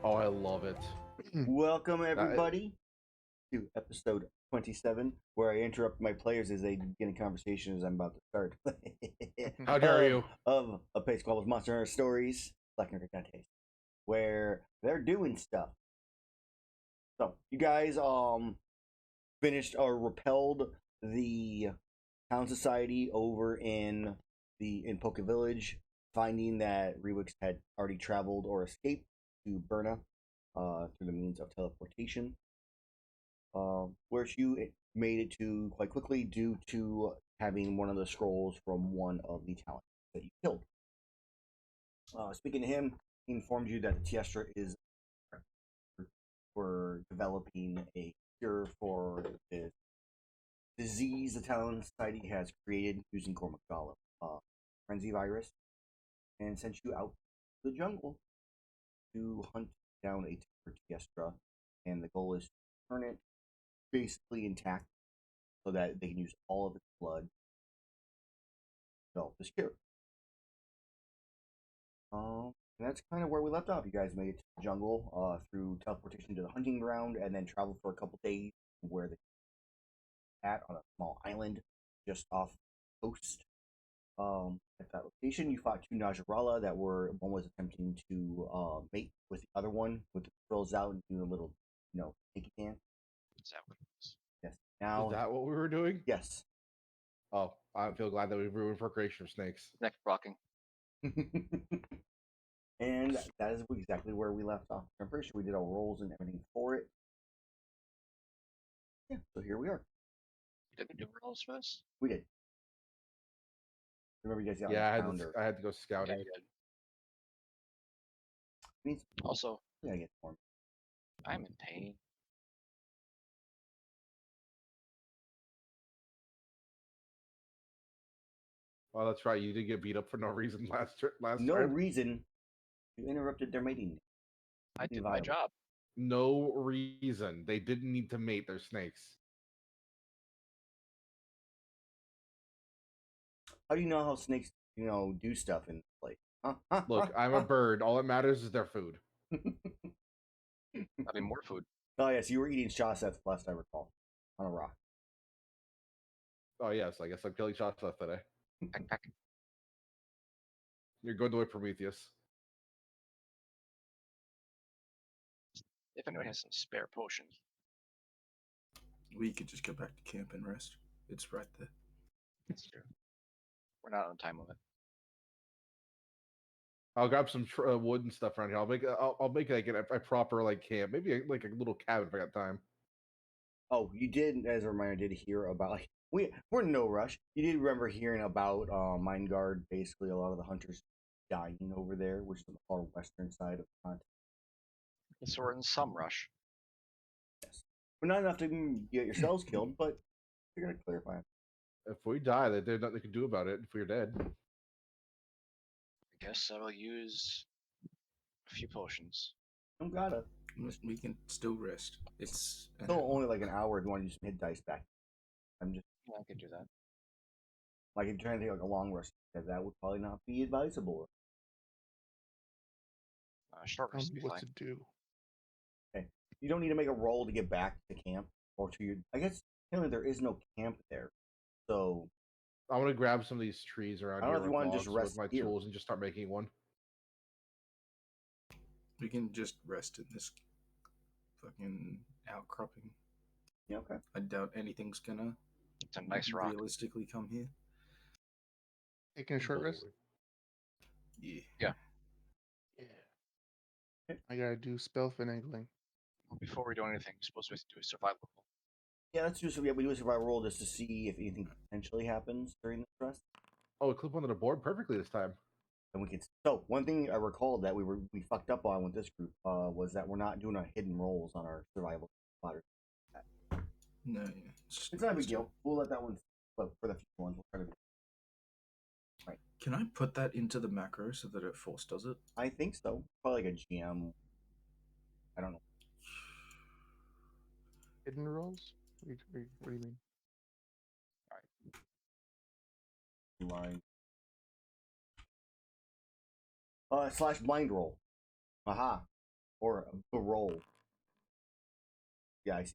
Oh, I love it. Welcome, everybody, to episode 27, where I interrupt my players as they begin a conversation as I'm about to start. How dare you? Of a Petty Squabbles Monster Hunter Stories, Black Nergigantes, where they're doing stuff. So, you guys finished or repelled the town society over in Poke Village, finding that Rewix had already traveled or escaped to Burna through the means of teleportation, where you made it to quite quickly due to having one of the scrolls from one of the talents that you killed. Speaking to him, he informed you that the Tiestra is for developing a cure for the disease the Talon Society has created using Cormacala, frenzy virus, and sent you out to the jungle to hunt down a Tiestra, and the goal is to turn it basically intact so that they can use all of its blood to develop this cure. And that's kind of where we left off. You guys made it to the jungle through teleportation to the hunting ground, and then traveled for a couple days where the at on a small island just off the coast. At that location, you fought two Najarala that one was attempting to mate with the other one with the frills out and doing a little, sticky dance. Is that what it was? Yes. Now, Is that what we were doing? yes. Oh, I feel glad that we ruined procreation of snakes. Neck rocking. And that is exactly where we left off. I'm pretty sure we did our rolls and everything for it. Yeah, so here we are. Did we do rolls first? We did. Remember, you guys got Yeah, I I had to go scouting. Also, we gotta get more. I'm in pain. Oh, that's right. You did get beat up for no reason last No time. reason. You interrupted their mating. I did my job. No reason. They didn't need to mate their snakes. How do you know how snakes, do stuff in place? Look, I'm a bird. All that matters is their food. I mean, more food. Oh, yes, you were eating Shaseth, last I recall, on a rock. Oh, yes, I guess I'm killing Shaseth today. Peck. You're going to wait Prometheus. If anyone has some spare potions. We could just go back to camp and rest. It's right there. That's true. We're not on time limit. I'll grab some wood and stuff around here. I'll make like a proper camp, maybe a little cabin if I got time. Oh, you did, as a reminder, did hear about we're in no rush. You did remember hearing about Mind Guard. Basically, a lot of the hunters dying over there, which is the far western side of the continent. So we're in some rush. Yes, but not enough to get yourselves killed. But you're gonna clarify. If we die, there's nothing they can do about it. If we're dead, I guess I will use a few potions. Don't gotta. We can still rest. It's still only like an hour if you want to use some hit dice back. I'm just. Yeah, I could do that. Like, I'm trying to take like a long rest, because that would probably not be advisable. Short rest would be what fine. to do. Okay. You don't need to make a roll to get back to camp or to your. I guess there is no camp there, so. I want to grab some of these trees around I don't here. know if you want to just rest with my tools and just start making one. We can just rest in this fucking outcropping. Yeah, okay. I doubt anything's gonna. It's a nice rock. Realistically, come here. Taking a short rest? Yeah. Yeah. Yeah. I gotta do spell finagling. Before we do anything, we're supposed to do a survival roll. Yeah, let's do so. Yeah, we do a survival roll just to see if anything potentially happens during this rest. Oh, clip onto the board perfectly this time. And we can. So one thing I recalled that we fucked up on with this group was that we're not doing our hidden rolls on our survival spotters. No, yeah. It's not a big deal. We'll let that one. But for the future ones, we'll try to. Right. Can I put that into the macro so that it force does it? I think so. Probably like a GM. I don't know. Hidden rolls? What do you mean? Line. / blind roll. Aha. or a roll. Yeah, I see.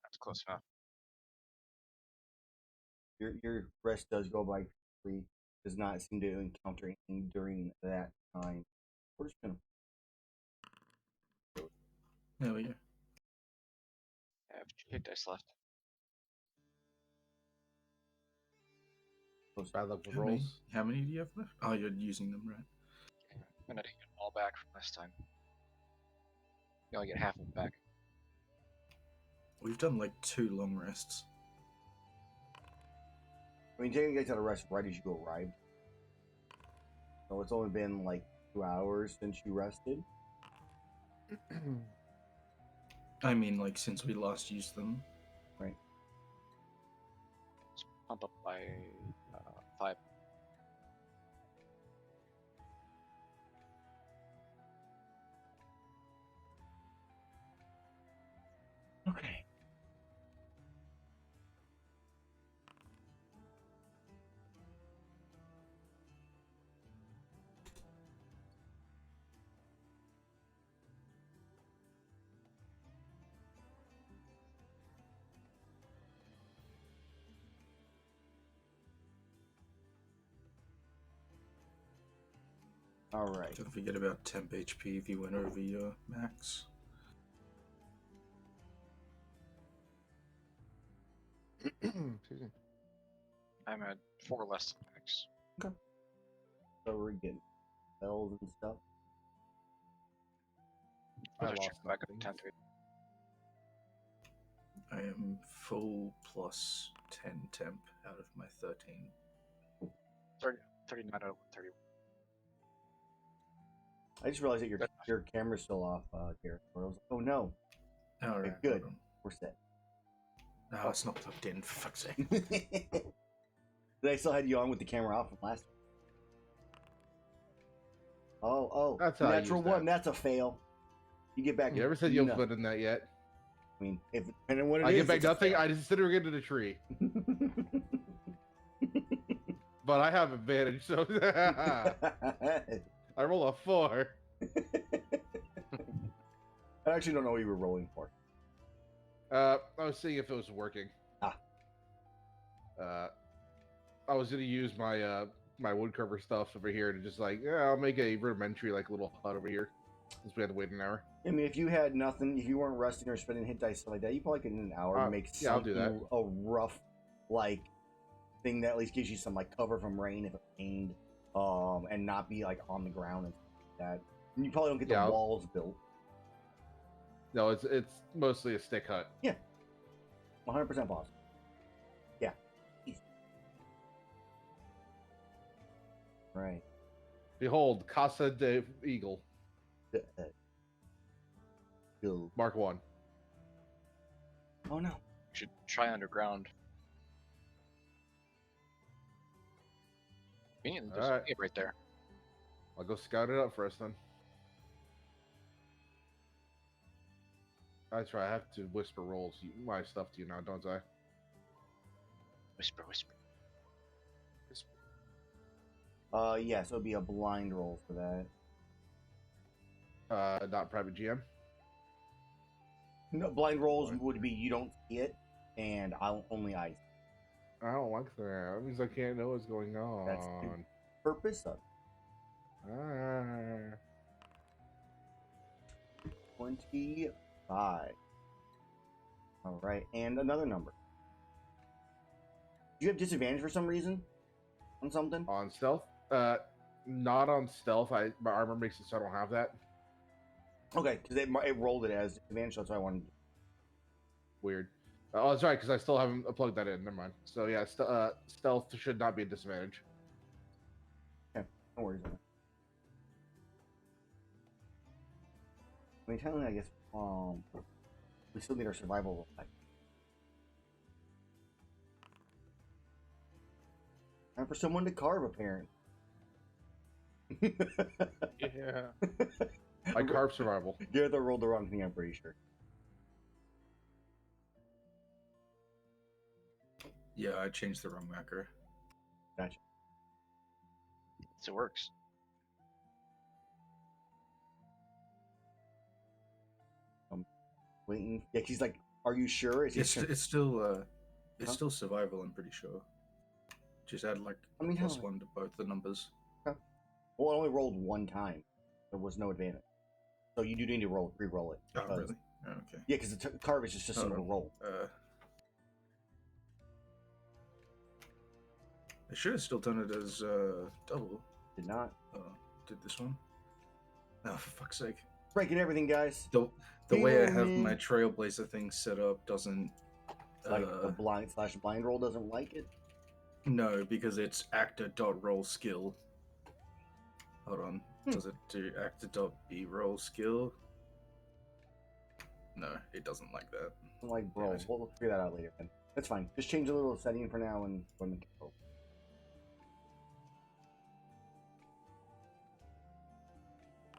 That's close enough. Your rest does go by quickly. Does not seem to encounter anything during that time. We're just gonna. There we go. I have 2 hit dice left. Bad luck with How many, rolls. how many do you have left? Oh, you're using them, right? I'm gonna get them all back from this time. You only get half of them back. We've done like 2 long rests. I mean, taking you guys out of rest right as you arrived. So it's only been like 2 hours since you rested. I mean, like, since we last used them. Right. Let's pump up by 5. Okay. All right. Don't forget about temp HP if you went over your max. Excuse me. I'm at 4 less than max. So we're getting spells and stuff. I I'll just lost check back up nothing. 10 to 8. I am full plus 10 temp out of my 13. 39 out of 31. I just realized that your camera's still off, Gerathor. I was like, oh no, Alright, good. hold on. we're set. No, it's not plugged in, for fuck's sake. But I still had you on with the camera off from last time. Oh, That's how I natural use one. that. That's a fail. You get back. You ever said you'll no. put in that yet? I mean, if depending on what it I is, get back it's a nothing. fail. I just sit her into the tree. But I have advantage, so I roll a 4. I actually don't know what you were rolling for. I was seeing if it was working. Ah. I was gonna use my my woodcarver stuff over here to just like, yeah, I'll make a rudimentary like little hut over here since we had to wait an hour. I mean, if you had nothing, if you weren't resting or spending hit dice stuff like that, you probably could in an hour make yeah, I'll do something that. a rough like thing that at least gives you some like cover from rain if it rained, and not be like on the ground and stuff like that. And you probably don't get the Yeah, walls built. No, it's mostly a stick hut. 100% possible. Yeah. Easy. Right. Behold, Casa de Eagle, Go. Mark 1. Oh no. You should try underground. Conveniently, there's Alright. a cave right there. I'll go scout it up for us then. That's right. I have to whisper rolls my stuff to you now, don't I? Whisper, whisper. Yeah, so it'd be a blind roll for that. Not private GM. No, blind rolls would be you don't see it, and only I see it. I don't like that. That means I can't know what's going on. That's the purpose of it. Ah. 25. All right, and another number. Do you have disadvantage for some reason on something? On stealth? Not on stealth. My armor makes it so I don't have that. Okay, because it rolled it as disadvantage, so that's why I wanted. Weird. Oh, that's right, because I still haven't plugged that in. Never mind. So yeah, stealth should not be a disadvantage. Okay, no worries on that. I mean, technically, I guess we still need our survival roll back. Time for someone to carve, apparently. Yeah. I carve survival. Gerathor rolled the wrong thing, I'm pretty sure. Yeah, I changed the wrong macro. Gotcha. So it works. Waiting. Yeah, he's like, "Are you sure?" Is he It's sure? it's still survival. I'm pretty sure. Just add like I mean, plus how- 1 to both the numbers. Well, I only rolled one time. There was no advantage. So you do need to re-roll it. Oh, because- really? Oh, okay. Yeah, because the carve is just a Hold single on. roll. I should have still done it as double. Did not. Did this one? Oh, for fuck's sake! Breaking everything, guys. The way I Heal have me. my Trailblazer thing set up doesn't. Like the blind roll doesn't like it. No, because it's actor.roll skill. Hold on. Does it do actor.b roll skill? No, it doesn't like that. Like, bro, Damn it. we'll figure that out later. Then that's fine. Just change a little setting for now and go and roll.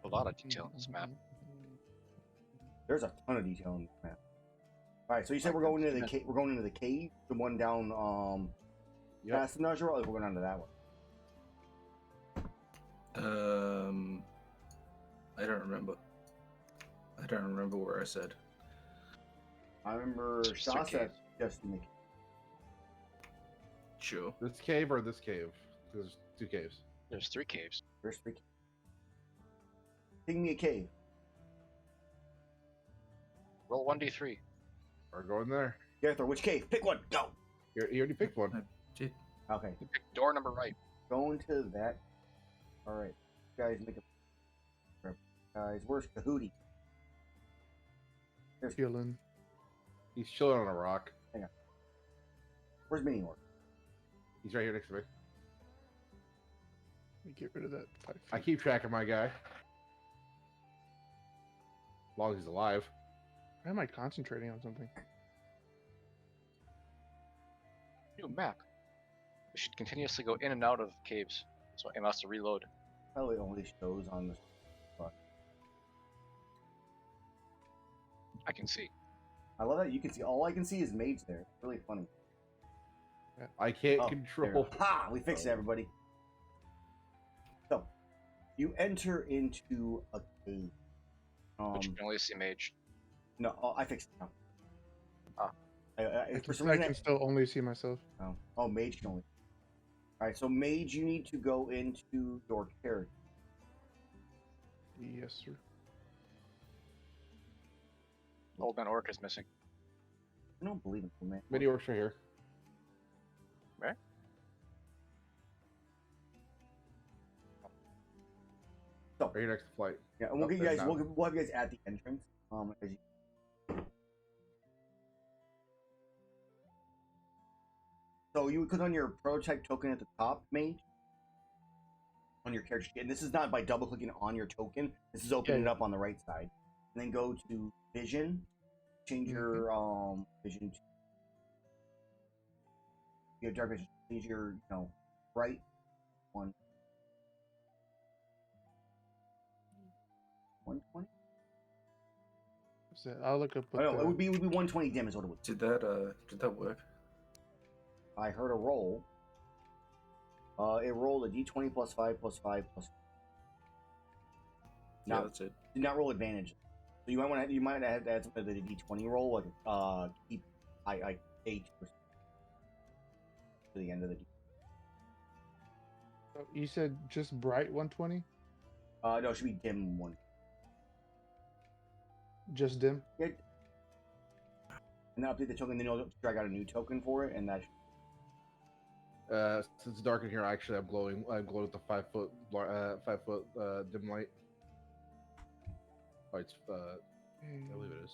A lot of detail in this map. There's a ton of detail in this map. All right, so you said we're going into the cave. We're going into the cave, the one down Yep. past the Najra, or we're going on to that one. I don't remember. I don't remember where I said. I remember There's two Shaseth caves. just in the Sure. This cave or this cave? There's 2 caves. There's 3 caves. There's 3 caves. Ping me a cave. Roll 1d3. We're going there. Gerathor, which cave? Pick one. Go. You already picked one. Did Okay, You pick door number right. going to that. All right, guys, make a. Guys, where's Kahootie? Healing. He's chilling on a rock. Where's Mini Orc? He's right here next to me. Let me get rid of that 5 feet. I keep track of my guy. As long as he's alive. Why am I concentrating on something? New map. We should continuously go in and out of caves. So it has to reload. Probably only shows on the. I can see. I love that you can see. All I can see is Mage there. It's really funny. I can't Oh, control. there. Ha! We fixed it, everybody. So, you enter into a cave. But you can only see Mage. No, I fixed it now. Ah. For some I reason, can still only see myself. oh, Mage can only. Alright, so Mage, you need to go into your character. Yes, sir. Old Man Orc is missing. I don't believe in man. Mini works right here. Where? So, Right here next to flight. yeah, and we'll Oh, get you there guys. now. We'll have you guys at the entrance. As you... So you would click on your prototype token at the top, Mage, on your character sheet, and this is not by double clicking on your token. This is opening it up on the right side, and then go to Vision. Change your vision. You have dark vision. Change your bright one. 120. What's that? I'll look up. Oh, no, it would be 120 dim is what it would. did that work? I heard a roll. It rolled a d20 plus 5 plus 5 plus. Yeah, Now, that's it. did not roll advantage. So you might have to add something to the d20 roll, like keep I 8 to the end of the. You said just bright 120? No, it should be dim one. Just dim? Yeah. And then update the token, then you'll drag out a new token for it, and that. Since it's dark in here, actually, I'm glowing. I'm glowing with the 5 foot, 5 foot dim light. Oh, it's I believe it is.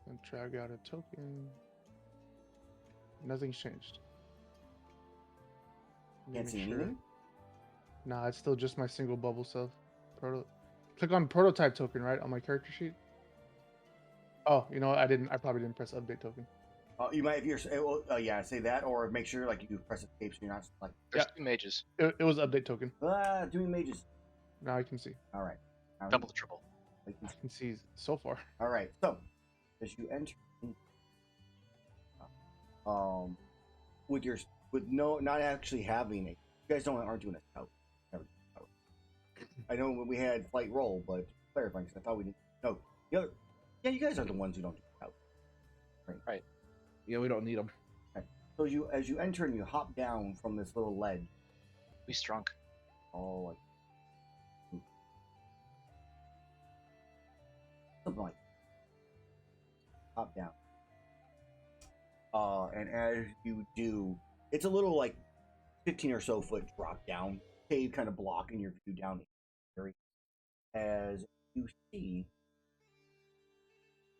And drag out a token. Nothing's changed. Let me Can't make see sure. anything. Nah, it's still just my single bubble self. Click on prototype token, right, on my character sheet. Oh, you know what? I probably didn't press update token. You might, if you're, yeah, say that, or make sure like you press escape so you're not like There's 2 mages. It was update token. doing mages. Now I can see. All right. Double the triple. I can see so far. All right. So as you enter, with not actually having You guys aren't doing a scout. Never do a scout. I know when we had flight roll, but clarifying, 'cause I thought we didn't. No, the other. Yeah, you guys are the ones who don't do scout. Right. Yeah, we don't need them. So as you enter and you hop down from this little ledge, We strunk. all like something like hop down. And as you do, it's a little like 15 or so foot drop down, cave kind of blocking your view down the area. As you see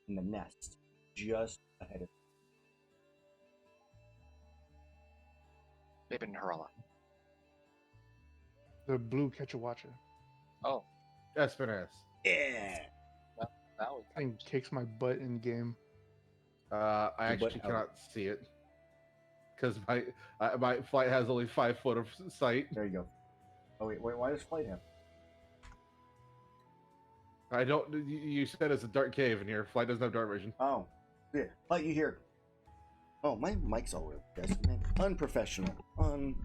in the nest just ahead of Bibin Harala. The blue Quechua-Watcher. Oh, Espinaz. yeah. that was Thing kicks my butt in game. I actually cannot see it because my flight has only 5 foot of sight. There you go. Oh wait, why does flight have? I don't. You said it's a dark cave in here. Flight doesn't have dark vision. Oh, yeah. Flight, you hear? Oh, my mic's all over the place, man. Unprofessional. And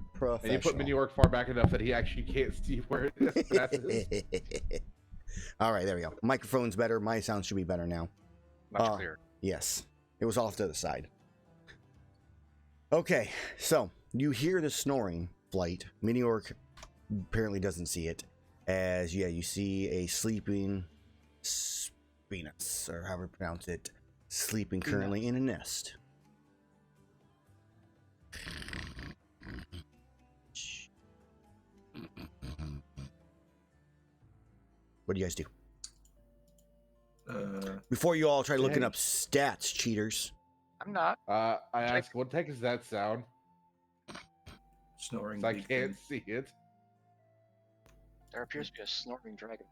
you put Mini Orc far back enough that he actually can't see where Espinaz is. All right, there we go. Microphone's better. My sound should be better now. much clearer. Yes, it was off to the side. Okay, so you hear the snoring, Flight. Mini Orc apparently doesn't see it. As you see a sleeping Spinus, or however you pronounce it, sleeping currently in a nest. What do you guys do? Before you all try looking up stats, cheaters. I'm not. I asked, what the heck is that sound? Snoring. 'Cause I big can't thing. see it. There appears to be a snorting dragon.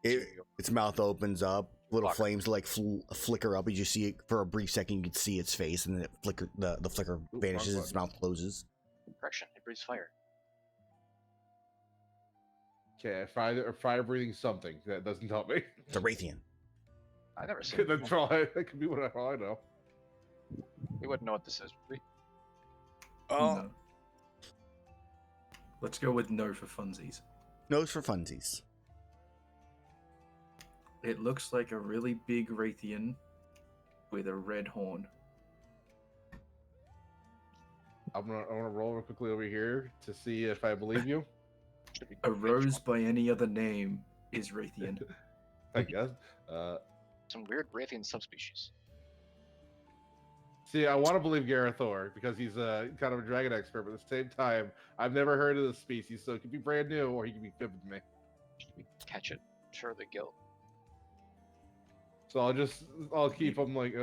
Its mouth opens up, little Fuck. flames like flicker up. You just see it for a brief second. You can see its face, and then it flicker. The flicker Ooh, vanishes. wrong Its button. mouth closes. Impression. It breathes fire. Okay, fire breathing something that doesn't help me. It's a Raytheon. I never seen it. That's all. That could be what I know. We wouldn't know what this is, would we? Oh, No. Let's go with no for funsies. nose for funsies. It looks like a really big Raytheon with a red horn. I'm gonna roll real quickly over here to see if I believe you. Should be A rose by any other name is Raytheon. I guess. some weird Raytheon subspecies. See, I want to believe Gerathor because he's kind of a dragon expert, but at the same time, I've never heard of this species, so it could be brand new or he could be fibbing me. Should we catch it? Sure, the guilt. So I'll keep him like,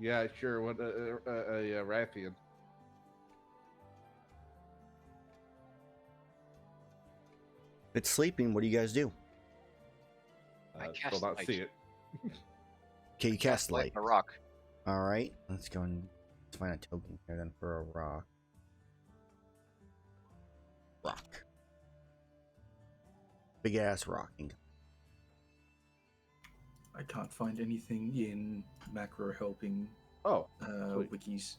yeah, sure, what a Rathian. It's sleeping. What do you guys do? I Still cast not light. see it. Okay, you cast light. A rock. All right, let's go and let's find a token here then for a rock. Rock. Big ass rocking. I can't find anything in macro helping Oh, sweet. wikis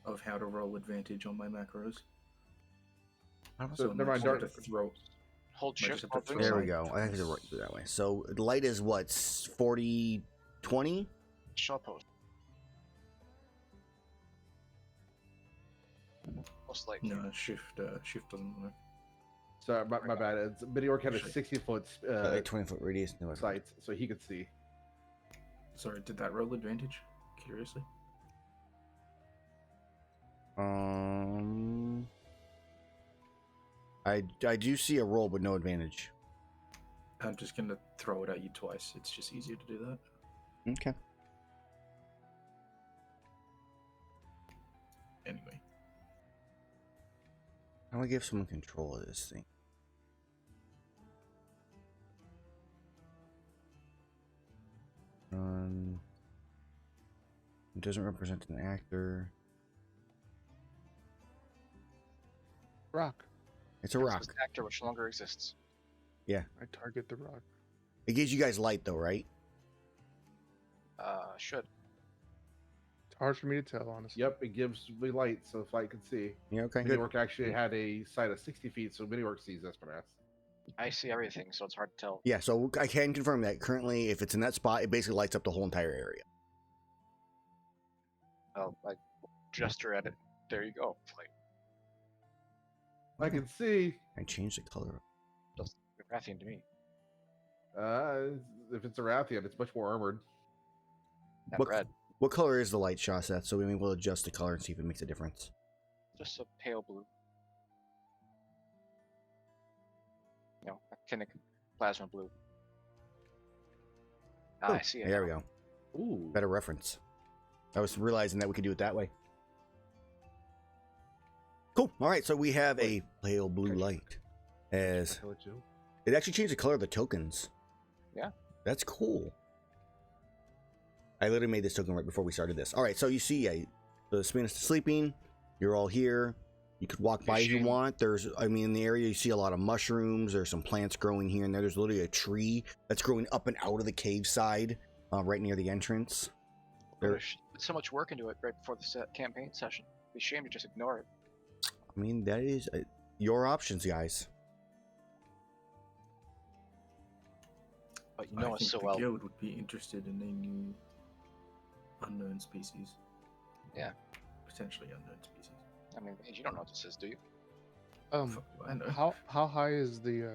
of how to roll advantage on my macros. So I never might mind, just have dark. to throw. Hold Might shift. just have to while doing throw There we something. go. I have to do it that way. So light is what? 40, 20? Show post. Most likely. No, shift doesn't work. Sorry, my bad. It's Mini Orc had a Actually- 60-foot Like 20-foot radius. No, sight, so he could see. Sorry, did that roll advantage? Curiously. I do see a roll, but no advantage. I'm just gonna throw it at you twice. It's just easier to do that. Okay. Anyway. How do I give someone control of this thing? It doesn't represent an actor. Rock. It's a This rock. is an actor which no longer exists. I target the rock. It gives you guys light though, right? Should. hard for me to tell, honestly. Yep, it gives me light, so Flight can see. Yeah, okay, Mini good. Orc actually had a sight of 60 feet, so Mini Orc sees Espadas. I see everything, so it's hard to tell. Yeah, so I can confirm that currently, if it's in that spot, it basically lights up the whole entire area. Oh, I gesture at it. There you go. Like, I can see. I changed the color. just Gerathor to me. If it's a Rathian, it's much more armored. That What, red. what color is the light, Shaseth? So we will adjust the color and see if it makes a difference. Just a pale blue. Actinic plasma blue. Ah, Oh, I see it. there we go. Ooh. Better reference. I was realizing that we could do it that way. Cool. All right, so we have a pale blue light. As it actually changed the color of the tokens. Yeah. That's cool. I literally made this token right before we started this. All right, so you see, the Spanish is sleeping. You're all here. You could walk by if you want. In the area, you see a lot of mushrooms. There's some plants growing here and there. There's literally a tree that's growing up and out of the cave side, right near the entrance. Put so much work into it right before the campaign session. It'd be a shame to just ignore it. I mean, that is your options, guys. But you know I us think so the well. guild would be interested in a new unknown species. Yeah. Potentially unknown species. I mean, you don't know what this is, do you? Fuck do I know. How high is the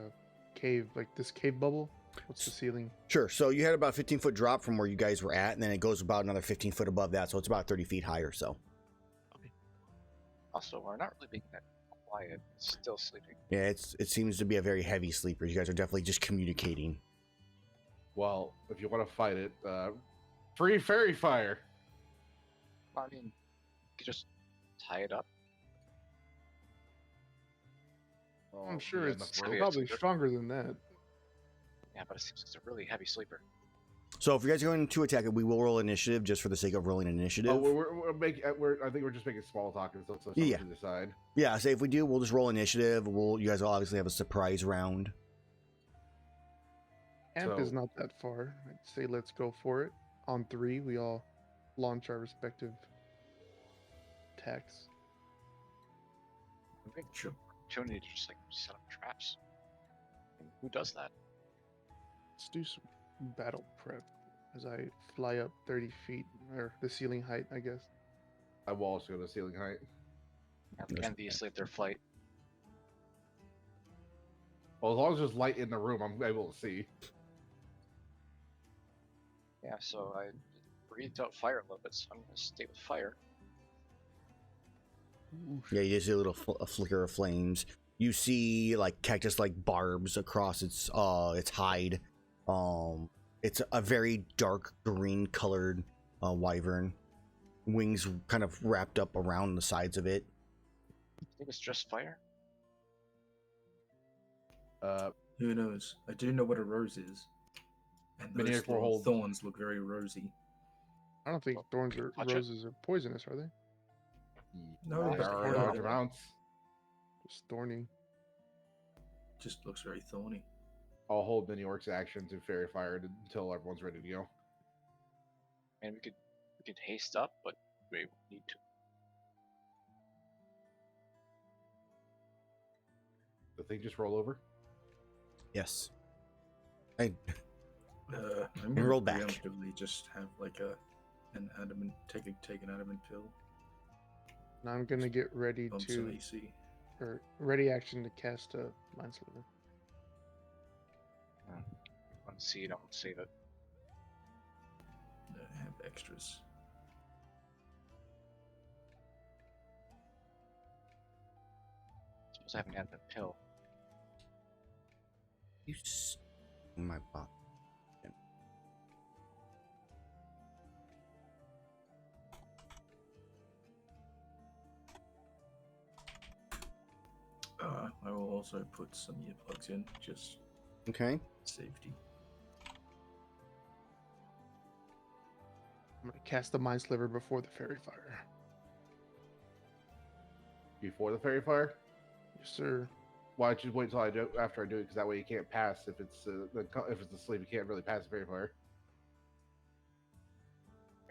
cave? Like this cave bubble? What's the ceiling? Sure. So you had about 15-foot drop from where you guys were at, and then it goes about another 15 foot above that. So it's about 30 feet high or so. Also, we're not really being that quiet. It's still sleeping. Yeah, it seems to be a very heavy sleeper. You guys are definitely just communicating. Well, if you want to fight it, free fairy fire. I mean, you could just tie it up. I'm sure yeah, it's enough rope. rope. probably stronger than that. Yeah, but it seems like it's a really heavy sleeper. So if you guys are going to attack it, we will roll initiative just for the sake of rolling initiative. Oh, I think we're just making small talk and stuff, so Yeah. to decide. Yeah, say if we do, we'll just roll initiative. You guys will obviously have a surprise round. Camp is So- not that far. I'd say let's go for it. On 3, we all launch our respective attacks. We have Sure. opportunity to just like set up traps. I mean, who does that? Let's do some battle prep as I fly up 30 feet, or the ceiling height, I guess. I will also go to ceiling height. Enviously at their flight. Well, as long as there's light in the room, I'm able to see. Yeah, so I breathed out fire a little bit, so I'm gonna stay with fire. Yeah, you just see a flicker of flames. You see like cactus-like barbs across its hide. It's a very dark green colored wyvern. Wings kind of wrapped up around the sides of it. I think it's just fire. Who knows? I do know what a rose is. And Many those will little hold- thorns look very rosy. I don't think thorns or touch it. roses are poisonous, are they? No, Nice. There just, are large amounts. Just thorny. just looks very thorny. I'll hold Mini Orc's action to fairy fire until everyone's ready to go. And we could haste up, but we need to. The thing just roll over. Yes. I I'm And roll gonna back. preemptively just have like an adamant take an adamant pill. Now I'm gonna get ready Bumps an to, AC. or ready action to cast a Mind Sliver. Unseed, I'll save it. I have extras. Suppose I haven't had the pill. you in my box. I will also put some earplugs in, just Okay. safety. I'm gonna cast the Mind Sliver before the Fairy Fire. Before the fairy fire? Yes, sir. Why don't you wait till after I do it? Because that way you can't pass if it's asleep. You can't really pass the fairy fire.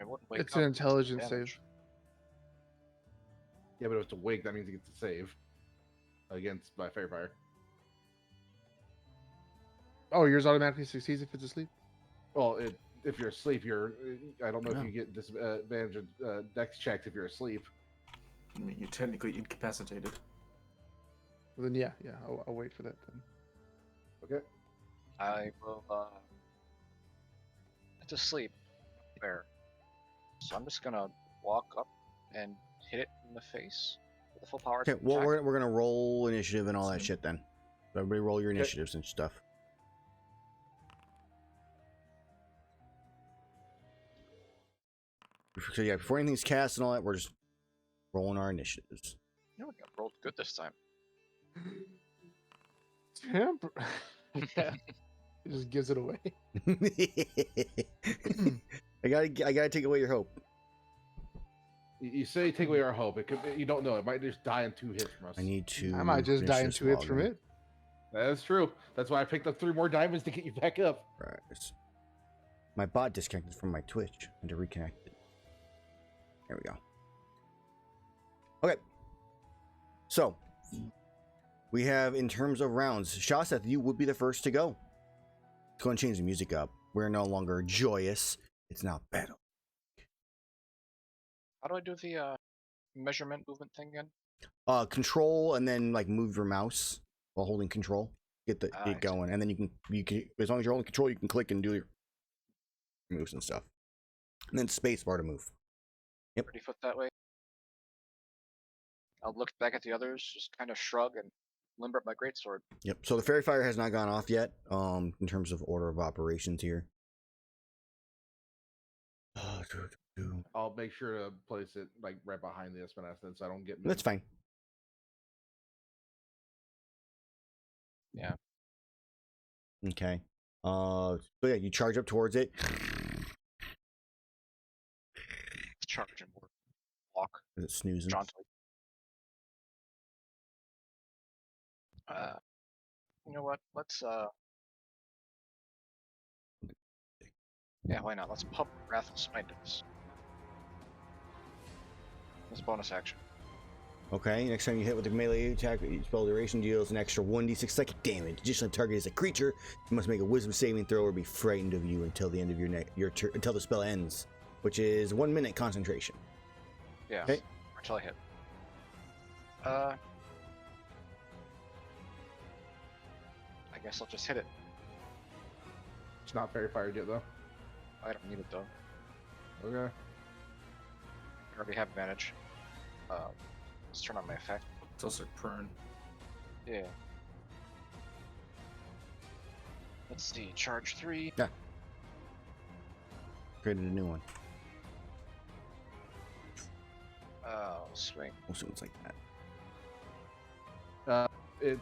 I wouldn't wake It's up an and take intelligence damage. save. Yeah, but if it's awake, that means he gets to save against my fairy fire. Oh, yours automatically succeeds if it's asleep. Well, if you're asleep, I don't know if Oh. you get disadvantage of dex checks if you're asleep. I mean, you're technically incapacitated. Well, then yeah, I'll wait for that then. Okay. I will. It's asleep. Fair. So I'm just gonna walk up and hit it in the face with a full power. Okay, well, attack. we're gonna roll initiative and all that Same. shit then. So everybody roll your Okay. initiatives and stuff. So yeah, before anything's cast and all that, we're just rolling our initiatives. You know, I rolled good this time. Temper. Yeah. It just gives it away. I gotta take away your hope. You say take away our hope. You don't know. It might just die in 2 hits from us. I need to. I might just die in finish 2 this hits from login. it. That's true. That's why I picked up 3 more diamonds to get you back up. Right. My bot disconnected from my Twitch and to reconnect it. There we go. Okay. So we have, in terms of rounds, Shaseth, you would be the first to go. Let's go and change the music up. We're no longer joyous. It's now battle. How do I do the measurement movement thing again? Control and then like move your mouse while holding control. Get I it going, and then you can as long as you're holding control, you can click and do your moves and stuff. And then space bar to move. Yep. Pretty foot that way. I'll look back at the others, just kind of shrug and limber up my greatsword. Yep. So the fairy fire has not gone off yet. In terms of order of operations here. I'll make sure to place it like right behind the Espinaston so I don't get. That's fine. Yeah. Okay. So yeah, you charge up towards it. Charge and walk Is it snoozing? jauntily. You know what? Let's yeah, why not? Let's pump Wrathful Smite into this. This bonus action. Okay. Next time you hit with a melee attack, each spell duration deals an extra 1d6 psychic damage. Additionally, the target is a creature. You must make a Wisdom saving throw or be frightened of you until the end of until the spell ends, which is 1 minute concentration. Yeah. Okay. Until I hit. I guess I'll just hit it. It's not fairy fired yet though. I don't need it though. Okay. I already have advantage. Let's turn on my effect. It's also prone. Yeah. Let's see. Charge 3. Created a new one. Swing. Also, it's like that. It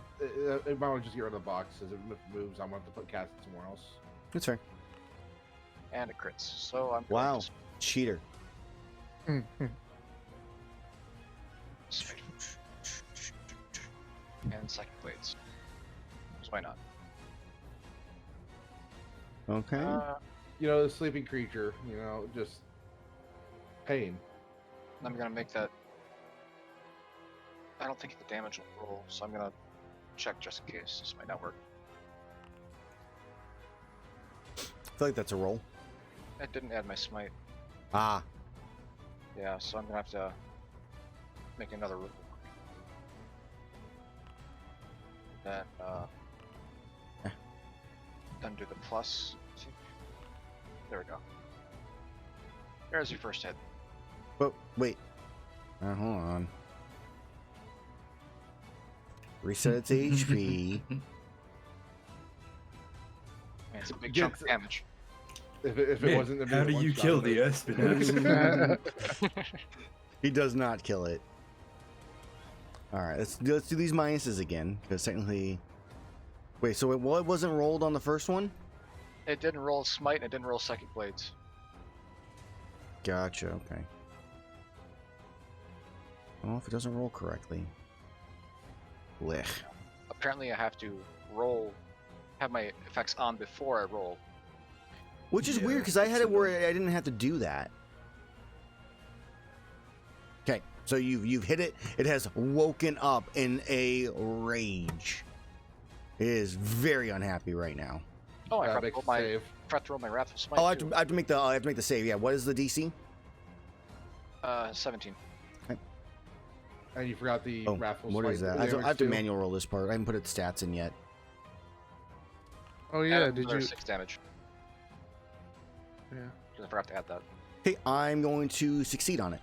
might want to just get rid of the box as if it moves. I'm going to have to cast it somewhere else. That's fair. And it crits. So I'm Wow. going to Cheater. swing. And second blades. So why not? Okay. You know, the sleeping creature. You know, just pain. I'm gonna make that. I don't think the damage will roll, so I'm gonna check just in case. This might not work. I feel like that's a roll. It didn't add my smite. Ah. Yeah, so I'm gonna have to make another roll. Then, then do the plus. There we go. There's your first hit. But wait. Hold on. Reset its HP. Man, it's a big Yeah, chunk of damage. If it Man, wasn't, it'd be how a do you one-shot, kill but- the Espinaz? He does not kill it. Alright, let's do these minuses again. Because technically. Wait, so it wasn't rolled on the first one? It didn't roll smite and it didn't roll second blades. Gotcha, okay. Well, if it doesn't roll correctly. Blech. Apparently I have to have my effects on before I roll. Which is Yeah, weird, because I had it where absolutely. I didn't have to do that. Okay, So you've hit it. It has woken up in a rage. It is very unhappy right now. Oh, I make forgot a save. to roll my Wrathful Smite. Oh, I have too. to make the save. Yeah. What is the DC? 17. And you forgot the Oh, raffle. what is that? I have to manual roll this part. I haven't put its stats in yet. Oh yeah, Add did another you? 6 damage. Yeah. 'Cause I forgot to add that. Okay, I'm going to succeed on it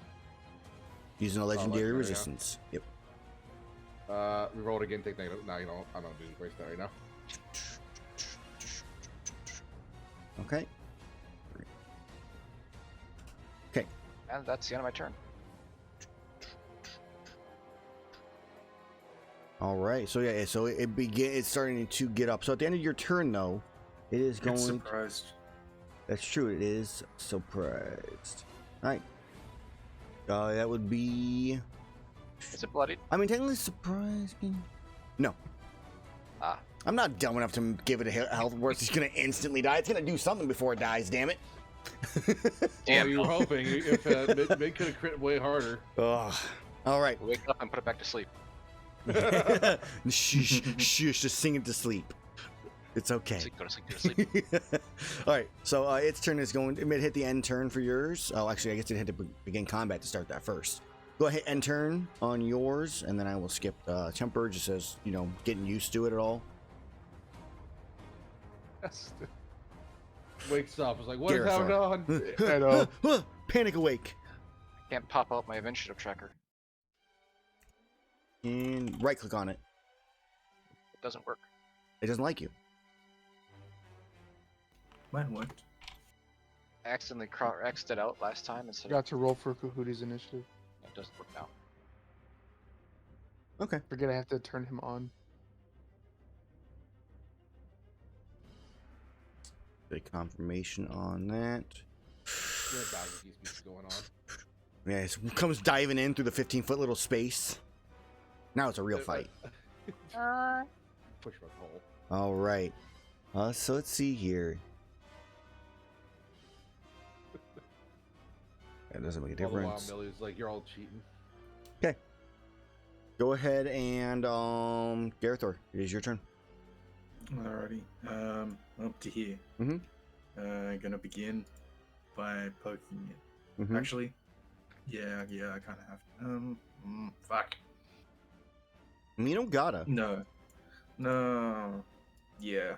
using a legendary legendary, yeah. resistance. Yep. Reroll it again. Take negative. No, you don't. I don't do waste that right now. Okay. And that's the end of my turn. All right. So yeah. So it's starting to get up. So at the end of your turn, though, it is Get going. surprised. That's true. It is surprised. All right. That would be. Is it bloodied? I mean, technically surprised. No. Ah. I'm not dumb enough to give it a health where it's just gonna instantly die. It's gonna do something before it dies. Damn it. Yeah, you were hoping if Mig could have crit way harder. Ugh. All right. Wake up and put it back to sleep. Shush, shush, just sing it to sleep. It's okay. Sleep, go to sleep, go to sleep. All right, so its turn is going. It hit the end turn for yours. Oh, actually, I guess it had to begin combat to start that first. Go ahead, end turn on yours, and then I will skip Temper, just as getting used to it at all. Wakes up. It's like, what is Gerathor. going on? I know. Panic awake. Can't pop out my initiative tracker. And right click on it. It doesn't work. It doesn't like you. Mine worked. I accidentally X'd it out last time instead of Got to roll for Kahooti's initiative. it doesn't work now. Okay. Forget I have to turn him on. The confirmation on that. Yeah, doggy keeps going on. Yeah, it comes diving in through the 15-foot little space. Now it's a real fight. Push my hole. All right. So let's see here. That doesn't make a All the while, difference. Millie's like, you're all cheating. Go ahead and Gerathor, it is your turn. Alrighty. Up to here. Mhm. Gonna begin by poking it. Mhm. Actually, yeah, I kind of have to. Fuck. You don't gotta. No. Yeah.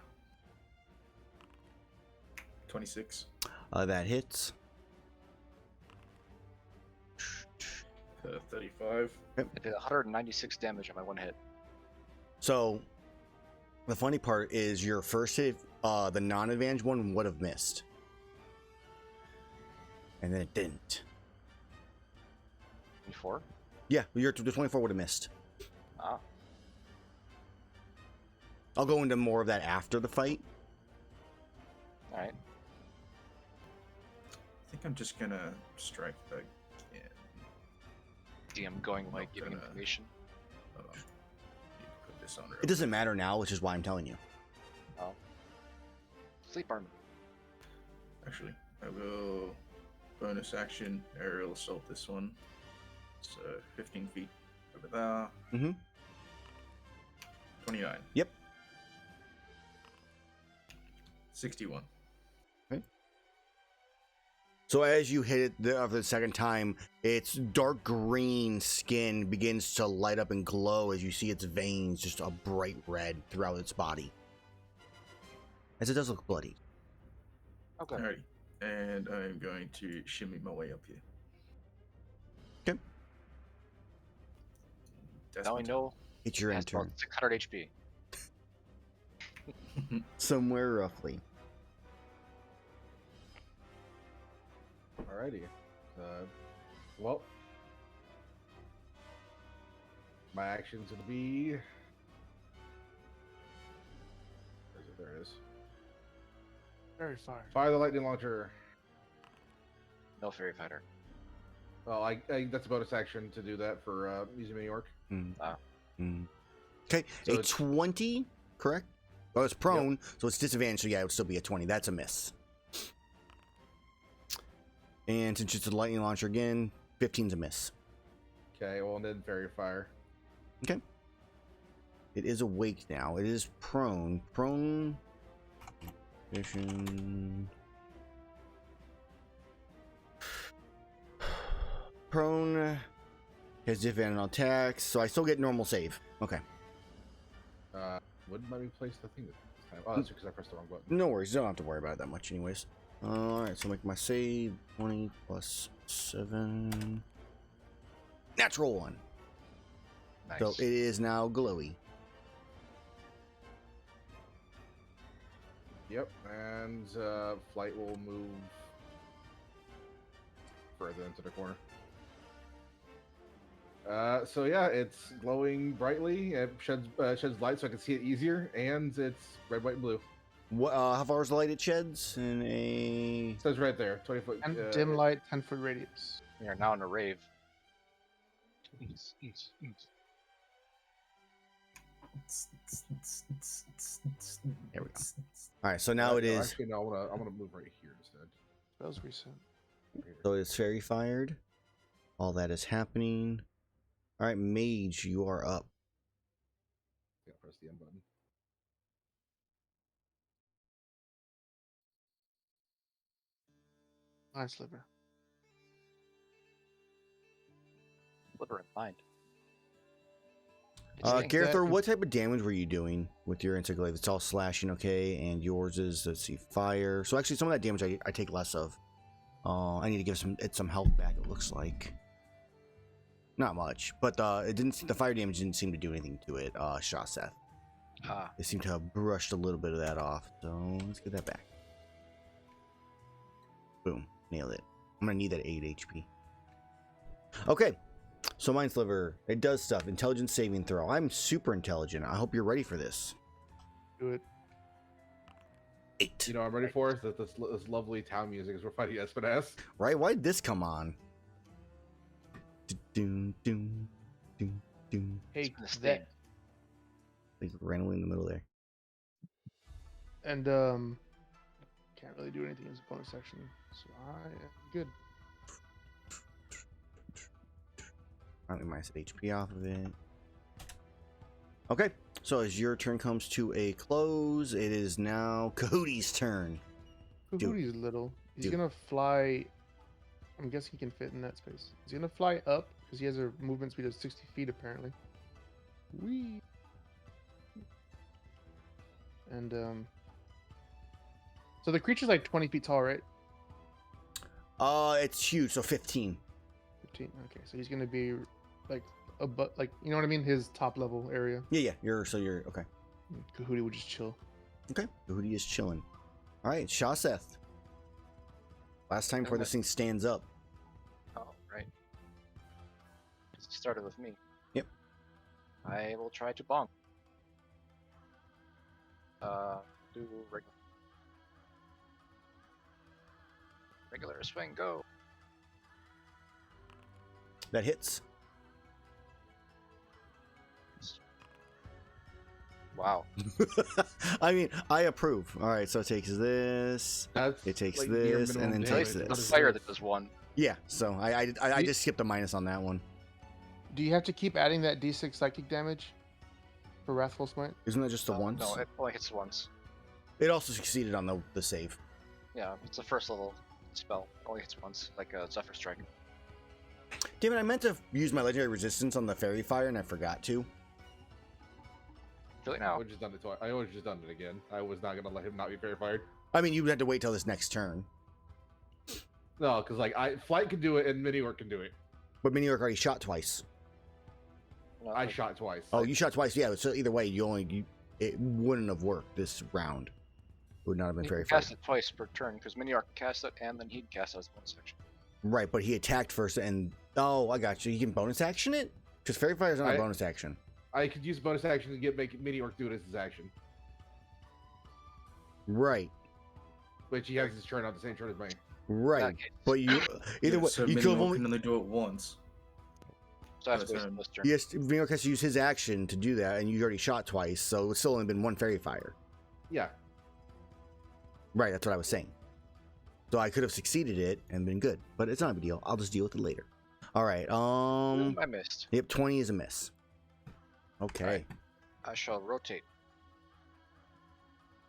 26. That hits. 35. I did 196 damage on my one hit. So the funny part is your first hit, the non-advantage one would have missed, and then it didn't. 24? Yeah, the 24 would have missed. Ah. I'll go into more of that after the fight. Alright. I think I'm just gonna strike again. DM going like giving gonna- information. Hold on. Need to put this on real It doesn't matter now, which is why I'm telling you. Oh. Sleep armor. Actually, I will bonus action aerial assault this one. It's 15 feet over there. Mhm. 29. Yep. 61. So as you hit it for the second time, its dark green skin begins to light up and glow as you see its veins just a bright red throughout its body. As it does look bloody. Okay. Alrighty. And I'm going to shimmy my way up here. Okay. That's Now my we know It's your it end has about turn. 600 HP. turn. Somewhere roughly. Alrighty. Well, my action's gonna be. Where's it? There it is. Very far. Fire the lightning launcher. No fairy fighter. Well, I that's a bonus action to do that for Museum of New York. Okay, So a it's- 20, correct? Oh, it's prone, so it's disadvantaged, so yeah, it would still be a 20. That's a miss. And since it's a lightning launcher again, 15's a miss. Okay, well, and then Fairy Fire. Okay. It is awake now. It is prone. Prone. Vision. Prone. Has disadvantage on attacks, so I still get normal save. Okay. Wouldn't let me place the thing this time. Oh, that's because I pressed the wrong button. No worries. Don't have to worry about it that much, anyways. Alright, so make my save. 20 plus 7. Natural 1. Nice. So it is now glowy. Yep, and Flight will move further into the corner. So yeah, it's glowing brightly. It sheds light so I can see it easier, and it's red, white, and blue. What? How far is the light it sheds? In a It says right there, 20 foot. And dim light, 10-foot radius. We are now in a rave. There we go. All right, so now it no, is. Actually, no, I'm gonna move right here instead. Spells reset. Right here. So it's fairy fired. All that is happening. All right, Mage, you are up. Yeah, press the M button. Nice liver. Liver in mind. It's getting- Gerathor, what type of damage were you doing with your Interglaive? It's all slashing, okay, and yours is, let's see, fire. So actually, some of that damage I take less of. I need to give some health back. It looks like not much, but the fire damage didn't seem to do anything to it. Shaseth. It seemed to have brushed a little bit of that off. So let's get that back. Boom, nailed it. I'm gonna need that 8 HP. Okay. So Mind Sliver, it does stuff. Intelligence saving throw. I'm super intelligent. I hope you're ready for this. Do it. 8. You know, what I'm ready for is that this lovely town music as we're fighting Espinass. Right? Why did this come on? Doom, doom, doom, doom. Hey, It's that. Like randomly in the middle there. And can't really do anything as a bonus action, so I am good. I'll get my HP off of it. Okay, so as your turn comes to a close, it is now Cody's turn. Kahooty's little. He's Dude. gonna fly. I'm guessing he can fit in that space. He's gonna fly up because he has a movement speed of 60 feet apparently. Whee! And so the creature's like 20 feet tall, right? It's huge, so 15. 15. Okay, so he's gonna be like like you know what I mean? His top level area. Yeah, you're okay. Kahooty would just chill. Okay, Hoodie is chilling. All right, Shaseth. Last time before this thing stands up. Oh, right. It started with me. Yep. I will try to bonk. Do regular. Regular swing, go. That hits. Wow. I mean, I approve. All right, so it takes this. That's It takes like near this, and minimum then damage. takes The this. fire that does one. Yeah, so I just skipped a minus on that one. Do you have to keep adding that D6 psychic damage for Wrathful Smite? Isn't that just the once? No, it only hits once. It also succeeded on the save. Yeah, it's a first level spell. It only hits once, like a Zephyr Strike. Damn it, I meant to use my legendary resistance on the fairy fire and I forgot to. Do it I now. would just done it twice. I would just done it again. I was not gonna let him not be fair fired. I mean, you had to wait till this next turn. No, because like Flight can do it and Mini Orc can do it. But Mini Orc already shot twice. No, I like, shot twice. Oh, you shot twice, yeah. So either way, it wouldn't have worked this round. It would not have been you fairy can fire. cast it twice per turn because Mini Arc casts it and then he'd cast it as a bonus action. Right, but he attacked first and oh, I got you. You can bonus action it because fairy fire is not a bonus action. I could use bonus action to make Mini Orc do it as his action, Right, which he has his turn on the same turn as mine. right. that case. But you either way, So you could have minimum only. can only do it once. So I have to That's waste this turn. Yes, Mini Orc has to use his action to do that, and you already shot twice, so it's still only been one fairy fire. Yeah. Right, that's what I was saying. So I could have succeeded it and been good, but it's not a big deal. I'll just deal with it later. All right. I missed. Yep, 20 is a miss. Okay. Right. I shall rotate.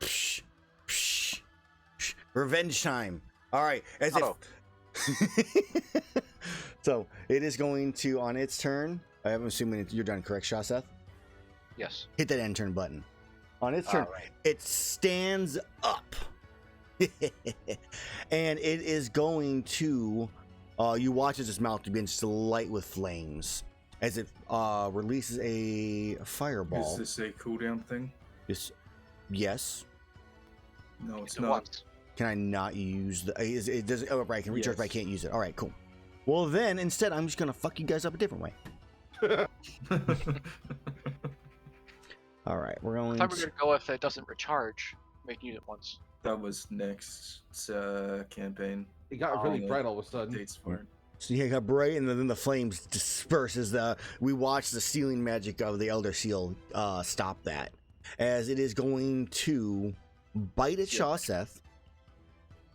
Psh, psh, psh. Revenge time. All right. As Oh. if. So it is going to on its turn. I'm assuming you're done, correct, Shaseth? Yes. Hit that end turn button. On its turn, Alright. it stands up, and it is going to. You watch as its mouth begins to light with flames as it releases a fireball. Is this a cooldown thing? Yes. No, it's It not. once. Can I not use the? It does. Oh, right. I can recharge, Yes. but I can't use it. All right, cool. Well, then instead, I'm just gonna fuck you guys up a different way. All right, we're I going. thought we were gonna go if it doesn't recharge. Make use it once. That was next campaign. It got really Oh. bright all of a sudden. Dates for it. So yeah, it got bright, and then the flames disperse as we watch the sealing magic of the Elder Seal stop that, as it is going to bite at Yeah. Shaseth.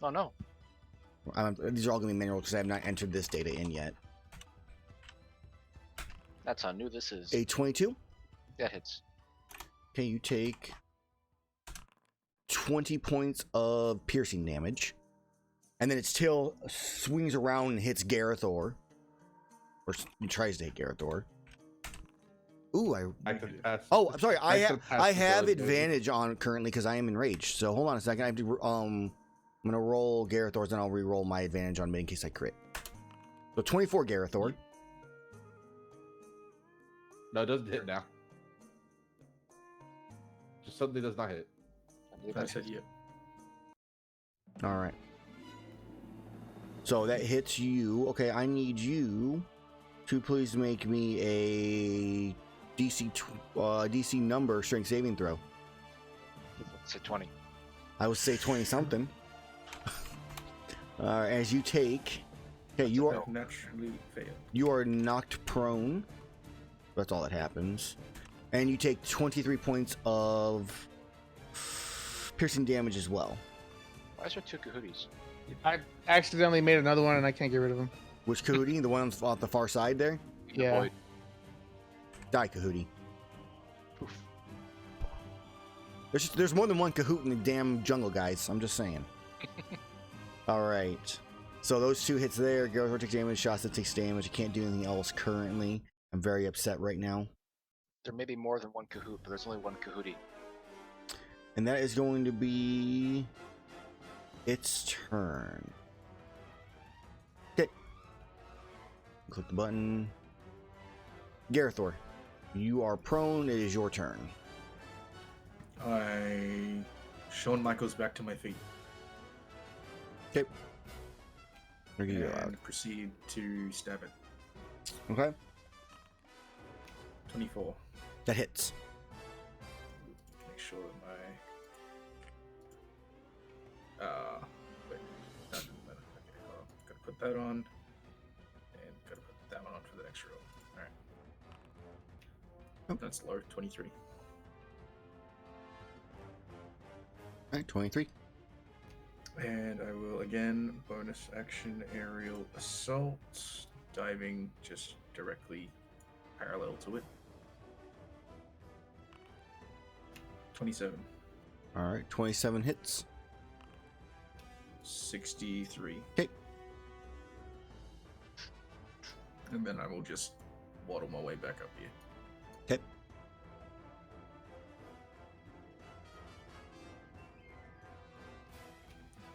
Oh no. These are all going to be manual because I have not entered this data in yet. That's how new this is. A 22. That hits. Okay, you take 20 points of piercing damage. And then its tail swings around and hits Gerathor. Or tries to hit Gerathor. Ooh, I could pass. Oh, I'm sorry. I could pass have the ability, maybe. advantage on currently because I am enraged. So hold on a second. I have to I'm gonna roll Gerathor's, then I'll re-roll my advantage on mid in case I crit. So 24 Gerathor. No, it doesn't hit now. Just suddenly does not hit. I believe I that said hits. yeah. All right. So that hits you. Okay, I need you to please make me a DC number strength saving throw. Let's say 20. I would say 20 something. As you take. Okay, you are Naturally failed. you are knocked prone. That's all that happens. And you take 23 points of piercing damage as well. Why is there two Kahooties? I accidentally made another one and I can't get rid of him. Which Kahootie? The one on the far side there? Yeah. Void. Die, Kahootie. Poof. There's more than one Kahoot in the damn jungle, guys. I'm just saying. All right. So those two hits there. Gerathor takes damage. Shaseth takes damage. I can't do anything else currently. I'm very upset right now. There may be more than one Kahoot, but there's only one Kahootie. And that is going to be its turn. Okay. Click the button. Gerathor, you are prone. It is your turn. Shawn Michaels back to my feet Okay. We're gonna go out. and proceed to stab it. Okay. 24. That hits. Make sure that my wait, that doesn't matter. Okay, hold on. Gotta put that on, and gotta put that one on for the next roll. All right. Oh. That's low. 23. All right, 23. And I will again bonus action aerial assault, diving just directly parallel to it. 27. All right, 27 hits. 63. Okay. And then I will just waddle my way back up here. Okay.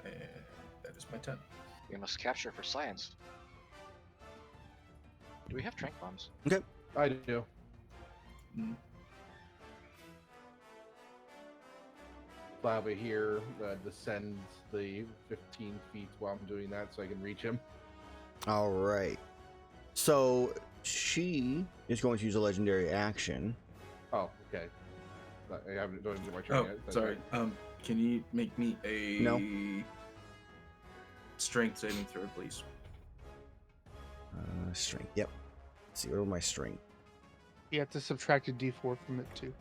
And that is my turn. We must capture for science. Do we have trank bombs? I do. Mm. Lava here descends the 15 feet while I'm doing that so I can reach him. All right. So she is going to use a legendary action. Oh, okay. I haven't don't even do my turn Oh, yet. That's sorry. right. Can you make me a No. strength saving throw, please? Strength. Yep. Let's see, where my strength? You have to subtract a d4 from it too.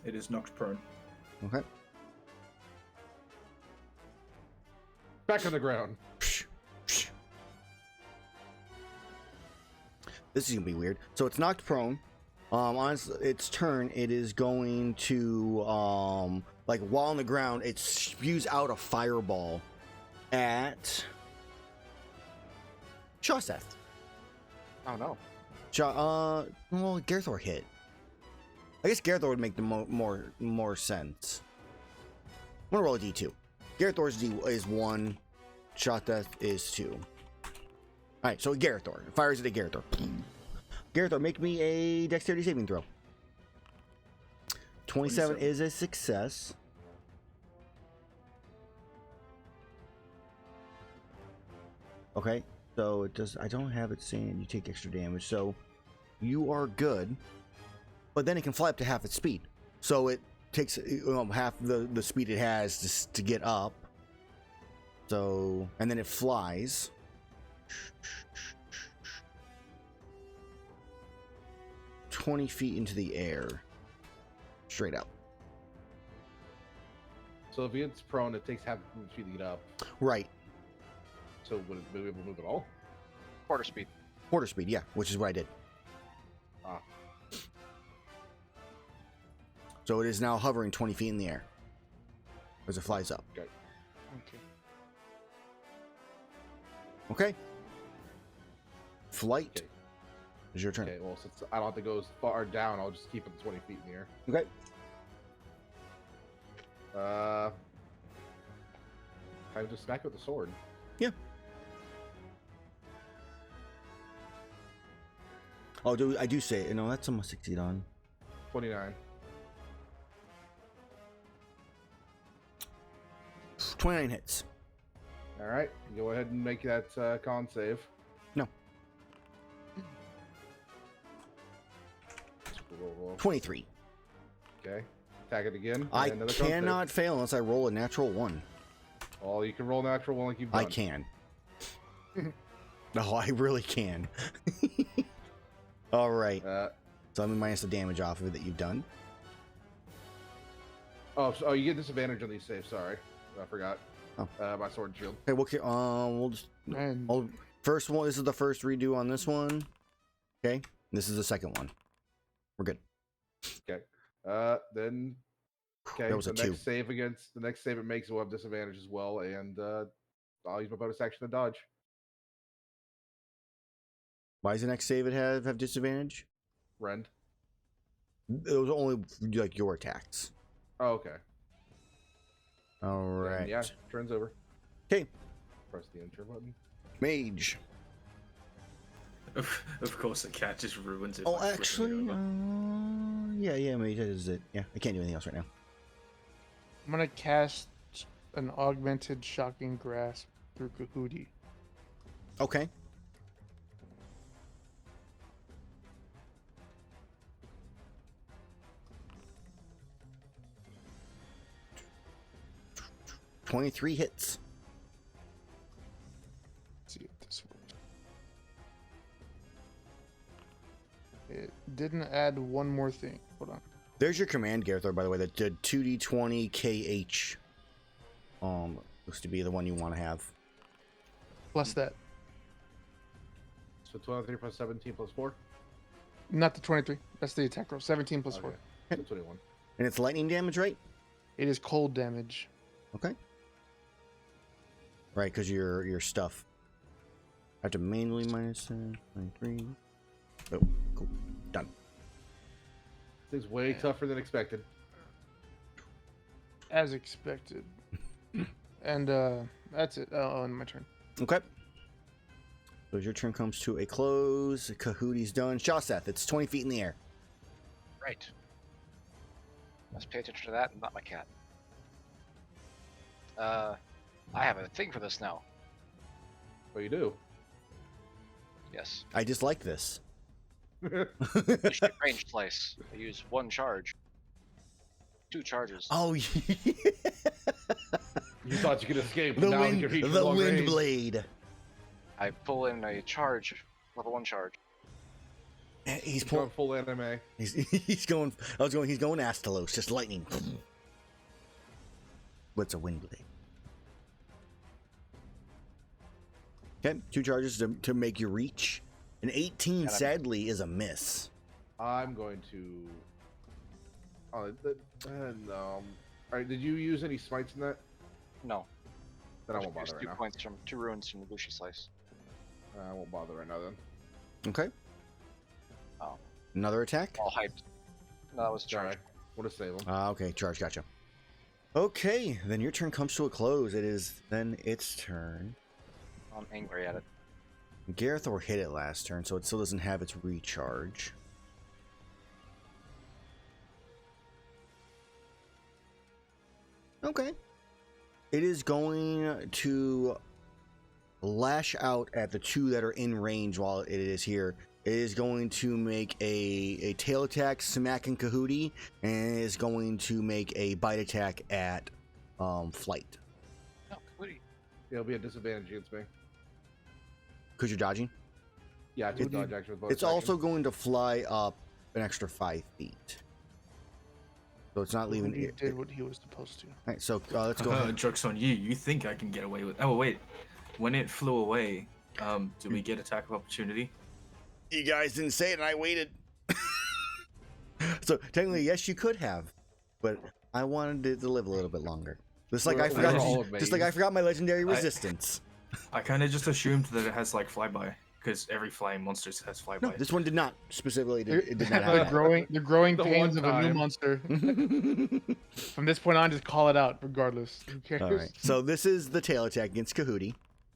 It is knocked prone. Okay. Back on the ground. This is gonna be weird. So it's knocked prone. On its turn, it is going to like while on the ground, it spews out a fireball at Shaseth. Oh no. Well, Gerathor hit. I guess Gerathor would make the more sense. I'm gonna roll a d2. Gerathor's d is 1. Shaseth is 2. All right, so Gerathor fires it at Gerathor. Gerathor, make me a dexterity saving throw. 27 is a success. Okay, so it does. I don't have it saying you take extra damage, so you are good. But then it can fly up to half its speed, so it takes half the speed it has to get up. So, and then it flies. 20 feet into the air. Straight up. So if it's prone, it takes half a feet to get up. Right. So would it be able to move at all? Quarter speed. Quarter speed, yeah, which is what I did. Ah. So it is now hovering 20 feet in the air as it flies up. Okay. Okay. Flight. Okay. Is your turn. Okay, well, since I don't have to go as far down, I'll just keep it 20 feet in the air. Okay. Time to smack with the sword. Yeah. Oh, I do say it. No, that's almost 60 on. 29. 29 hits. All right, go ahead and make that con save. No. Roll. 23. Okay. Attack it again. I and another con save. cannot fail unless I roll a natural 1. Oh, you can roll natural one like you've done. I can. No, I really can. All right. So I'm going to minus the damage off of it that you've done. Oh, you get disadvantage on these saves. Sorry, I forgot. Oh. My sword and shield. Okay, we'll just. And First one. This is the first redo on this one. Okay. This is the second one. We're good. Okay. Then. Okay. That was a 2. The next save it makes will have disadvantage as well, and I'll use my bonus action to dodge. Why does the next save it have disadvantage? Rend. It was only like your attacks. Oh, okay. All right. And yeah, turn's over. Okay. Press the enter button. Mage. Of course, the cat just ruins it. Oh, by flipping it actually, over. yeah, Mage is it. Yeah, I can't do anything else right now. I'm gonna cast an augmented shocking grasp through Kahudi. Okay. $23 hits. Let's see if this works. It didn't add one more thing. Hold on. There's your command, Gerathor, by the way. That did 2d20 KH. Looks to be the one you want to have. Plus that. So 23 plus 17 plus 4. Not the 23. That's the attack roll. 17 plus 4. Okay. So 21. And it's lightning damage, right? It is cold damage. Okay. Right, because your stuff. I have to manually minus 23. Oh, cool. Done. This is way tougher than expected. As expected. And that's it. Oh, and my turn. Okay. So as your turn comes to a close, Kahuti's done. Shaseth, it's 20 feet in the air. Right. Let's pay attention to that and not my cat. I have a thing for this now. What you do? Yes. I dislike this. Shoot range slice. I use 1 charge. 2 charges. Oh, You thought you could escape. the now wind, you can reach the long wind range. blade. I pull in a charge, level 1 charge. He's He's pulling. going full anime. He's going. He's going Astalos, just lightning. What's a wind blade? Okay, 2 charges to make you reach. An 18, sadly, is a miss. I'm going to. Oh, no. All right. Did you use any smites in that? No. Then I won't bother There's right 2 now. points from 2 runes from the Lucia Slice. I won't bother right now then. Okay. Oh. Another attack? All hyped. No, that was charge. Sorry. Want to save him. Okay, charge, gotcha. Okay, then your turn comes to a close. It is then its turn. I'm angry at it. Gerathor hit it last turn, so it still doesn't have its recharge. Okay. It is going to lash out at the 2 that are in range while it is here. It is going to make a tail attack, smacking Kahootie, and it is going to make a bite attack at Flight. No, Woody. It'll be a disadvantage against me. Because you're dodging? Yeah, I can dodge action with both It's also going to fly up an extra 5 feet. So it's not leaving. He did what he was supposed to. All right, so let's go ahead. Joke's on you. You think I can get away with... Oh, wait. When it flew away, do we get attack of opportunity? You guys didn't say it, and I waited. So technically, yes, you could have, but I wanted it to live a little bit longer. Just like I forgot my legendary resistance. I kind of just assumed that it has like flyby, because every flying monster has flyby. No, this one did not specifically. It did not have that. The growing The pains one of a new time. monster. From this point on, just call it out, regardless. Who cares? All right. So this is the tail attack against Kahootie.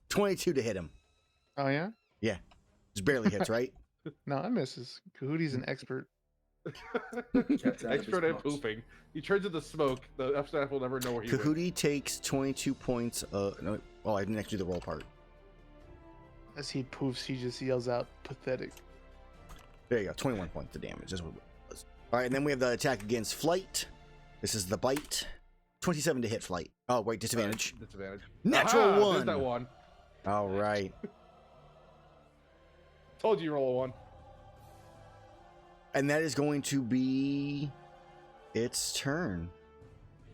22 to hit him. Oh yeah? Yeah, just barely hits, right? No, I misses. Cohootie's an expert. Expert at pooping. He turns into smoke. The F staff will never know where he went. Kahootie takes 22 points. No, oh, I didn't actually do the roll part. As he poofs, he just yells out, "Pathetic." There you go. 21 points of damage. That's what it was. All right, and then we have the attack against Flight. This is the bite. 27 to hit Flight. Oh wait, disadvantage. Disadvantage. Natural Aha, one. There's that one. All right. Told you roll a 1. And that is going to be its turn.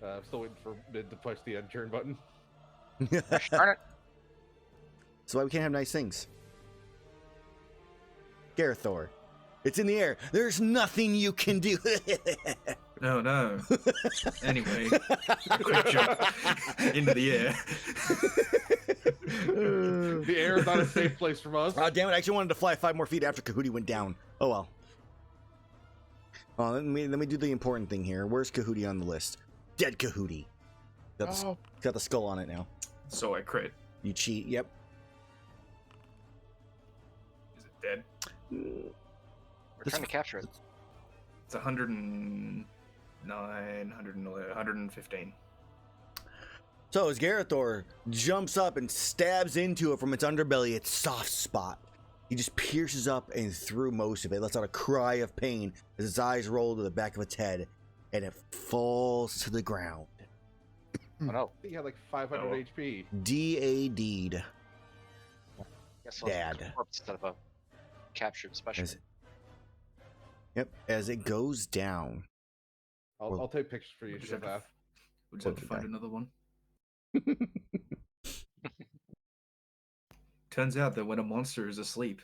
I'm still waiting for mid to push the end turn button. Darn it. That's why we can't have nice things. Gerathor. It's in the air. There's nothing you can do. No. Anyway, a quick jump into the air. The air is not a safe place from us. Oh, damn it. I actually wanted to fly 5 more feet after Kahootie went down. Oh, well. Let me do the important thing here. Where's Kahootie on the list? Dead Kahootie. Got the skull on it now. So I crit. You cheat. Yep. Is it dead? We're trying to capture it. It's 109, 111, 115. So as Gerathor jumps up and stabs into it from its underbelly, its soft spot, he just pierces up and through most of it, lets out a cry of pain as his eyes roll to the back of its head, and it falls to the ground. Oh no. He had like 500 HP. DAD'd. Guess I'll Dad. corpse instead of a captured special. As it goes down. I'll take pictures for you, We'll just have to- Shaseth. We'll just have to Okay. find another one. Turns out that when a monster is asleep,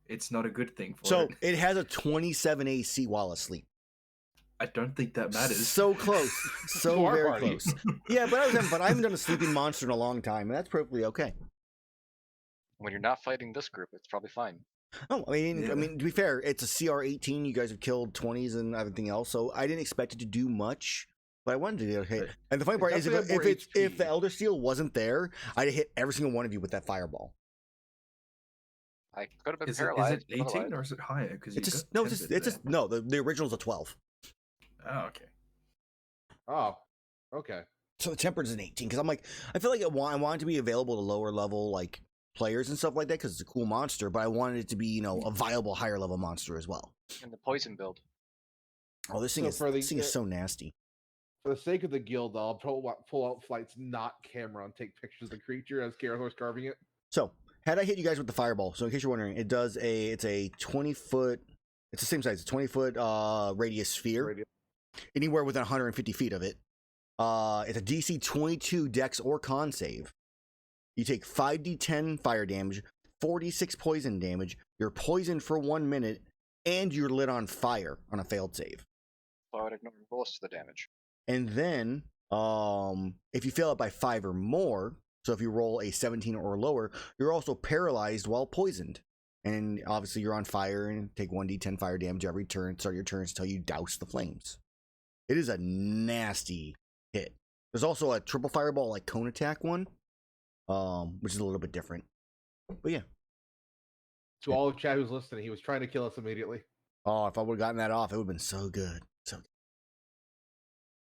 it's not a good thing for So it. it has a 27 AC while asleep. I don't think that matters. So close. So To our very party. close. Yeah, but I haven't done a sleeping monster in a long time, and that's perfectly okay. When you're not fighting this group, it's probably fine. Oh, I mean, Yeah. to be fair, it's a CR 18. You guys have killed 20s and everything else, so I didn't expect it to do much, but I wanted to do okay. Right. And the funny part is, definitely have more if HP. the Elder Seal wasn't there, I'd have hit every single one of you with that fireball. I could have been Is it paralyzed. 18 otherwise. or is it higher? Because It's just no, the original's a 12, Oh, okay. Oh, okay. so the tempered is an 18. Because I'm like, I feel like I want it to be available to lower level like players and stuff like that because it's a cool monster, but I wanted it to be a viable higher level monster as well. In the poison build. Oh, this thing So is so nasty. For the sake of the guild, I'll pull out Flight's not camera and take pictures of the creature as Gerathor's carving it. So, had I hit you guys with the fireball, so in case you're wondering, it's a 20-foot, it's the same size, a 20-foot radius sphere, Radio. anywhere within 150 feet of it. It's a DC 22 Dex or Con save. You take 5d10 fire damage, 46 poison damage. You're poisoned for 1 minute, and you're lit on fire on a failed save. So I would ignore most of the damage. And then, if you fail it by 5 or more, so if you roll a 17 or lower, you're also paralyzed while poisoned. And obviously you're on fire and take 1d10 fire damage every turn. Start your turns until you douse the flames. It is a nasty hit. There's also a triple fireball like cone attack one, which is a little bit different. But yeah. To all of chat who's listening, he was trying to kill us immediately. Oh, if I would have gotten that off, it would have been so good. So good.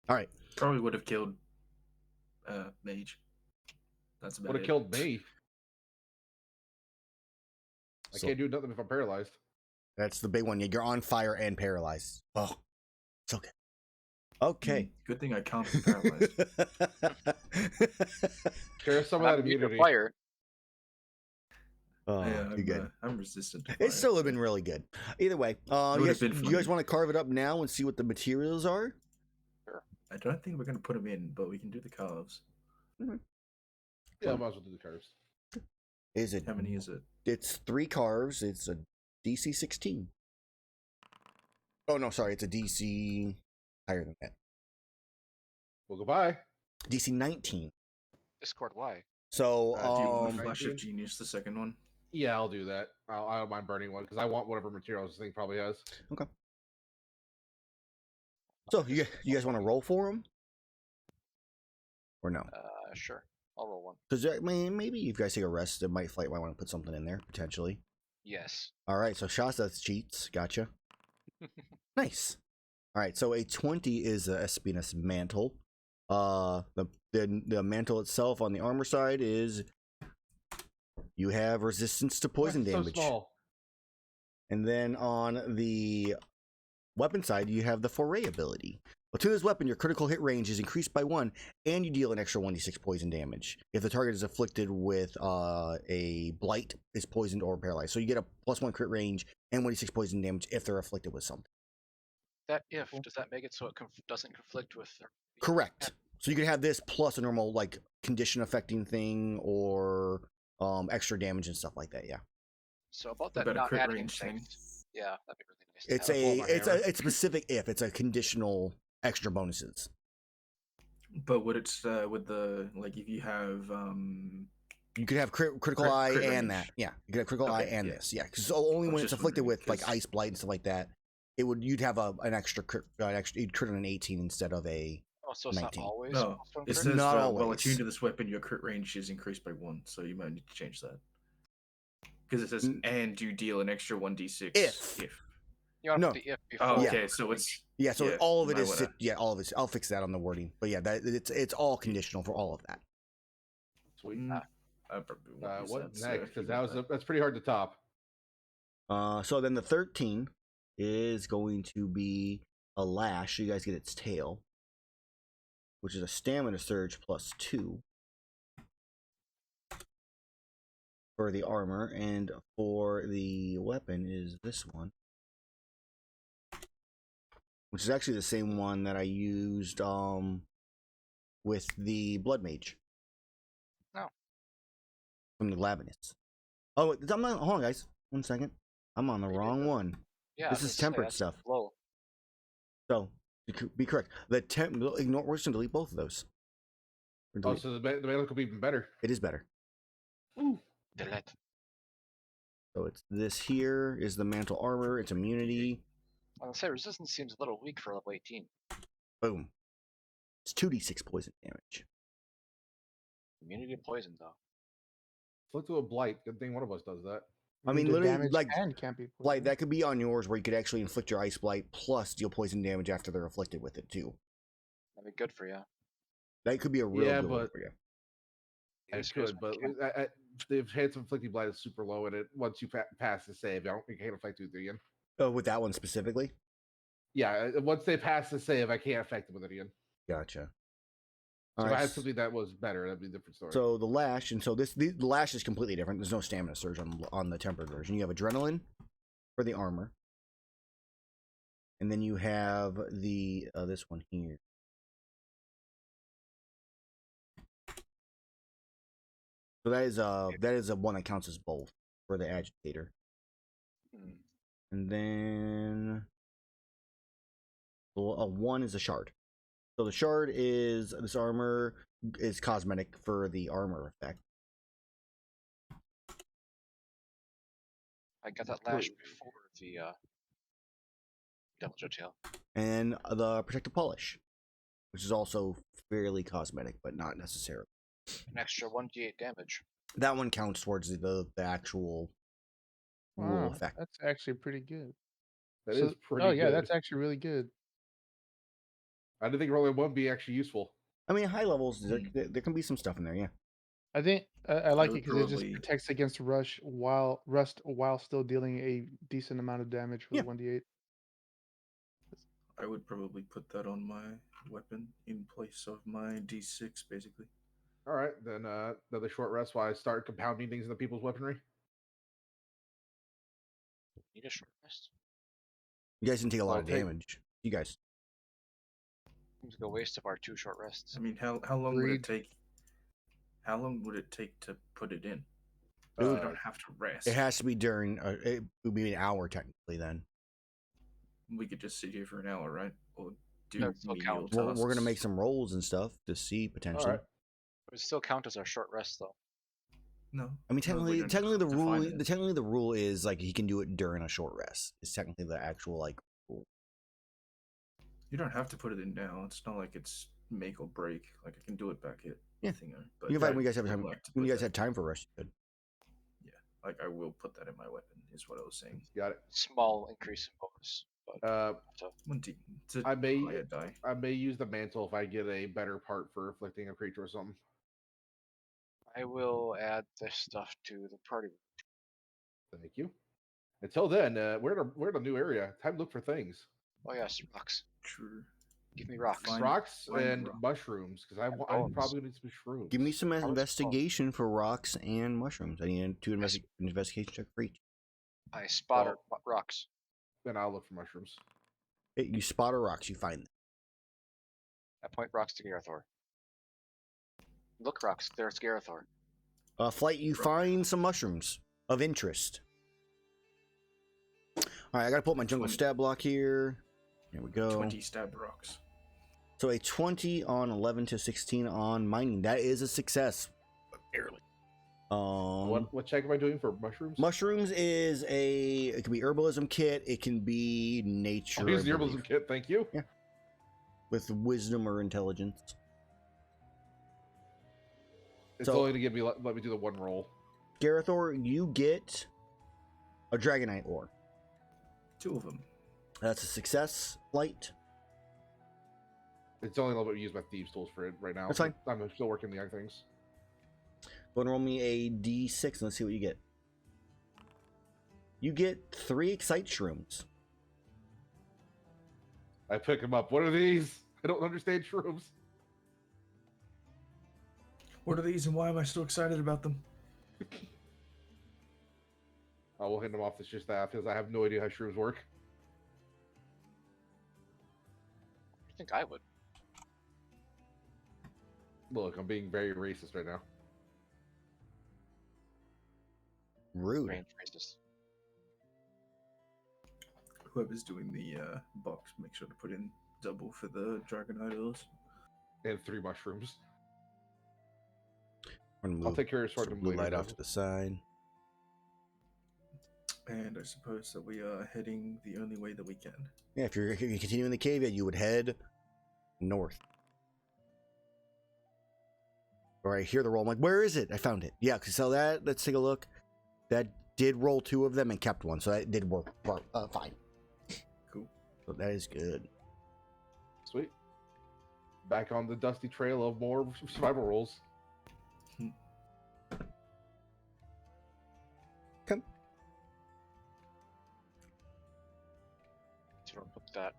All right. Probably would have killed Mage. That's about Would it. have killed me. I So- can't do nothing if I'm paralyzed. That's the big one. You're on fire and paralyzed. Oh, so good. Okay. Good thing I can't be paralyzed. There's some of Not that immune to immunity. fire. Oh, Yeah, you good. I'm resistant to It fire. still would have been really good. Either way, would you have guys, been you guys funny. want to carve it up now and see what the materials are? I don't think we're going to put them in, but we can do the carves. Yeah, I might as well do the curves. Is it? How many is it? It's 3 carves. It's a DC 16. Oh no, sorry, it's a DC higher than that. Well, goodbye. DC 19. Discord, why? So, Do you want um, Flash of 19? Genius, the second one? Yeah, I'll do that. I don't mind burning one because I want whatever materials this thing probably has. so you guys want to roll for them? Or no? Sure. I'll roll one. Because I mean, maybe if you guys take a rest, it might want to put something in there potentially. Yes. All right, so Shaseth cheats. Gotcha. Nice. All right, so a 20 is a Espinus mantle. The mantle itself on the armor side is you have resistance to poison Why is it damage. So small. And then on the weapon side, you have the foray ability. Well, to this weapon, your critical hit range is increased by 1, and you deal an extra 1d6 poison damage if the target is afflicted with a blight, is poisoned, or paralyzed. So you get a +1 crit range and 1d6 poison damage if they're afflicted with something. That if, does that make it so it doesn't conflict with... Correct. So you could have this plus a normal like condition affecting thing or extra damage and stuff like that. Yeah. So about What that about a not crit adding range thing? things. Yeah, that'd be really nice. to It's have. pull my hammer. it's specific if it's a conditional extra bonuses. But would it with the like if you have You could have critical Crit- eye crit and range. that. Yeah, you could have critical eye Okay, and yeah. this. Yeah, because only I was when it's just afflicted wondering, with like 'cause- ice blight and stuff like that, you'd have an extra crit, you'd crit on an 18 instead of a. Oh, so it's 19. not always no, plus one it crit? says Not while always. attuned to this weapon, your crit range is increased by 1, so you might need to change that. Because it says N- and you deal an extra 1d6 If. You want to No. put the if before. Oh, Yeah. okay, so it's Yeah, so Yeah, all of you it might is wanna- yeah, all of it. I'll fix that on the wording, but yeah, that it's all conditional for all of that. Sweet. I probably won't use What that, so next? if you Because want that's pretty hard to top. So then the 13 is going to be a lash. So you guys get its tail, which is a stamina surge +2 for the armor, and for the weapon is this one, which is actually the same one that I used with the Blood Mage. Oh. From the Lavinus. Oh, wait, I'm not. Hold on, guys. 1 second. I'm on the You did wrong that. one. Yeah, This I was is gonna say, temperate that's stuff. Low. So be correct. The ignore. We're just gonna delete both of those. We're gonna Oh, delete- so the melee could be even better. It is better. Delete. So it's this here is the mantle armor. It's immunity. I was gonna say resistance seems a little weak for level 18. Boom. It's 2d6 poison damage. Immunity to poison though. Flip to a blight. Good thing one of us does that. I mean, The literally, damage like and can't be Blight, poisoned. that could be on yours where you could actually inflict your ice blight plus deal poison damage after they're afflicted with it too. That'd be good for you. That could be a real Yeah, good one but- for you. I could, but the chance of inflicting blight is super low, and it once you pass the save, you can't affect it again. Oh, with that one specifically. Yeah, once they pass the save, I can't affect it with it again. Gotcha. So if I Alright, had something that was better, that'd be a different story. so the lash, and so the lash is completely different. There's no stamina surge on the tempered version. You have adrenaline for the armor, and then you have the this one here. So that is a one that counts as both for the agitator. Hmm. And then a 1 is a shard. So the shard is this armor is cosmetic for the armor effect. I got that lash before the Devil Tail. And the protective polish, which is also fairly cosmetic, but not necessarily. An extra 1d8 damage. That one counts towards the actual rule Wow, effect. that's actually pretty good. That So- is pretty Oh yeah, good. that's actually really good. I didn't think rolling 1 be actually useful. I mean, high levels, there can be some stuff in there, yeah. I think I like would it because it just probably- protects against rust while still dealing a decent amount of damage for Yeah. the 1d8. I would probably put that on my weapon in place of my D6, basically. All right, then another short rest while I start compounding things in the people's weaponry. Need a short rest. You guys didn't take a lot Well, of take- damage. You guys. Seems like a waste of our 2 short rests. I mean, how long would Agreed. it take? How long would it take to put it in? It We would- don't have to rest. It has to be during. It would be an hour technically. Then We could just sit here for an hour, right? Or do That still menial counts. we're gonna tasks. make some rolls and stuff to see All potentially. right. But it still count as our short rest, though. No. I mean, no, we technically, don't define it. the rule is like he can do it during a short rest. It's technically the actual like rule. You don't have to put it in now. It's not like it's make or break. Like I can do it back at Yeah. Thinger. But You can find when you guys have I time. would like to When you put guys that- had time for rest, you could. like I will put that in my weapon. Is what I was saying. Got it. Small increase in bonus. But so One D. It's a I may higher die. I may use the mantle if I get a better part for afflicting a creature or something. I will add this stuff to the party. Thank you. Until then, we're in a new area. Time to look for things. Oh yes, rocks. True. Give me rocks. Fine. Rocks find and rock. mushrooms, because I'm bones. probably gonna need some shrooms. Give me some How is it called? investigation for rocks and mushrooms. I need two investigation check for each. I spotted rocks. Then I'll look for mushrooms. You spot a rocks, you find them. I point rocks to Gerathor. Look, rocks. There's Gerathor. Flight, you find some mushrooms of interest. All right, I gotta pull up my jungle 20. stat block here. Here we go. 20 stab rocks. So a 20 on 11 to 16 on mining. That is a success. Barely. What check am I doing for mushrooms? Mushrooms is it can be herbalism kit. It can be nature. I'll use the I believe, herbalism kit. Thank you. Yeah. With wisdom or intelligence. It's So- only to give me let me do the one roll. Gerathor, you get a dragonite ore. 2 of them. That's a success. Flight. It's only a little bit use my thieves tools for it right now. That's fine. I'm still working the other things. Go and roll me a d6 and let's see what you get. You get 3 excite shrooms. I pick them up. What are these? I don't understand shrooms. What are these and why am I so excited about them? I will hand them off to Shaseth because I have no idea how shrooms work. I think I would. Look, I'm being very racist right now. Rude. Brain phrases. Whoever's doing the box, make sure to put in double for the dragon idols. And 3 mushrooms. I'm gonna I'll move take care of some sorting blue later. light off though. to the side. And I suppose that we are heading the only way that we can. Yeah, if you continue in the cave, yeah, you would head north. All right, hear the roll. I'm like, where is it? I found it. Yeah, so let's take a look. That did roll 2 of them and kept 1, so that did work fine. Cool. So that is good. Sweet. Back on the dusty trail of more survival rolls. Come. So I'll put that.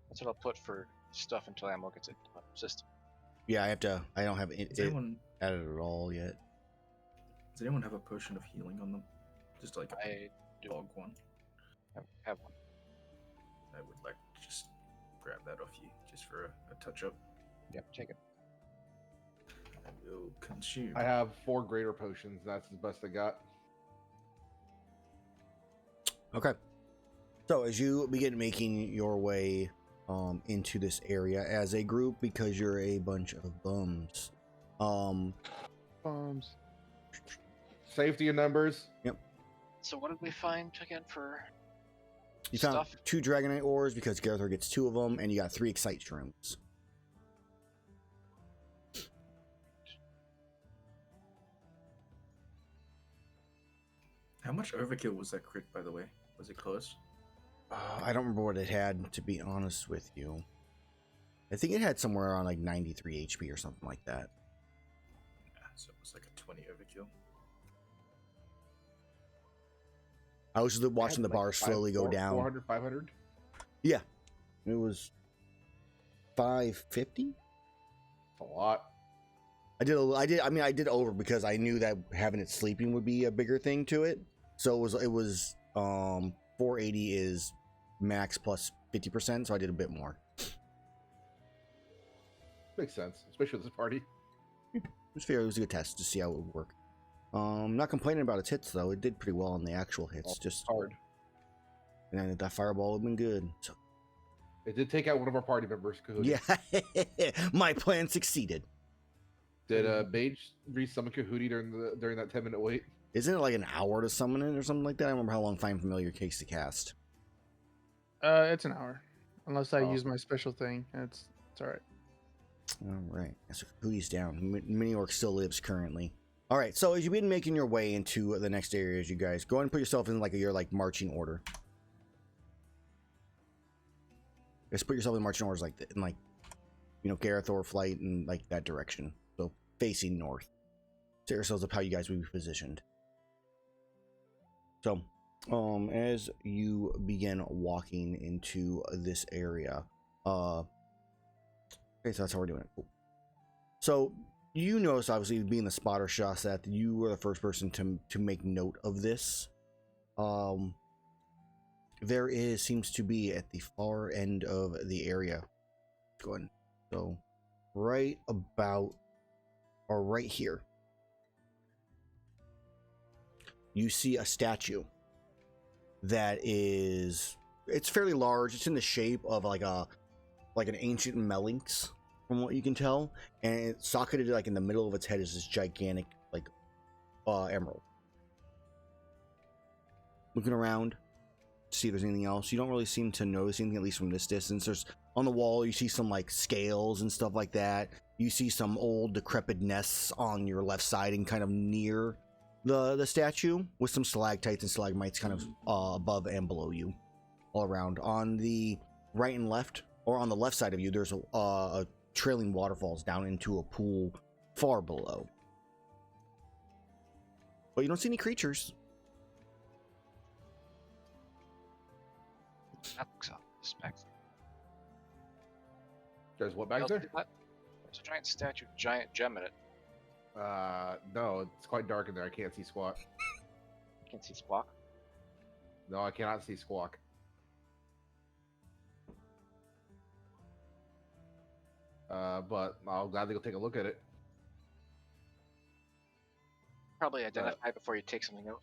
That's what I'll put for stuff until ammo gets into my system. Yeah, I don't have it Does anyone added at all yet. have a potion of healing on them? Just like a I do bog one. have one. I would like to just grab that off you just for a touch up. Yep, take it. I will consume. I have 4 greater potions. That's the best I got. Okay. So as you begin making your way into this area as a group, because you're a bunch of bums. Bombs. Safety in numbers. Yep. So what did we find again for You found stuff? 2 Dragonite ores because Gerathor gets 2 of them, and you got 3 Excite Shrooms. How much overkill was that crit, by the way? Was it close? I don't remember what it had, to be honest with you. I think it had somewhere around like 93 HP or something like that. Yeah, so it was like a 20 overkill. I was just watching the bar slowly go down. 400, 500? Yeah. It was 550? That's a lot. I did over because I knew that having it sleeping would be a bigger thing to it. So it was 480 is max plus 50%, so I did a bit more. Makes sense, especially with this party. It was fair. It was a good test to see how it would work. Not complaining about its hits though. It did pretty well on the actual hits. Just hard. And then that fireball would have been good. So It did take out one of our party members, Kahuna. yeah, my plan succeeded. Did Mage re-summon Kahudi during that 10-minute wait? Isn't it like an hour to summon it or something like that? I remember how long Find Familiar takes to cast. It's an hour, unless I Oh. use my special thing. It's all right. All right, so Kahudi's down. Mini Orc still lives currently. All right, so as you've been making your way into the next areas, you guys go ahead and put yourself in like your marching order. Just put yourself in marching orders like Gerathor flight and like that direction. So facing north. Set yourselves up how you guys would be positioned. So, as you begin walking into this area, okay, so that's how we're doing it. Cool. So you notice, obviously, being the spotter, Shaseth, you were the first person to make note of this. There seems to be at the far end of the area. Go ahead. So right about or right here, you see a statue that it's fairly large. It's in the shape of like an ancient Melynx, from what you can tell, and it's socketed like in the middle of its head is this gigantic like emerald. Looking around to see if there's anything else, you don't really seem to notice anything, at least from this distance. There's on the wall, you see some like scales and stuff like that. You see some old decrepit nests on your left side and kind of near the statue, with some stalactites and stalagmites kind of above and below you, all around. On the right and left, or on the left side of you, there's a trailing waterfalls down into a pool far below. But you don't see any creatures. That looks up. Suspect. There's what back there? There's a giant statue, giant gem in it. No, it's quite dark in there. I can't see squat. Can't see Squawk. No, I cannot see squawk. But I'll gladly go take a look at it. Probably identify it before you take something out.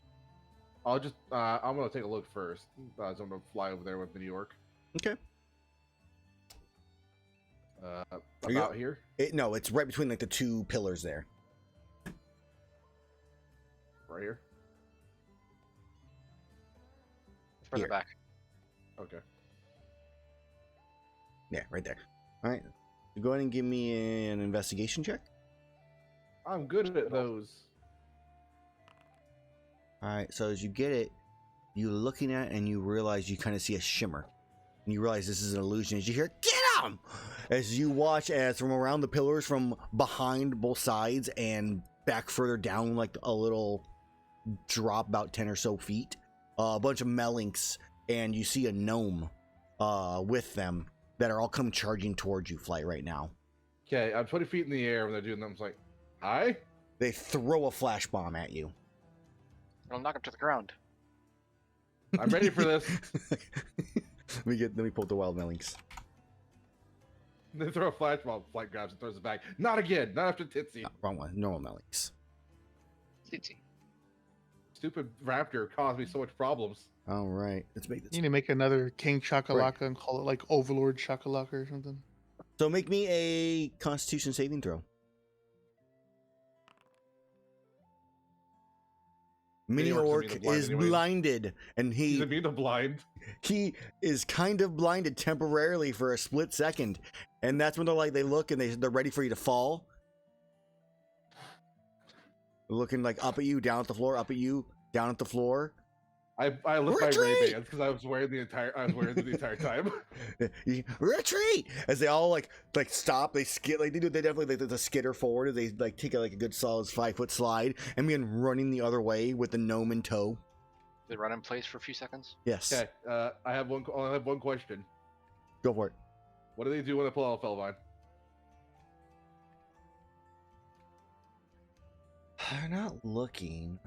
I'll just, I'm gonna take a look first. So I'm gonna fly over there with New York. Okay. you- About here. No, it's right between like the two pillars there. Right here. Further Here. back. Okay. Yeah, right there. All right. Go ahead and give me an investigation check. I'm good at those. All right. So as you get it, you're looking at it and you realize you kind of see a shimmer. And you realize this is an illusion as you hear, "Get him!" As you watch as from around the pillars, from behind both sides and back further down, like a little drop about 10 or so feet, a bunch of Melynx, and you see a gnome with them that are all come charging towards you, Flight, right now. Okay, I'm 20 feet in the air when they're doing them. It's like, hi? They throw a flash bomb at you. It'll knock him to the ground. I'm ready for this. Let me pull the wild Melynx. They throw a flash bomb, Flight grabs it, throws it back. Not again, not after Titsy. Wrong one. Normal Mellies. Titsy. Stupid raptor caused me so much problems. All right, let's make You this. need to make another King Chakalaka and call it like Overlord Chakalaka or something. So make me a Constitution saving throw. Mini Orc is blinded, and He's immune to blind. he is kind of blinded temporarily for a split second, and that's when they look and they're ready for you to fall. Looking like up at you, down at the floor, up at you, down at the floor. I lift my Retreat! Ray-Bans because I was wearing the entire time. Retreat! As they all like stop, they skid they definitely the skitter forward. They like take a good solid 5-foot slide and begin running the other way with the gnome in tow. They run in place for a few seconds. Yes. Okay, I have one question. Go for it. What do they do when they pull out a Felvine? They're not looking.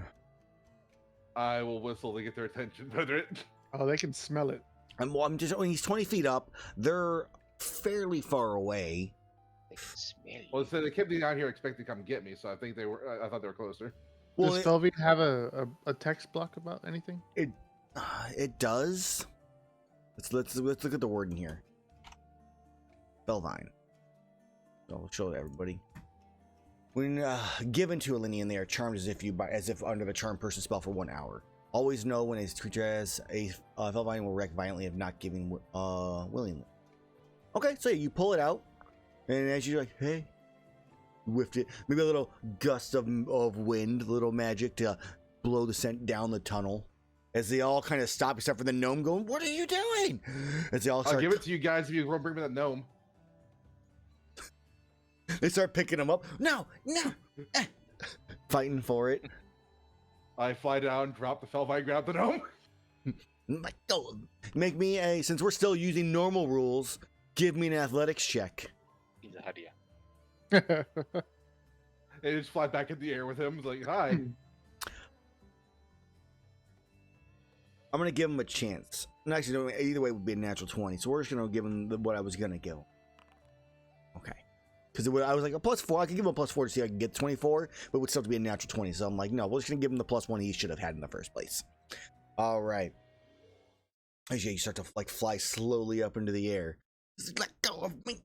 I will whistle to get their attention. Oh, they can smell it. I'm just when he's 20 feet up, they're fairly far away. They can smell you. Well, so they kept me down here expecting to come get me, so I think they were. I thought they were closer. Well, Does Felvine have a text block about anything? it does. Let's look at the wording here. Felvine. I'll show it to everybody. When given to a Linian, they are charmed as if under the charm person spell for 1 hour. Always know when a creature has a Felvine will react violently if not giving willingly. Okay, so you pull it out, and as you're like, hey, whiffed it. Maybe a little gust of wind, a little magic to blow the scent down the tunnel. As they all kind of stop, except for the gnome going, "What are you doing?" As they all start, I'll give it to you guys if you bring me that gnome. They start picking them up. No, fighting for it. I fly down, drop the Felvine, grab the gnome. Like, oh, make me a. Since we're still using normal rules, give me an athletics check. He's a Hadia. And just fly back in the air with him. It's like, hi. I'm gonna give him a chance. And actually, no, either way would be a natural 20. So we're just gonna give him what I was gonna give him. Okay. Because I was like a +4. I could give him a +4 to see if I can get 24, but it would still have to be a natural 20. So I'm like, no, we're just gonna give him the +1 he should have had in the first place. All right. As you start to like fly slowly up into the air. Just let go of me.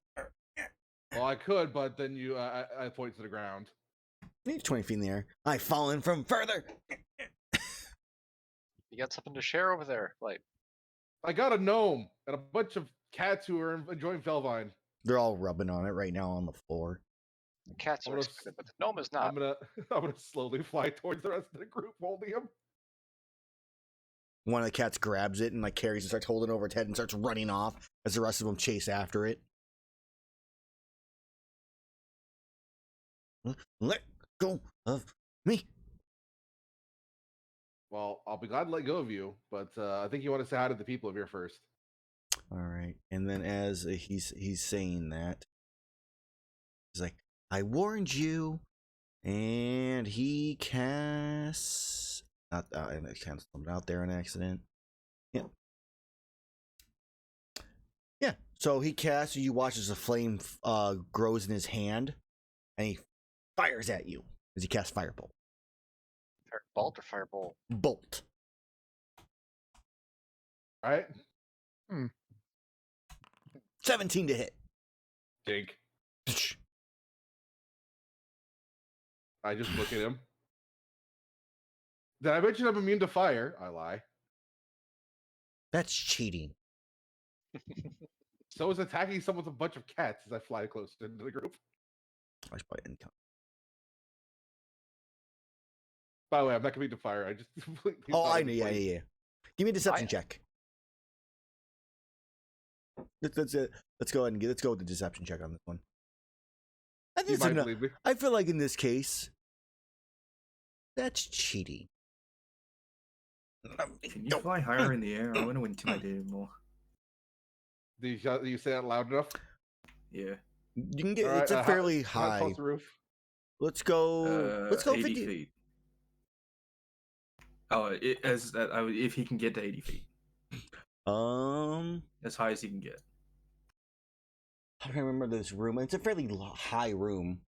Well, I could, but then I point to the ground. Need 20 feet in the air. I've fallen from further. You got something to share over there, like. I got a gnome and a bunch of cats who are enjoying Felvine. They're all rubbing on it right now on the floor. The cats I'm are gonna excited, but the gnome is not. I'm gonna slowly fly towards the rest of the group, holding him. One of the cats grabs it and like carries it, starts holding it over its head and starts running off as the rest of them chase after it. Let go of me. Well, I'll be glad to let go of you, but I think you want to say hi to the people of here first. All right, and then as he's saying that, he's like, "I warned you," and he casts not and it casts something out there an accident. Yeah. So he casts. You watch as a flame grows in his hand, and he fires at you as he casts Firebolt. Firebolt or Firebolt? Bolt. All right? 17 to hit. Dink. I just look at him. Did I mention I'm immune to fire? I lie. That's cheating. So is attacking someone with a bunch of cats as I fly close into the group. I should probably didn't count. By the way, I'm not immune to fire. I just completely Oh, thought I it know. was Yeah. like- Give me a deception check. Let's go ahead and let's go with the deception check on this one. I think You it's might enough. believe me. I feel like in this case, that's cheating. Can you fly higher in the air? I want to intimidate him more. Do you say that loud enough? Yeah. You can get All right, it's a fairly how high. tall's the roof? Let's go. Let's go 80 50 feet. Oh, if he can get to 80 feet, as high as he can get. I don't remember this room. It's a fairly high room.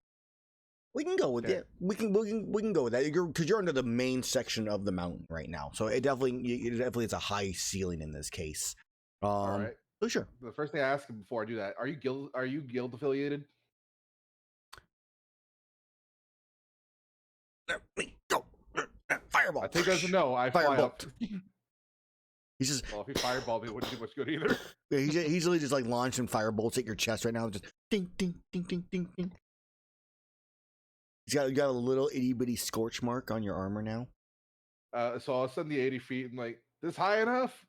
We can go with Okay. it. We can go with that because you're under the main section of the mountain right now. So it definitely is a high ceiling in this case. All right. Oh sure. The first thing I ask him before I do that: Are you guild affiliated? Let me go. Fireball. I think that's a no. I fly Firebolt. up. He's just Well, if he fireballed me, it wouldn't do much good either. he's easily just like launching firebolts at your chest right now. Just ding ding ding ding ding ding. You got a little itty bitty scorch mark on your armor now. So I'll send the 80 feet and like, this high enough?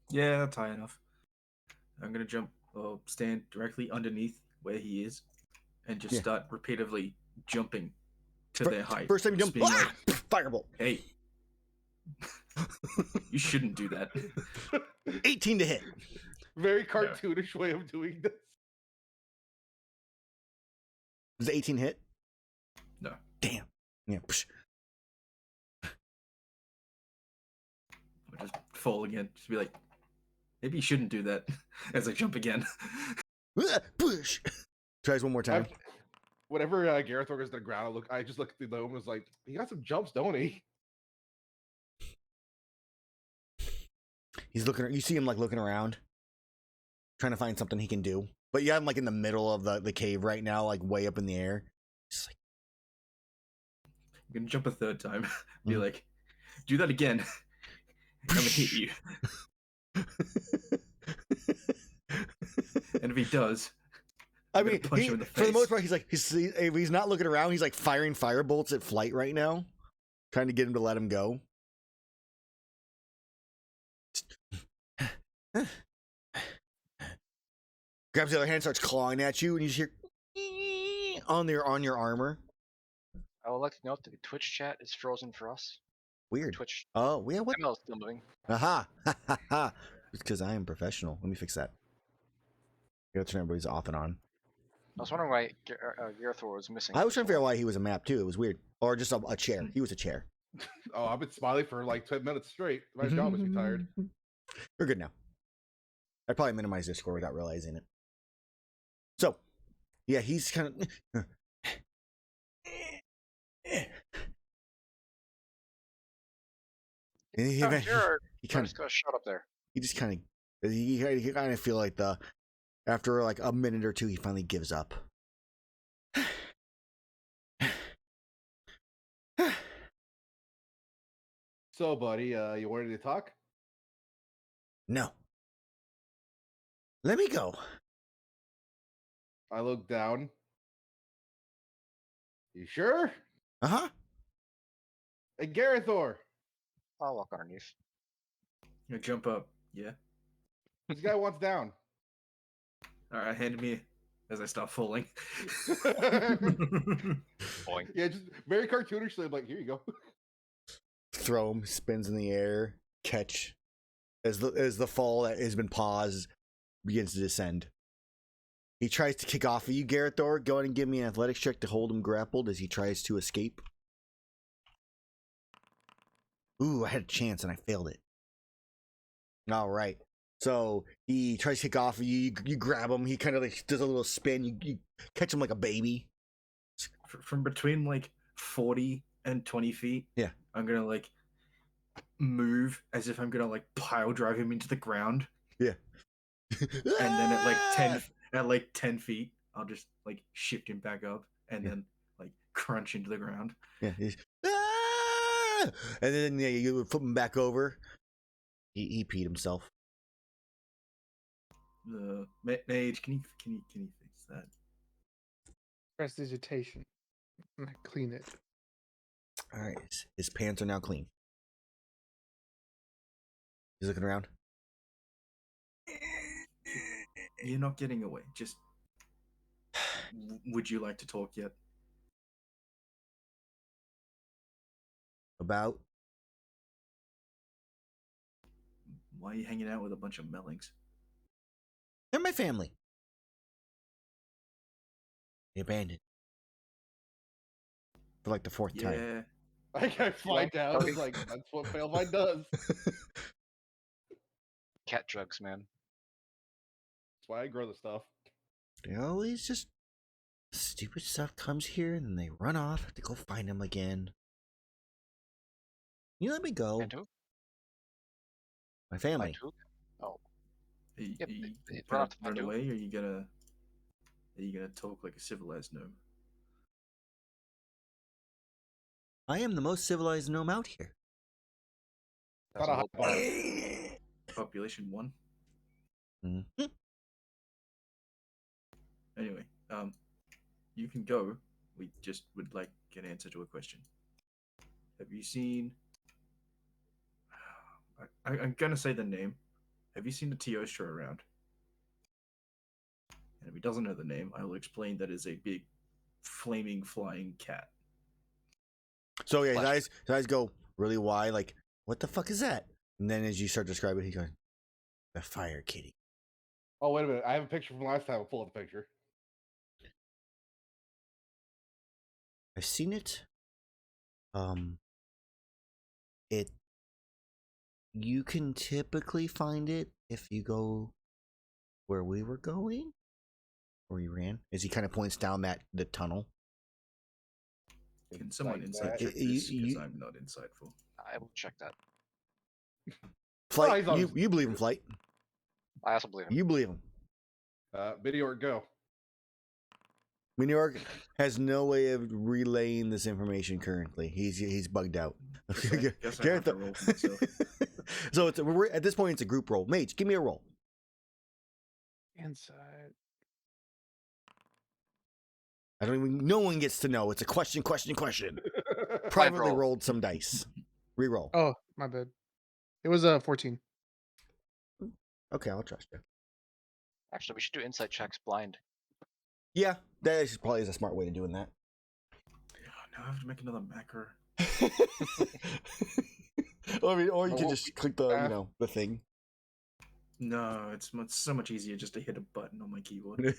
Yeah, that's high enough. I'm gonna jump, stand directly underneath where he is, and just start repeatedly jumping to their height. First time you Just jump, being like, firebolt. hey, you shouldn't do that. 18 to hit. Very cartoonish way of doing this. Does the 18 hit? No. Damn. Yeah. Psh. I'll just fall again. Just be like, maybe you shouldn't do that. As I jump again. Push. Tries one more time. Whenever Gerathor goes to the ground, I just look at the dome and was like, he got some jumps, don't he? He's looking. You see him like looking around, trying to find something he can do. But you have him like in the middle of the cave right now, like way up in the air. Just like, I'm gonna jump a third time. Be like, do that again. I'm gonna hit you. And if he does, I mean, punch him in the for the most face. part, if he's not looking around, he's like firing firebolts at Flight right now, trying to get him to let him go. Grabs the other hand, starts clawing at you, and you just hear on your armor. I would like to note that the Twitch chat is frozen for us. Weird. Twitch. Oh, yeah, what? ML is still moving. Aha! It's because I am professional. Let me fix that. I gotta turn everybody's off and on. I was wondering why Gerathor was missing. I was trying to figure out why he was a map too. It was weird. Or just a chair. He was a chair. Oh, I've been smiling for like 10 minutes straight. My job is retired. We're good now. I probably minimized this score without realizing it. So, yeah, he's kind of. He Jared, kind just got shot up there. he kind of feel like after like a minute or two he finally gives up. So, buddy, you wanted to talk? No. Let me go. I look down. You sure? Uh-huh. Hey, Gerathor! I'll walk underneath. You jump up. Yeah. This guy wants down. Alright, hand me as I start falling. Boing. Yeah, just very cartoonishly. I'm like, here you go. Throw him, spins in the air, catch as the fall that has been paused begins to descend. He tries to kick off of you, Gerathor. Go ahead and give me an athletics check to hold him grappled as he tries to escape. Ooh, I had a chance and I failed it. All right. So he tries to kick off of you. You grab him. He kind of like does a little spin. You catch him like a baby. From between like 40 and 20 feet. Yeah. I'm gonna like move as if I'm gonna like pile drive him into the ground. Yeah. And then at like 10 feet, I'll just like shift him back up and then like crunch into the ground. Yeah. And then you flip him back over. He peed himself. Mage, can you fix that? Prestidigitation. Clean it. All right. His pants are now clean. He's looking around. You're not getting away. Just would you like to talk yet? About? Why are you hanging out with a bunch of Mellings? They're my family. They abandoned. For like the fourth time. Yeah. I fly down. It's like, that's what Failvine does. Cat drugs, man. That's why I grow the stuff. They always just stupid stuff comes here and then they run off to go find them again. You let me go. And who? My family. Find who? Oh, Are you, Yep, are you they gonna run off to run find who? away, or are you gonna talk like a civilized gnome? I am the most civilized gnome out here. That's Not a a whole high bar. Population 1. Mhm. Anyway, you can go. We just would like an answer to a question. Have you seen? I'm gonna say the name. Have you seen the Teostra around? And if he doesn't know the name, I will explain that is a big, flaming, flying cat. So yeah, Flash. his eyes go really wide, like, what the fuck is that? And then as you start describing it, he goes, the fire kitty. Oh, wait a minute. I have a picture from last time. I'll pull up the picture. I've seen it. It you can typically find it if you go where we were going, or you ran. As he kind of points down the tunnel. Can someone Like insight that. check You- this? Because you- I'm not insightful. I will check that. Flight, he's on his you believe in computer. Flight. I also believe him. You believe him. Video or go. New York has no way of relaying this information currently. He's bugged out. Guess I have to roll for myself. So we're at this point it's a group roll. Mage, give me a roll. Inside. I don't even. No one gets to know. It's a question. Five Privately roll. rolled some dice. Reroll. Oh, my bad. It was a 14. Okay, I'll trust you. Actually, we should do insight checks blind. Yeah, that is probably a smart way to doing that. Now I have to make another macro. or you Well, can just click the the thing. No, it's so much easier just to hit a button on my keyboard.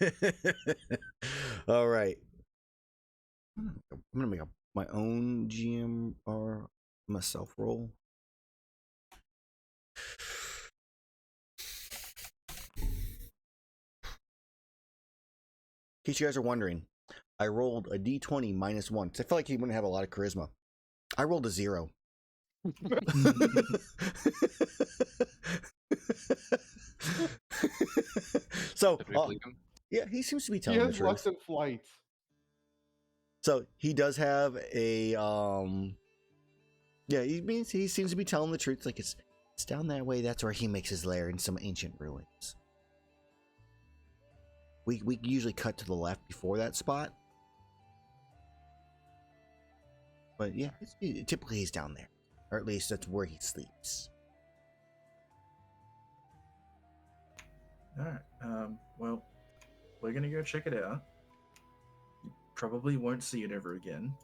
All right. I'm gonna make my own GM or myself roll. In case you guys are wondering, I rolled a d20 minus 1 because I felt like he wouldn't have a lot of charisma. I rolled a 0. So, Did we believe him? yeah, he seems to be He telling the has truth. less than flight. So he does have a yeah, he seems to be telling the truth. Like it's down that way. That's where he makes his lair in some ancient ruins. We usually cut to the left before that spot, but yeah, typically he's down there, or at least that's where he sleeps. All right. Well, we're gonna go check it out. You probably won't see it ever again,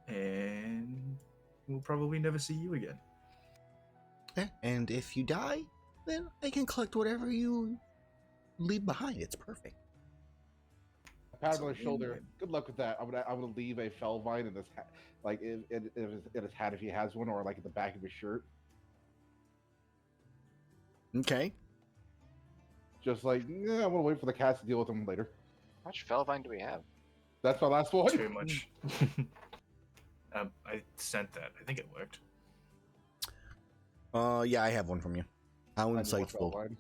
and we'll probably never see you again. Yeah, and if you die, then I can collect whatever you leave behind. It's perfect. Pat It's on a his shoulder. win-win. Good luck with that. I'm gonna leave a Felvine in this hat, like in his hat if he has one, or like in the back of his shirt. Okay. Just like, yeah, I'm gonna wait for the cats to deal with them later. How much Felvine do we have? That's my last one. Too much. I sent that. I think it worked. Yeah, I have one from you. How I need more insightful. Felvine.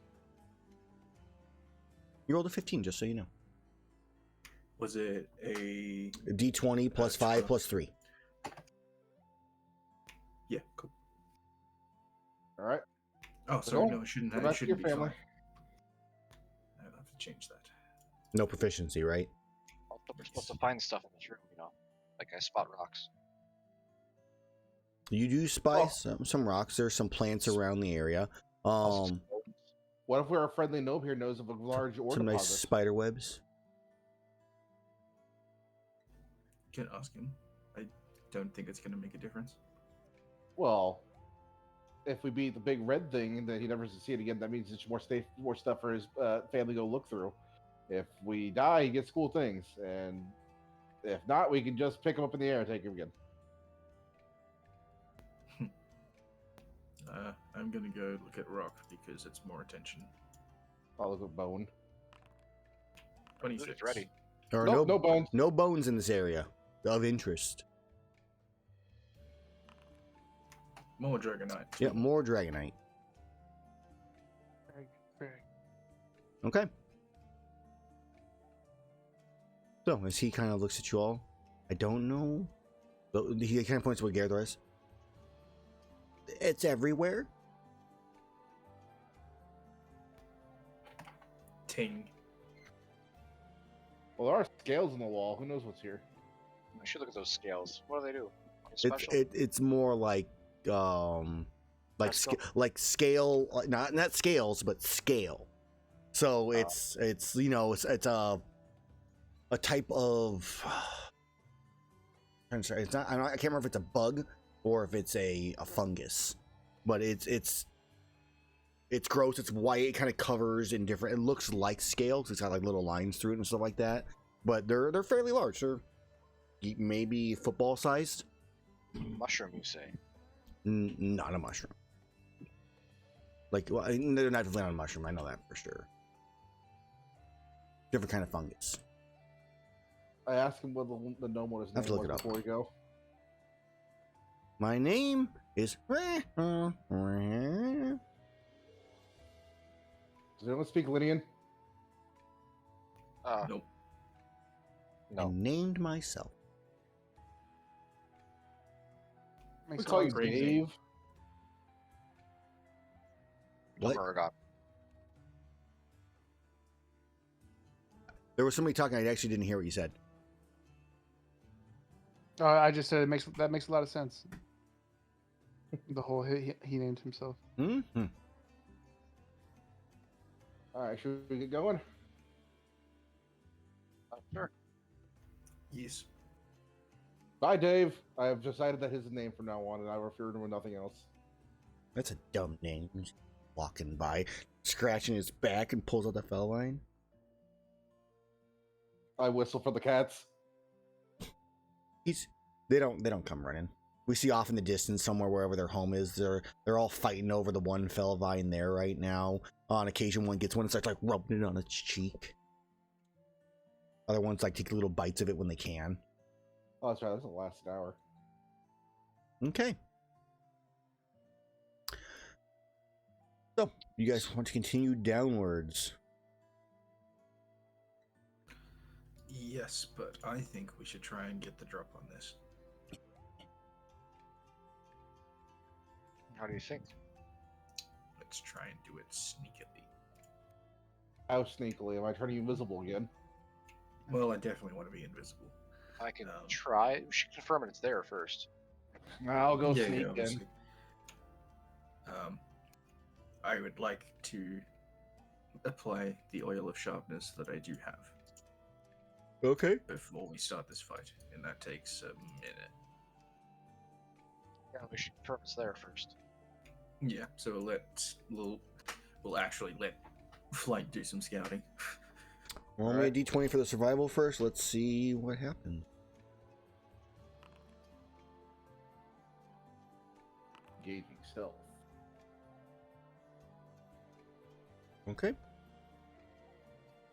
You rolled a 15, just so you know. Was it a? A D20 plus 5 plus 3. Yeah, cool. All right. Oh, sorry, go- no, it shouldn't go have. back It to shouldn't your be family. fine. I'll have to change that. No proficiency, right? Also, we're supposed to find stuff in this room, like I spot rocks. You do spy Oh. some rocks. There's some plants around the area. Also some rodents. What if our friendly gnome here knows of a large ore Some nice deposit? spider webs. You can ask him. I don't think it's going to make a difference. Well, if we beat the big red thing and then he never see it again, that means it's more stuff for his family to go look through. If we die, he gets cool things, and if not, we can just pick him up in the air and take him again. I'm going to go look at rock because it's more attention. I'll look at bone. 26. It's ready. There are No bones. no bones in this area of interest. More Dragonite. Yeah, more Dragonite. Very. Okay. So, as he kind of looks at you all, I don't know. So he kind of points to what Gerathor is. It's everywhere. Ting. Well, there are scales on the wall. Who knows what's here? I should look at those scales. What do they do? It's Special? it's more like Pestle? like scale, not scales, but scale. So it's you know it's a type of. I'm sorry, it's not. I can't remember if it's a bug or if it's a fungus, but it's gross. It's white. It kind of covers in different. It looks like scales. It's got like little lines through it and stuff like that. But they're fairly large. They're maybe football sized. Mushroom, you say? Not a mushroom. Like, well, they're not definitely not a mushroom. I know that for sure. Different kind of fungus. I asked him what the gnome what his I have to name look was it up. before we go. My name is. Does anyone speak Lydian? Nope. I No. named myself. We Makes call a you lot of sense. Dave. What? Murgot. There was somebody talking. I actually didn't hear what you said. I just said that makes a lot of sense. The whole he named himself. Mm-hmm. All right, should we get going? Sure. Yes. Bye, Dave. I have decided that his name from now on, and I will refer to him with nothing else. That's a dumb name. He's walking by, scratching his back, and pulls out the fell line. I whistle for the cats. They don't come running. We see off in the distance somewhere wherever their home is. They're all fighting over the one fell vine there right now. On occasion, one gets one and starts like rubbing it on its cheek. Other ones like take little bites of it when they can. Oh, that's right. This will last an hour. Okay. So you guys want to continue downwards? Yes, but I think we should try and get the drop on this. How do you think? Let's try and do it sneakily. How sneakily? Am I turning invisible again? Well, I definitely want to be invisible. I can Um, try. We should confirm it's there first. I'll go Yeah, sneak in. obviously. I would like to apply the oil of sharpness that I do have Okay. before we start this fight, and that takes a minute. Yeah, we should confirm it's there first. Yeah, so we'll actually let Flight do some scouting. Roll me a d20 for the survival first. Let's see what happens. Engaging stealth. Okay.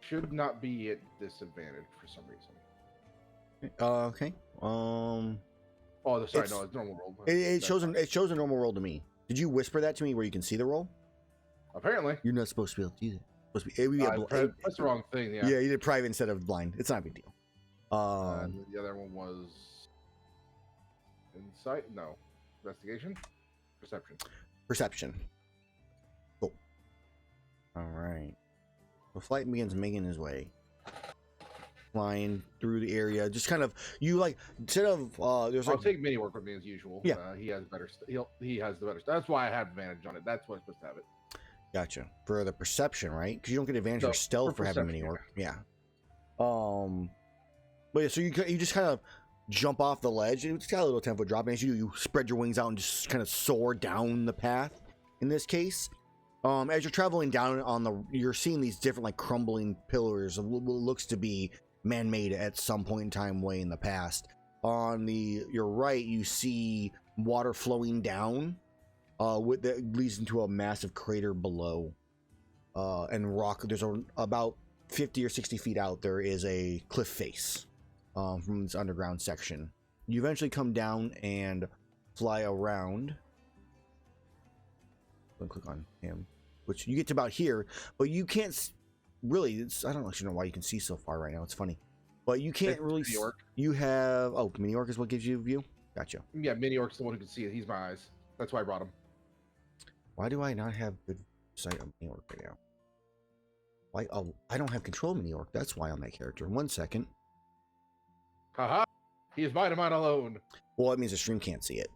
Should not be at disadvantage for some reason. Okay. Oh, sorry, It's- no, it's normal roll. It That's shows fine. it shows a normal roll to me. Did you whisper that to me where you can see the roll? Apparently. You're not supposed to be able to do that. Supposed to be. It would be a That's the wrong thing, yeah. yeah, you did private instead of blind. It's not a big deal. And the other one was insight? No. Investigation? Perception. Perception. Cool. All right. The flight begins making his way, flying through the area. Just kind of you like instead of there's I'll like take mini work with me as usual. Yeah. He has better. He has the better. That's why I have advantage on it. That's why I'm supposed to have it. gotcha for the perception, right? Because you don't get advantage No, for stealth for for having perception, mini orc. Yeah. But yeah, so you just kind of jump off the ledge. It's got a little 10-foot drop, and as you spread your wings out and just kind of soar down the path. In this case, as you're traveling down you're seeing these different like crumbling pillars of what looks to be man-made at some point in time way in the past. On your right, you see water flowing down, that leads into a massive crater below. and rock. There's about 50 or 60 feet out. There is a cliff face from this underground section. You eventually come down and fly around. Click on him, which you get to about here, but you can't really. I don't actually know why you can see so far right now. It's funny, but you can't really. Mini orc. You have mini orc is what gives you a view. Gotcha. Yeah, mini orc's the one who can see it. He's my eyes. That's why I brought him. Why do I not have good sight on mini orc right now? Why? Oh, I don't have control of mini orc. That's why on that character. 1 second. Haha! He is mine and mine alone. Well, that means the stream can't see it.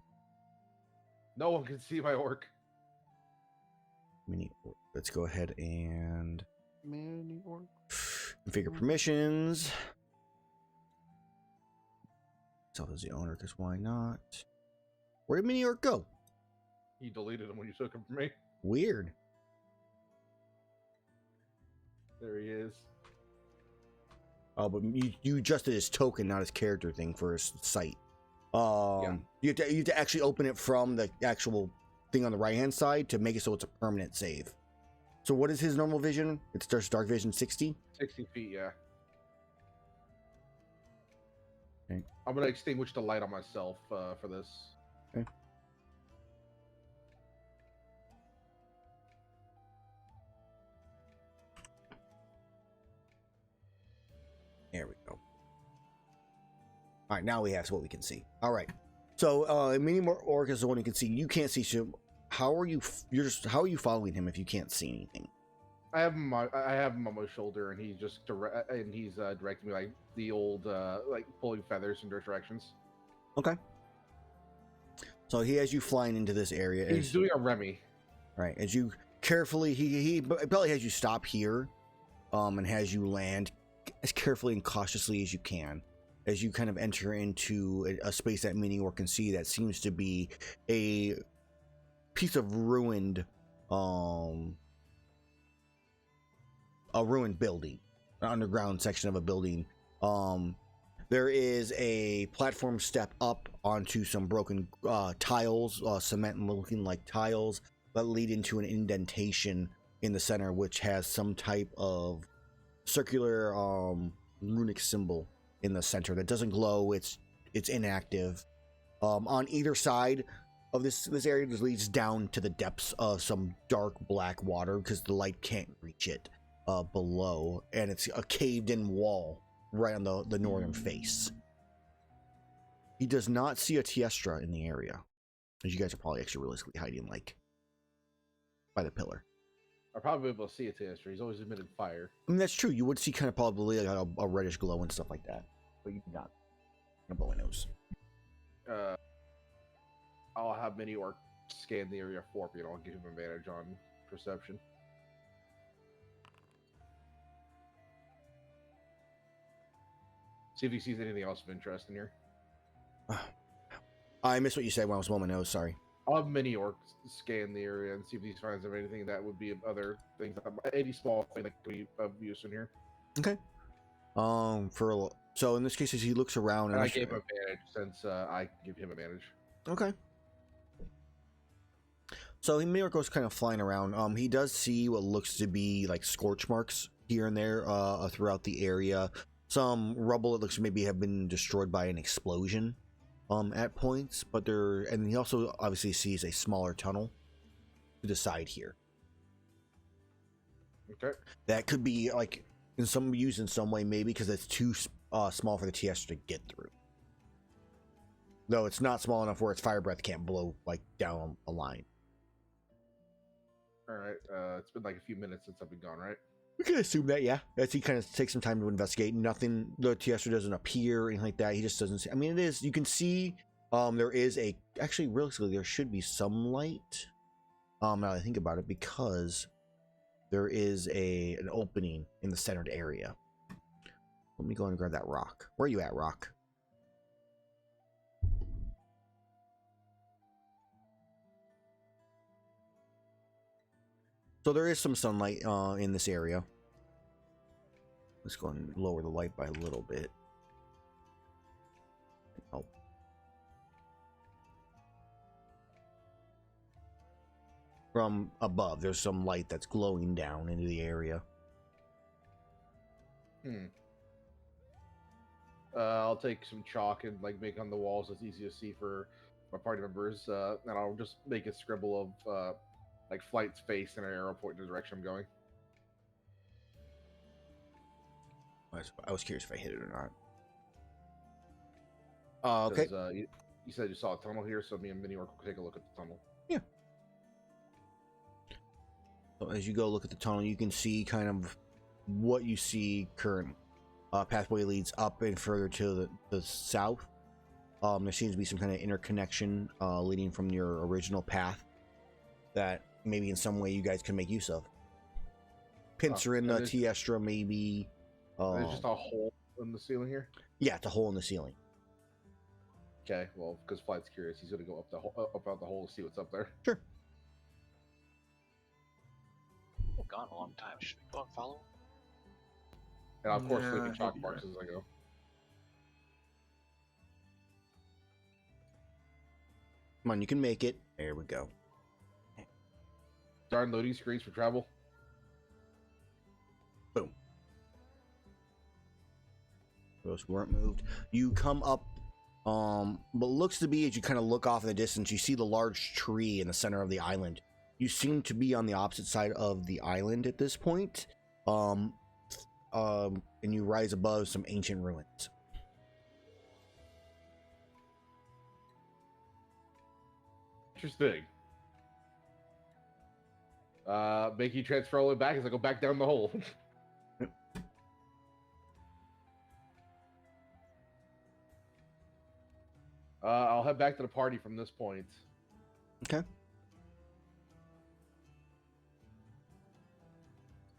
No one can see my orc. Mini orc. Let's go ahead and Mini orc. configure permissions. Self as the owner, because why not? Where did mini orc go? He deleted him when you took him from me. Weird. There he is. Oh, but you adjusted his token, not his character thing for his site. Yeah. You have to actually open it from the actual thing on the right hand side to make it so it's a permanent save. So what is his normal vision? It's just dark vision 60. 60 feet, yeah. Okay. I'm gonna extinguish the light on myself for this. Okay. There we go. All right, now we have what we can see. All right. So, mini orc is the one you can see. You can't see him. How are you? How are you following him if you can't see anything? I have him on my shoulder, and he's just directing me like the old like pulling feathers in different directions. Okay. So he has you flying into this area. He's doing a Remy. Right. As you carefully, he probably has you stop here, and has you land as carefully and cautiously as you can. As you kind of enter into a space that mini orc can see, that seems to be a piece of ruined, a ruined building, an underground section of a building. There is a platform step up onto some broken tiles, cement looking like tiles that lead into an indentation in the center, which has some type of circular runic symbol in the center that doesn't glow. It's inactive. On either side of this area, this leads down to the depths of some dark black water because the light can't reach it below, and it's a caved-in wall right on the northern face. He does not see a Tiestra in the area, as you guys are probably actually realistically hiding like by the pillar. I'll probably be able to see it to He's always emitted fire. I mean, that's true. You would see kind of probably like a reddish glow and stuff like that, but you do not. A bow and nose. I'll have mini orc scan the area for me, and I'll give him advantage on perception. See if he sees anything else of interest in here. I missed what you said when I was blowing my nose. Sorry. I'll have mini orc scan the area and see if he finds anything that would be other things. Any small thing that could be of use in here. Okay. So in this case, as he looks around, and I gave him advantage since I give him advantage. Okay. So Mini goes kind of flying around. He does see what looks to be like scorch marks here and there throughout the area. Some rubble that looks to maybe have been destroyed by an explosion at points, but and he also obviously sees a smaller tunnel to the side here. Okay. That could be like used in some way, maybe because it's too small for the TS to get through. Though it's not small enough where its fire breath can't blow like down a line. All right. It's been like a few minutes since I've been gone, right? We can assume that, yeah. As he kind of takes some time to investigate, nothing, the Tiestra doesn't appear or anything like that. He just doesn't see. I mean, it is, you can see there is actually, realistically, there should be some light. Now that I think about it, because there is an opening in the centered area. Let me go and grab that rock. Where are you at, rock? So there is some sunlight in this area. Let's go and lower the light by a little bit. Oh. from above. There's some light that's glowing down into the area. I'll take some chalk and like make on the walls as easy to see for my party members, and I'll just make a scribble of like Flight's face and an arrow pointing in the direction I'm going. I was curious if I hit it or not. Okay. You said you saw a tunnel here, so me and Mini Orc will take a look at the tunnel. Yeah. So as you go look at the tunnel, you can see kind of what you see current pathway leads up and further to the south. There seems to be some kind of interconnection leading from your original path that maybe in some way you guys can make use of. Pincer in the Tiestra, maybe. There's just a hole in the ceiling here? Yeah, it's a hole in the ceiling. Okay, well, because Flight's curious, he's going to go up out the hole to see what's up there. Sure. We've gone a long time. Should we go and follow? And I'll, of course, Yeah, leave he'll chalk be marks right. as I go. Come on, you can make it. There we go. Darn loading screens for travel. Boom. Those who weren't moved. You come up, what looks to be, as you kind of look off in the distance, you see the large tree in the center of the island. You seem to be on the opposite side of the island at this point. And you rise above some ancient ruins. Interesting. Make you transfer all the way back as I go back down the hole. I'll head back to the party from this point. Okay. All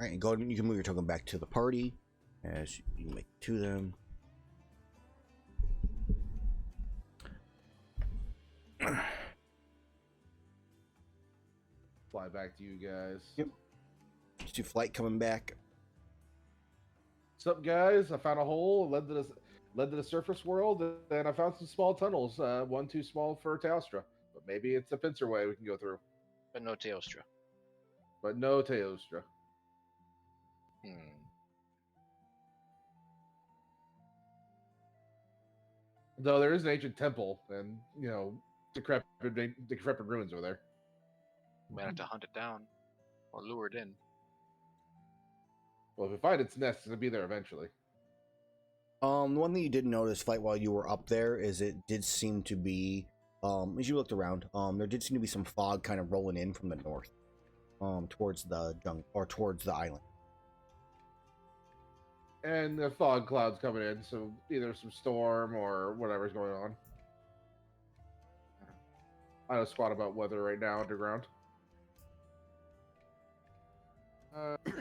right, and go ahead and you can move your token back to the party as you make it to them. Fly back to you guys. Yep. Just your flight coming back. What's up, guys? I found a hole. Led to the surface world, and I found some small tunnels. One too small for Teostra, but maybe it's a pincer way we can go through. But no Teostra. But no Teostra. Though there is an ancient temple, and decrepit ruins over there. We might have to hunt it down or lure it in. Well, if we find its nest, it'll be there eventually. The one thing you did notice, Fight, while you were up there, is it did seem to be, as you looked around, there did seem to be some fog kind of rolling in from the north, towards the jungle or towards the island. And the fog clouds coming in, so either some storm or whatever's going on. I don't squat about weather right now underground. I can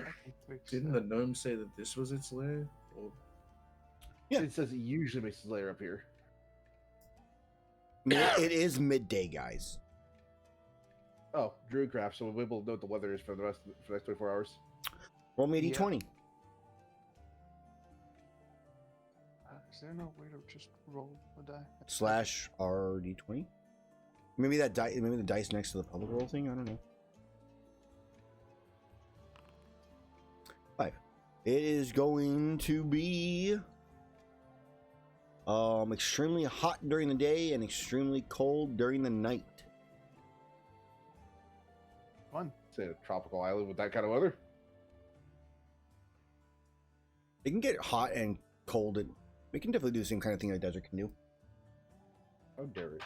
fix Didn't that. the gnome say that this was its lair? Or... Yeah. It says it usually makes its lair up here. I mean, it is midday, guys. Oh, Druidcraft, so we'll be able to know what the weather is for the next 24 hours. Roll me a Yeah. d20. Is there no way to just roll a die? Slash RD20. Maybe that die. Maybe the dice next to the public roll thing. I don't know. 5. It is going to be extremely hot during the day and extremely cold during the night. Fun. Say a tropical island with that kind of weather. It can get hot and cold. And it can definitely do the same kind of thing a desert can do. How dare it?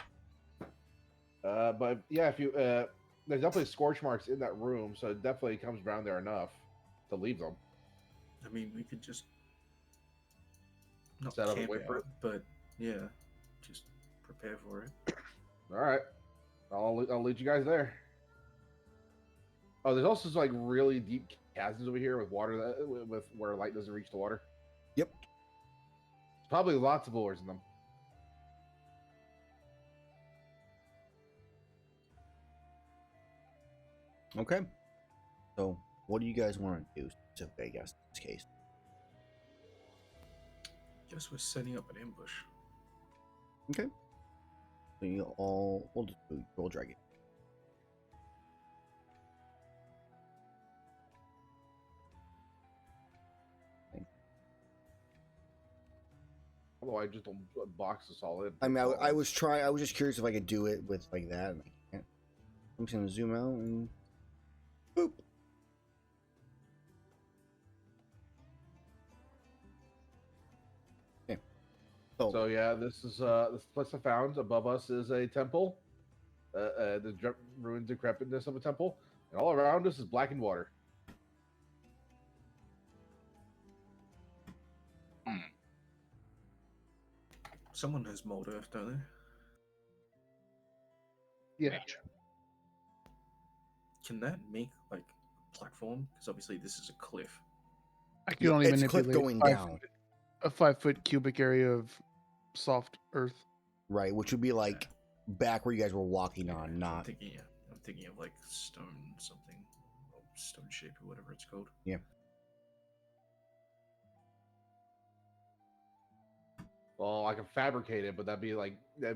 But yeah, if you there's definitely scorch marks in that room, so it definitely comes around there enough to leave them. I mean, we could just not Set up and camp wait for out, but yeah, just prepare for it. All right, I'll lead you guys there. Oh, there's also like really deep chasms over here with water with where light doesn't reach the water. Yep. Probably lots of ores in them. Okay. So, what do you guys want to do specifically, I guess, in this case? Guess we're setting up an ambush. Okay. So you all, we'll just do roll dragon. Otherwise, just don't box us all in. I mean, I was just curious if I could do it with like that. And I can't. I'm just gonna zoom out and boop. Okay. So yeah, this place I found above us is a temple. The ruined decrepitness of a temple, and all around us is blackened water. Someone has mold earth, don't they? Yeah. Mage. Can that make like a platform? Because obviously this is a cliff. I can only It's cliff manipulate going down, a 5-foot cubic area of soft earth. right? Which would be like back where you guys were walking on, I'm not. thinking of like stone something, or stone shape or whatever it's called. Yeah. Well, I can fabricate it, but that'd be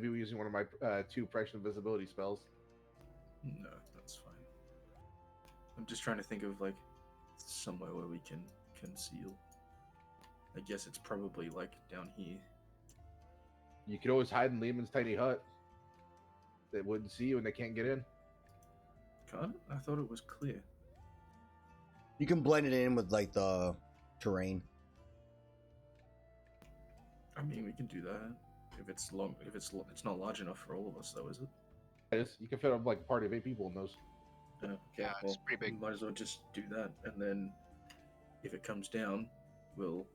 using one of my 2 pressure invisibility spells. No, that's fine. I'm just trying to think of like somewhere where we can conceal. I guess it's probably like down here. You could always hide in Lehman's tiny hut. They wouldn't see you and they can't get in. Can't? I thought it was clear. You can blend it in with like the terrain. I mean, we can do that if it's long. If it's not large enough for all of us, though, is it? It is. You can fit up like a party of 8 people in those. Okay, Yeah, it's pretty big. Might as well just do that, and then if it comes down, well,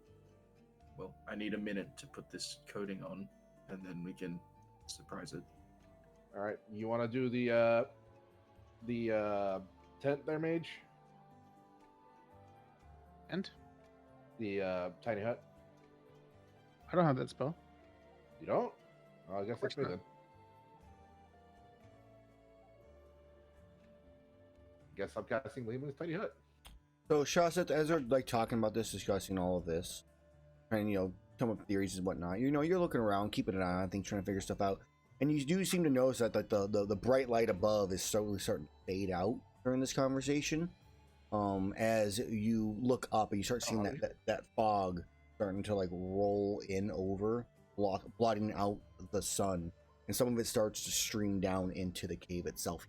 I need a minute to put this coating on, and then we can surprise it. All right, you want to do the tent there, Mage? And The tiny hut. I don't have that spell. You don't? Oh, I guess that's me not. then. Guess I'm casting Lehman's tiny hut. So Shaseth, as they're like talking about this, discussing all of this, and come up with theories and whatnot, you're looking around, keeping an eye on things, trying to figure stuff out, and you do seem to notice that like the bright light above is slowly starting to fade out during this conversation. As you look up and you start seeing that fog starting to like roll in over, blotting out the sun, and some of it starts to stream down into the cave itself.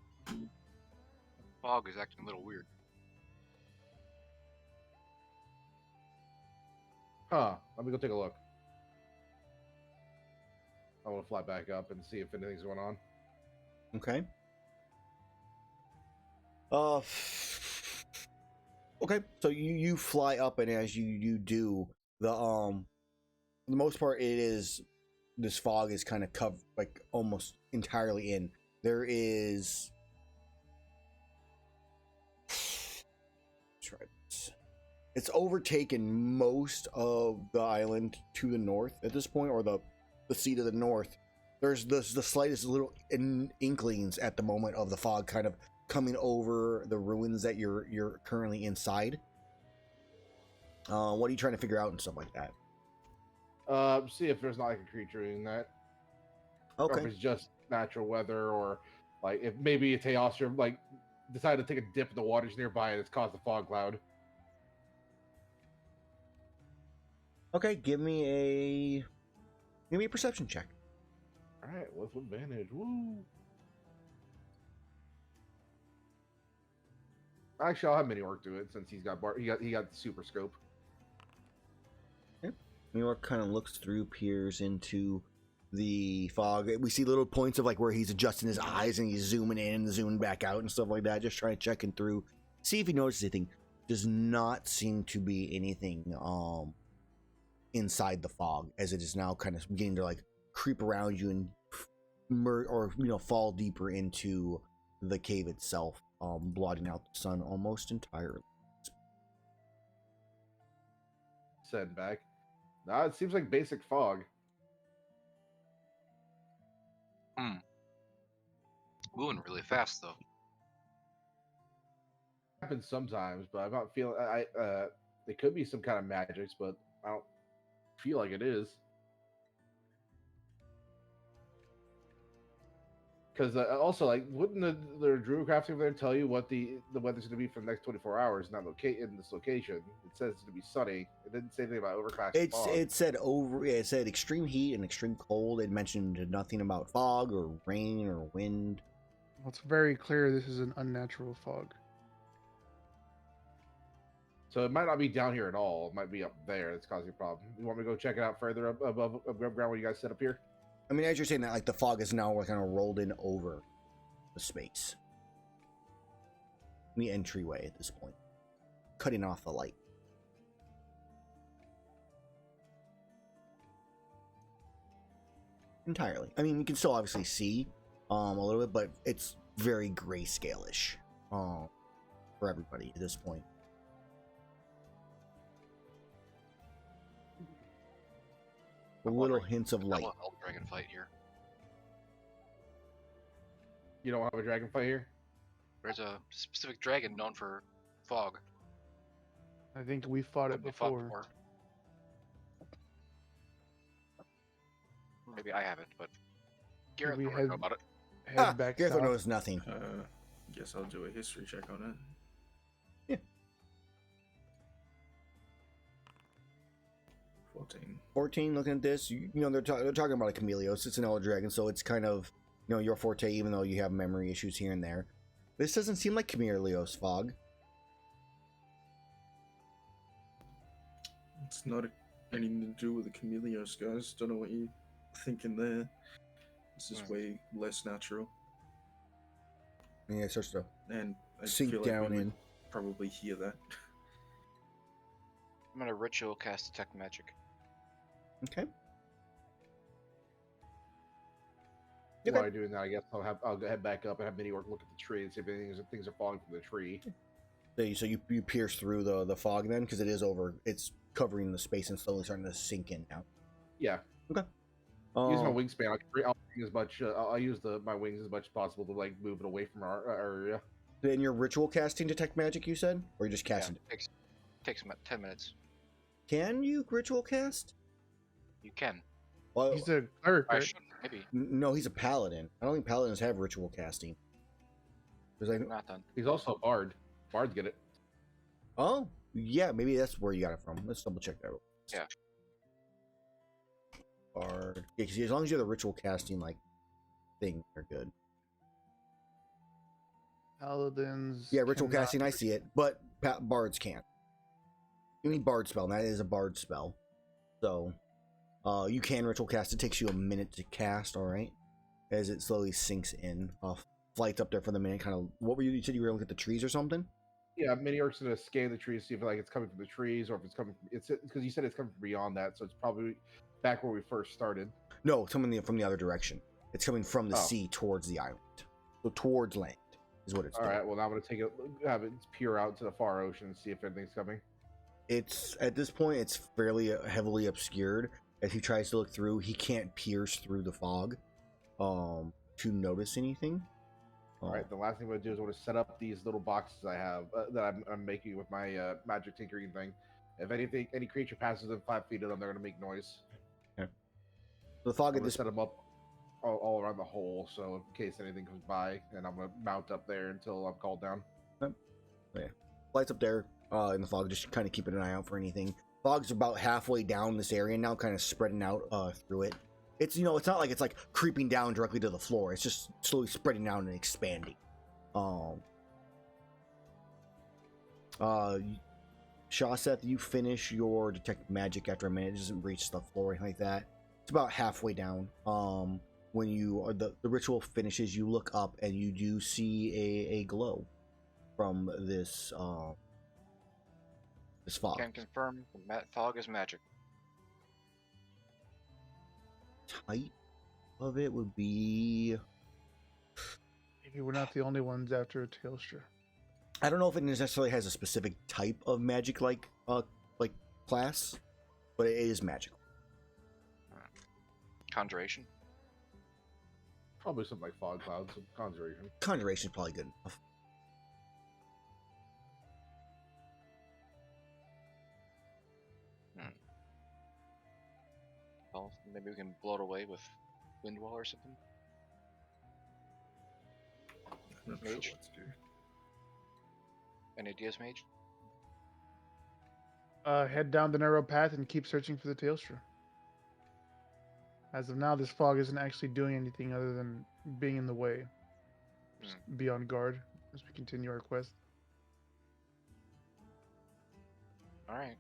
Fog is acting a little weird. Huh. Let me go take a look. I want to fly back up and see if anything's going on. Okay. Okay. So you fly up, and as you do, the most part, this fog is kind of covered, like almost entirely in. There is. Try this. It's overtaken most of the island to the north at this point, or the sea to the north. There's the slightest little inklings at the moment of the fog kind of coming over the ruins that you're currently inside. What are you trying to figure out and stuff like that? See if there's not like a creature in that. Okay. Or if it's just natural weather, or like if maybe a Teostra like decided to take a dip in the waters nearby and it's caused a fog cloud. Okay, give me a perception check. All right, with advantage. Woo! Actually, I'll have Mini Orc do it since he got super scope. Okay. Mini Orc kind of looks through, peers into the fog. We see little points of like where he's adjusting his eyes and he's zooming in and zooming back out and stuff like that. Just trying to check in through, see if he notices anything. Does not seem to be anything inside the fog, as it is now kind of beginning to like creep around you and fall deeper into the cave itself, blotting out the sun almost entirely. Send back. Nah, it seems like basic fog. Moving really fast though. Happens sometimes, but I'm not feeling. It could be some kind of magics, but I don't feel like it is. Because also, like, wouldn't the druid crafting over there tell you what the weather's going to be for the next 24 hours in this location? It says it's going to be sunny. It didn't say anything about overcast and fog. It said extreme heat and extreme cold. It mentioned nothing about fog or rain or wind. Well, it's very clear this is an unnatural fog. So it might not be down here at all. It might be up there that's causing a problem. You want me to go check it out further above ground what you guys set up here? I mean, as you're saying that, like the fog is now kind of rolled in over the space, the entryway at this point, cutting off the light. Entirely. I mean, you can still obviously see a little bit, but it's very grayscale-ish for everybody at this point. Little hints of light. I'll dragon fight here. You don't have a dragon fight here? There's a specific dragon known for fog. I think we fought it We fought before. Maybe I haven't, but Gerathor We would had- know about it. Head back Gerathor south. knows nothing. Guess I'll do a history check on it. Yeah. 14. 14, looking at this, you know, they're talking about a Chameleos. It's an elder dragon, so it's kind of, you know, your forte, even though you have memory issues here and there. This doesn't seem like Chameleos fog. It's not anything to do with the Chameleos, guys. Don't know what you're thinking there. This is way less natural. Yeah, it starts to And I sink feel like down we would in. probably hear that. I'm gonna ritual cast detect magic. Okay. While you're doing that, I guess I'll go head back up and have Mini Orc look at the tree and see if things are falling from the tree. So you pierce through the fog then, because it's covering the space and slowly starting to sink in now. Yeah. Okay. Use my wingspan. I'll bring as much. I'll use my wings as much as possible to like move it away from our area. In your ritual casting detect magic, you said, or you just casting? Yeah, takes 10 minutes. Can you ritual cast? You can. Well, He's a cleric, I right? should maybe. no, he's a paladin. I don't think paladins have ritual casting. Because Not done. He's also a bard. Bards get it. Oh, yeah, maybe that's where you got it from. Let's double check that. Yeah. Bard. Yeah, 'cause as long as you have the ritual casting like thing, they're good. Paladins. Yeah, ritual cannot- casting, I see it, but bards can't. You need bard spell, and that is a bard spell. So, you can ritual cast. It takes you a minute to cast, all right, as it slowly sinks in. Flights up there for the minute. Kind of. What were you said you were looking at the trees or something? Yeah, Mini Orc's gonna scan the trees, see if like it's coming from the trees or if it's coming. It's because you said it's coming from beyond that, so it's probably back where we first started. No, it's coming from the other direction. It's coming from the Oh. sea towards the island, so towards land is what it's All doing. right. Well, now I'm gonna have it peer out to the far ocean and see if anything's coming. It's at this point it's fairly heavily obscured. As he tries to look through, he can't pierce through the fog to notice anything. All right. The last thing I'm gonna do is I want to set up these little boxes I have that I'm making with my magic tinkering thing. If any creature passes within 5 feet of them, they're gonna make noise. The fog I'm at gonna this set them up all around the hole, so in case anything comes by, and I'm gonna mount up there until I'm called down. lights up there in the fog, just kind of keeping an eye out for anything. Fog's about halfway down this area now, kind of spreading out through it. It's it's not like it's like creeping down directly to the floor. It's just slowly spreading out and expanding. Shaseth, you finish your detect magic after a minute. It doesn't reach the floor or anything like that. It's about halfway down. When the ritual finishes, you look up and you do see a glow from this fog. Can confirm fog is magic. Type of it would be, Maybe we're not the only ones after a Tailstra. I don't know if it necessarily has a specific type of magic like class, but it is magical. Conjuration. Probably something like fog clouds, some conjuration. Conjuration is probably good enough. Well, maybe we can blow it away with wind wall or something. Not sure Mage? what to do. Any ideas, Mage? Head down the narrow path and keep searching for the Tailstra. As of now, this fog isn't actually doing anything other than being in the way. Just be on guard as we continue our quest. All right.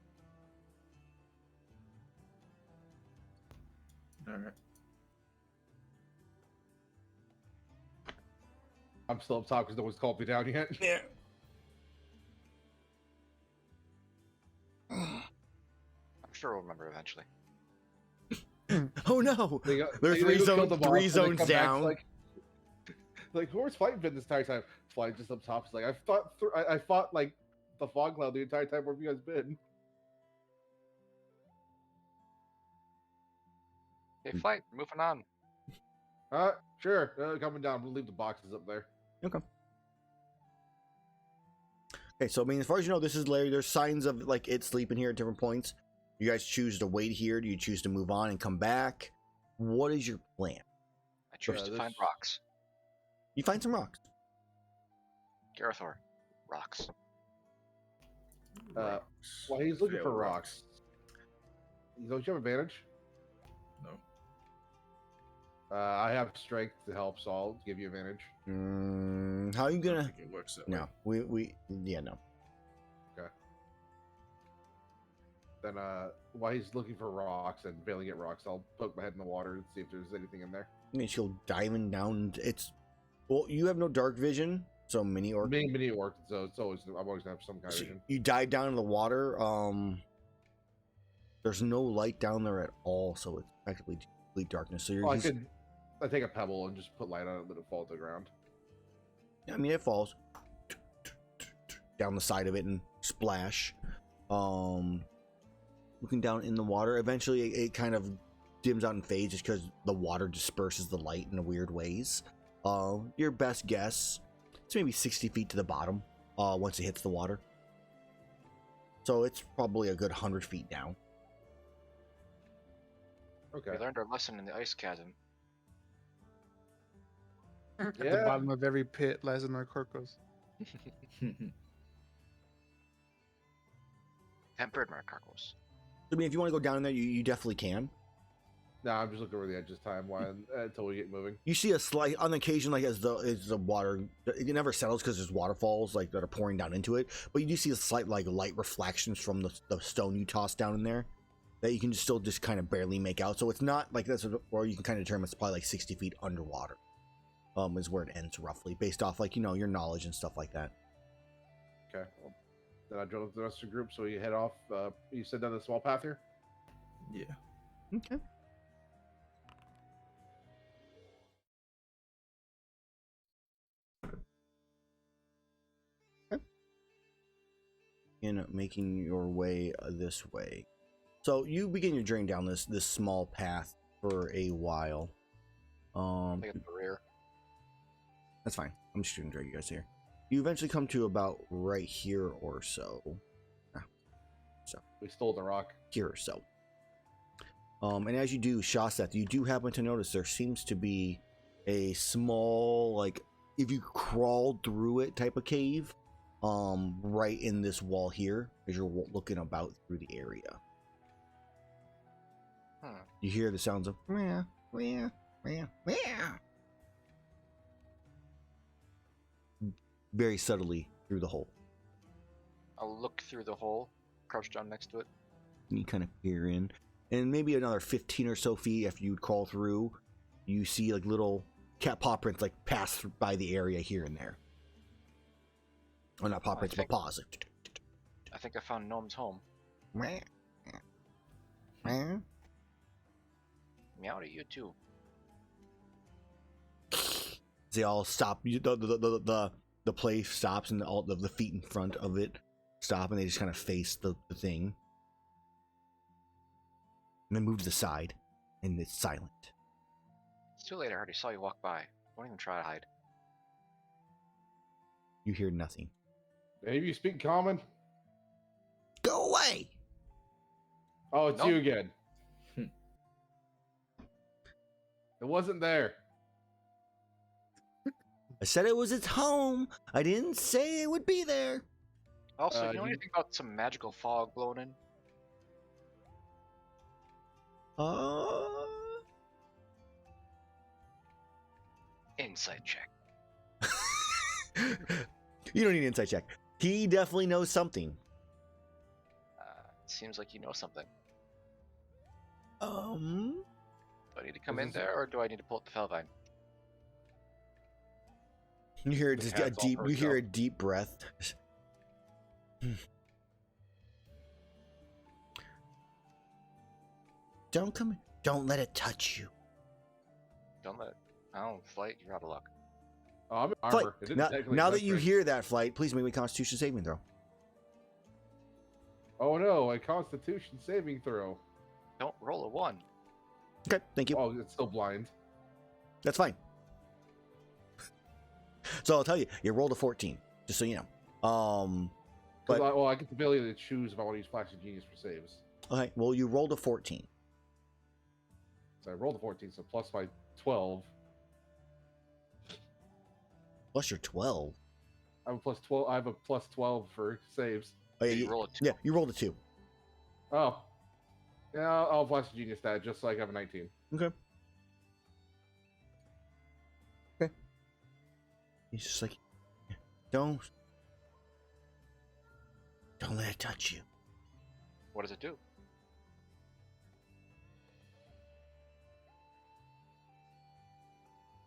All right. I'm still up top because no one's called me down yet. Yeah. I'm sure we'll remember eventually. Oh no! They There's they three go kill the boss, three and they zones come back, down. like where's Flight been this entire time? Flight just up top. It's like I fought like the fog cloud the entire time. Where have you guys been? Okay, Flight, moving on. Sure. Coming down. We'll leave the boxes up there. Okay, so I mean, as far as you know, this is Larry. There's signs of like it sleeping here at different points. You guys choose to wait here? Do you choose to move on and come back? What is your plan? I choose to find this- rocks. You find some rocks. Gerathor, rocks. Rocks. Well, he's looking Fail for rocks. Don't you have advantage? No. I have strength to help, so I'll give you advantage. How are you I don't gonna? think it works that way. No, yeah, no. Then, while he's looking for rocks and failing at rocks, I'll poke my head in the water and see if there's anything in there. I mean, she'll diving down. Well, you have no dark vision, so mini orc. Mini orc, so it's always I'm always gonna have some kind of So vision. you dive down in the water. There's no light down there at all, so it's effectively complete darkness. So Well, I take a pebble and just put light on it and let it fall to the ground. I mean, it falls down the side of it and splash. Looking down in the water, eventually it kind of dims out and fades just because the water disperses the light in weird ways. Your best guess, it's maybe 60 feet to the bottom once it hits the water. So it's probably a good 100 feet down. Okay. We learned our lesson in the ice chasm. At the Yeah. bottom of every pit lies an Orcorcos. Tempered Marcarcos. I mean, if you want to go down in there, you definitely can. No, I'm just looking over the edge this time until we get moving. You see a slight, on occasion, like as the water, it never settles because there's waterfalls like that are pouring down into it. But you do see a slight like light reflections from the stone you tossed down in there that you can still just kind of barely make out. So it's not like that's where you can kind of determine it's probably like 60 feet underwater. Is where it ends roughly based off like your knowledge and stuff like that. Okay. Well, then I drove up the rest of the group, so we head off. You said down the small path here. Yeah. Okay. In making your way this way, so you begin your journey down this small path for a while. I think it's the rear. That's fine. I'm just gonna drag you guys here. You eventually come to about right here or so. We stole the rock. Here or so. And as you do, Shaseth, you do happen to notice there seems to be a small, like, if you crawled through it type of cave, right in this wall here, as you're looking about through the area. You hear the sounds of meow, meow, meow, meow. Very subtly through the hole. I'll look through the hole, crouch down next to it. You kind of peer in, and maybe another 15 or so feet after you crawl through, you see like little cat paw prints like pass by the area here and there. Or not paw prints, but paws. I think I found Gnome's home. Meow. Meow. Meow to you too. They all stop. The play stops, and all the feet in front of it stop, and they just kind of face the thing. And then move to the side, and it's silent. It's too late. I already saw you walk by. Don't even try to hide. You hear nothing. Maybe you speak common. Go away! Oh, it's Nope. you again. It wasn't there. I said it was its home. I didn't say it would be there. Also, you know you- anything about some magical fog blowing in? Uh, Insight check. you don't need an insight check. He definitely knows something. Seems like you know something. Um, Do I need to come This in is- there, or do I need to pull up the Felvine? you hear The just a cat's all deep. You perked hear up. a deep breath. Don't come in. Don't let it touch you. Don't let. Oh, Flight, you're out of luck. Oh, I'm in Flight, armor. It didn't now, technically now that affect you me. hear that, Flight, please make me a Constitution saving throw. Oh no, a Constitution saving throw. Don't roll a 1. Okay, thank you. Oh, it's still blind. That's fine. So I'll tell you, you rolled a 14, just so you know. But- I get the ability to choose if I want to use Flash of Genius for saves. Okay, well, you rolled a 14. So I rolled a 14, so plus my 12. Plus your 12. I have a plus 12. I have a plus 12 for saves. Oh, yeah, You roll a 2. yeah, you rolled a 2. Oh, yeah. I'll Flash of Genius that just so I have a 19. Okay. Okay. He's just like, don't let it touch you. What does it do?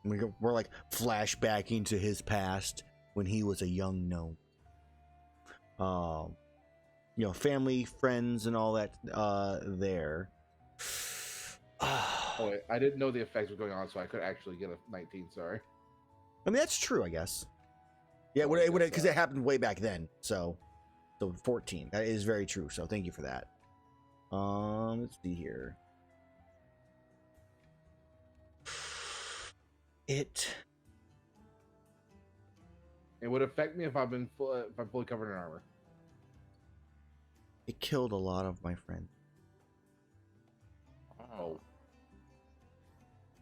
We're like flashbacking to his past when he was a young gnome. You know, family, friends, and all that there. Oh, wait, I didn't know the effects were going on, so I could actually get a 19. Sorry. I mean, that's true, I guess. Yeah, Oh, I guess because so. it happened way back then. So 14. That is very true. So thank you for that. Let's see here. It Would affect me if I'm fully covered in armor. killed a lot of my friends, Oh,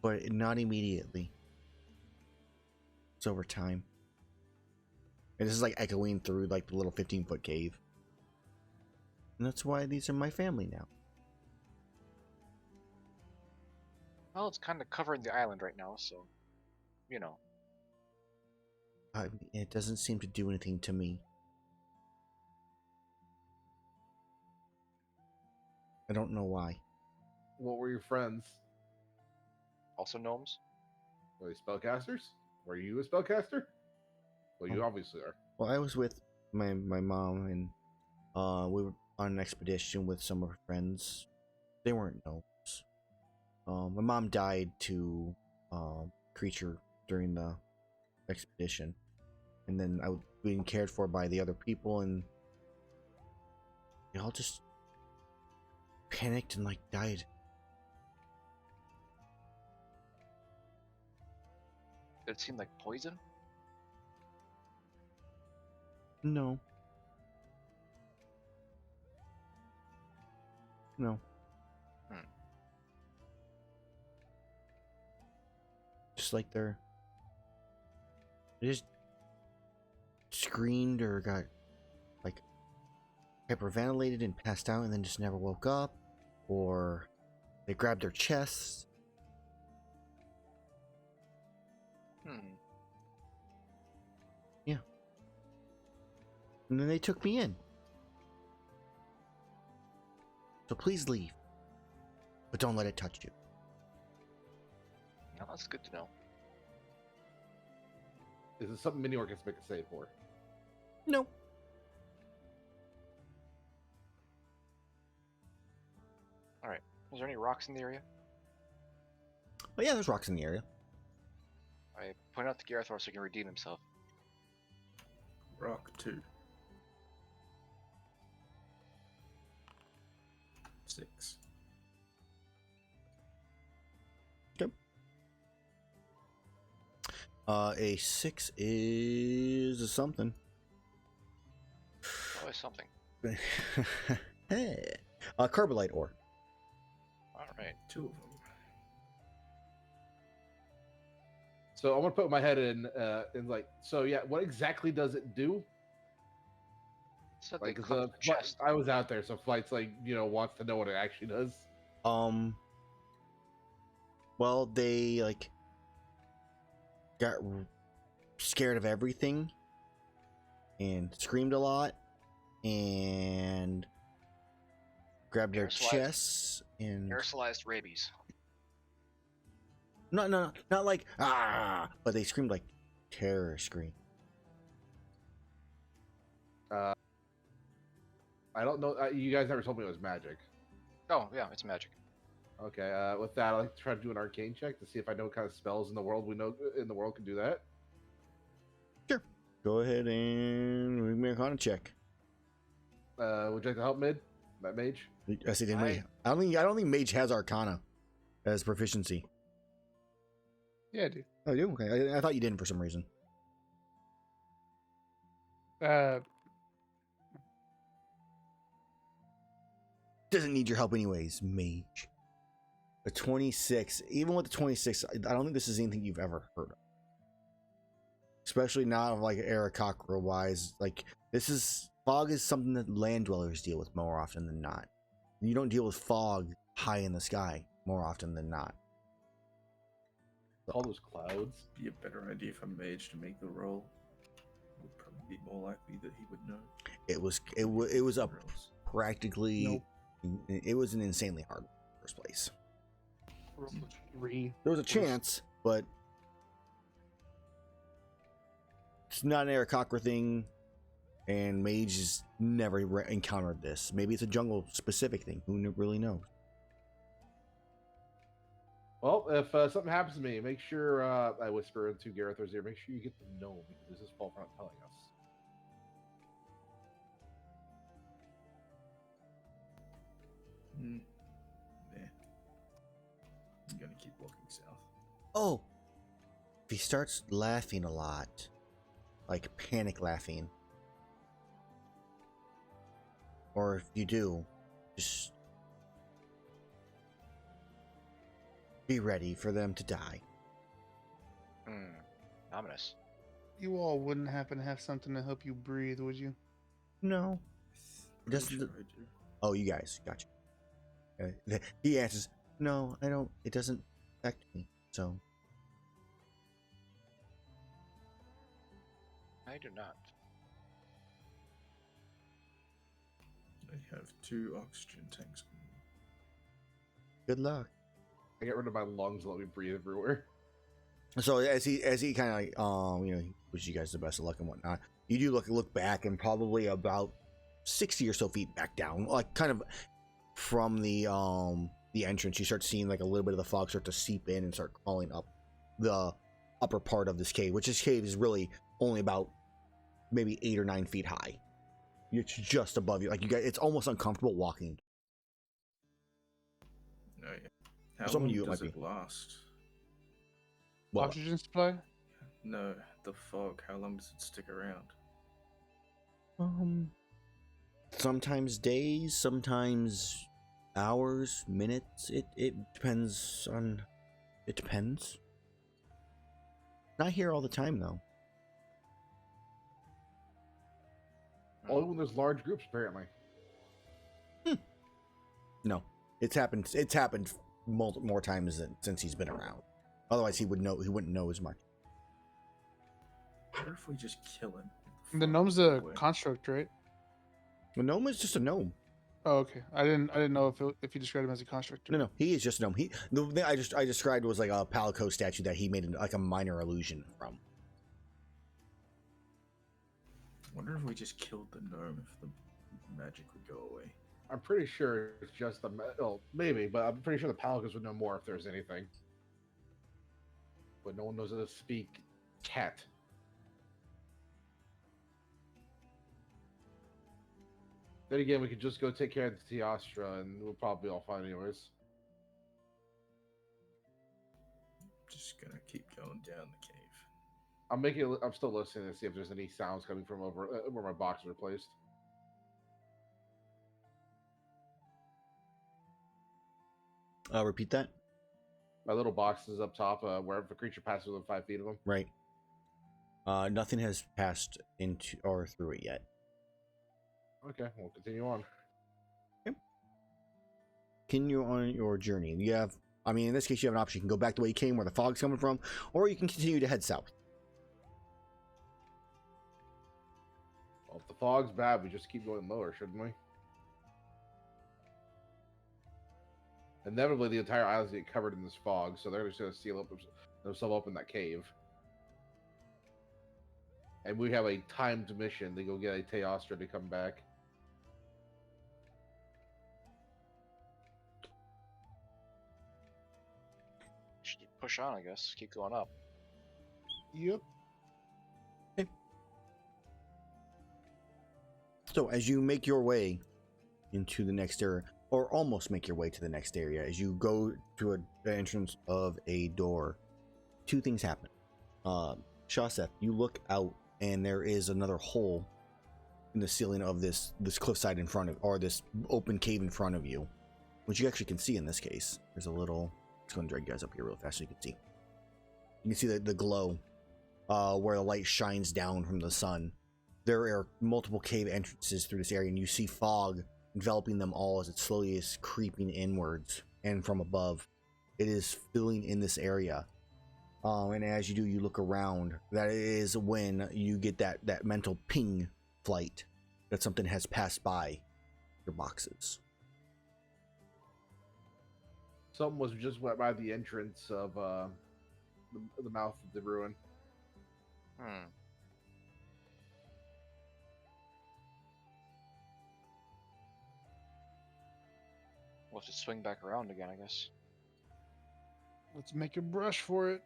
but not immediately. It's over time. And this is like echoing through like the little 15-foot cave. And that's why these are my family now. Well, it's kind of covering the island right now, so you know. It doesn't seem to do anything to me. I don't know why. what were your friends? Also gnomes. Were they spellcasters? Were you a spellcaster? Well, you Oh. obviously are. Well, I was with my mom, and we were on an expedition with some of her friends. They weren't gnomes. My mom died to creature during the expedition, and then I was being cared for by the other people, and they all just panicked and like died. Did it seem like poison? No. No. Hmm. Just like they just screamed or got like hyperventilated and passed out and then just never woke up, or they grabbed their chests. And then they took me in. So please leave. But don't let it touch you. No, that's good to know. Is it something Mini Orc gets to make a save for? No. Is there any rocks in the area? Oh yeah, there's rocks in the area. I point out to Gerathor so he can redeem himself. Rock 2. 6. A 6 is a something. Always something. Hey. Carbolite ore. Alright. 2 of them. So I'm gonna put my head in like. So yeah, what exactly does it do? So they Like, cook the the chest. I was out there, so Flight's like, wants to know what it actually does. Well, they like got scared of everything and screamed a lot and grabbed their Aerosolized- chests and Aerosolized rabies. not like but they screamed like terror scream. I don't know. You guys never told me it was magic. Oh yeah, it's magic. Okay. With that, I'd like to try to do an arcane check to see if I know what kind of spells in the world can do that. Sure. Go ahead and make me a Arcana check. Would you like to help mid? That mage? I see. I don't think Mage has Arcana as proficiency. Yeah, dude. Oh, you? Okay. I thought you didn't for some reason. Doesn't need your help anyways, Mage. A 26. Even with the 26, I don't think this is anything you've ever heard of. Especially not of like Aarakocra wise. Like, fog is something that land dwellers deal with more often than not. You don't deal with fog high in the sky more often than not. All those clouds. Be a better idea for Mage to make the roll. Would probably be more likely that he would know. It was a practically. Nope. It was an insanely hard first place. Three. There was a chance, but it's not an Aarakocra thing, and Mage has never encountered this. Maybe it's a jungle specific thing. Who really knows? Well, if something happens to me, make sure I whisper into Gerathor's ear. Make sure you get the gnome because this is Paul not telling us. Yeah. I'm gonna keep walking south. Oh, if he starts laughing a lot, like panic laughing, or if you do, just be ready for them to die. Ominous. You all wouldn't happen to have something to help you breathe, would you? No. Pretty Doesn't sure the- I do. Oh, you guys, gotcha. He answers, "No, I don't. It doesn't affect me." So I do not. I have 2 oxygen tanks. good luck. I get rid of my lungs, let me breathe everywhere. So as he kind of like he wishes you guys the best of luck and whatnot. You do look back and probably about 60 or so feet back down, like kind of from the entrance. You start seeing like a little bit of the fog start to seep in and start crawling up the upper part of this cave, which this cave is really only about maybe 8 or 9 feet high. It's just above you, like you guys. It's almost uncomfortable walking. Oh yeah. How Some of long you it does might it last? Well, Oxygen supply? No, the fog. How long does it stick around? sometimes days, sometimes hours, minutes. It depends on. It depends. Not here all the time though. Only when there's large groups, apparently. No, it's happened more times since he's been around. Otherwise, he would know. He wouldn't know as much. What if we just kill him? The gnome's a construct, right? A gnome is just a gnome. Oh, okay. I didn't know if you described him as a construct. No, he is just a gnome. The thing I described was like a Palico statue that he made like a minor illusion from. I wonder if we just killed the gnome, if the magic would go away. I'm pretty sure it's just the maybe, but I'm pretty sure the Palicos would know more if there's anything. But no one knows how to speak cat. Then again, we could just go take care of the Teostra, and we'll probably all fine anyways. Just gonna keep going down the cave. I'm still listening to see if there's any sounds coming from over where my box is placed. Repeat that. My little boxes up top, wherever the creature passes within 5 feet of them. Right. Nothing has passed into or through it yet. Okay, we'll continue on. Continue on your journey. You have, I mean, in this case, you have an option. You can go back the way you came, where the fog's coming from, or you can continue to head south. Well, if the fog's bad, we just keep going lower, shouldn't we? Inevitably, the entire island's get covered in this fog, so they're just going to seal up themselves up in that cave. And we have a timed mission to go get a Teostra to come back. Should push on, I guess. Keep going up. Yep. So as you make your way into the next area, or almost make your way to the next area, as you go to the entrance of a door, two things happen. Shaseth, you look out and there is another hole in the ceiling of this cliffside in front of, or this open cave in front of you, which you actually can see in this case. There's a little, just going to drag you guys up here real fast so you can see. You can see the glow where the light shines down from the sun. There are multiple cave entrances through this area, and you see fog enveloping them all as it slowly is creeping inwards and from above. It is filling in this area. And as you do, you look around. That is when you get that mental ping flight that something has passed by your boxes. Something was just went by the entrance of the mouth of the ruin. We'll have to swing back around again, I guess. Let's make a brush for it.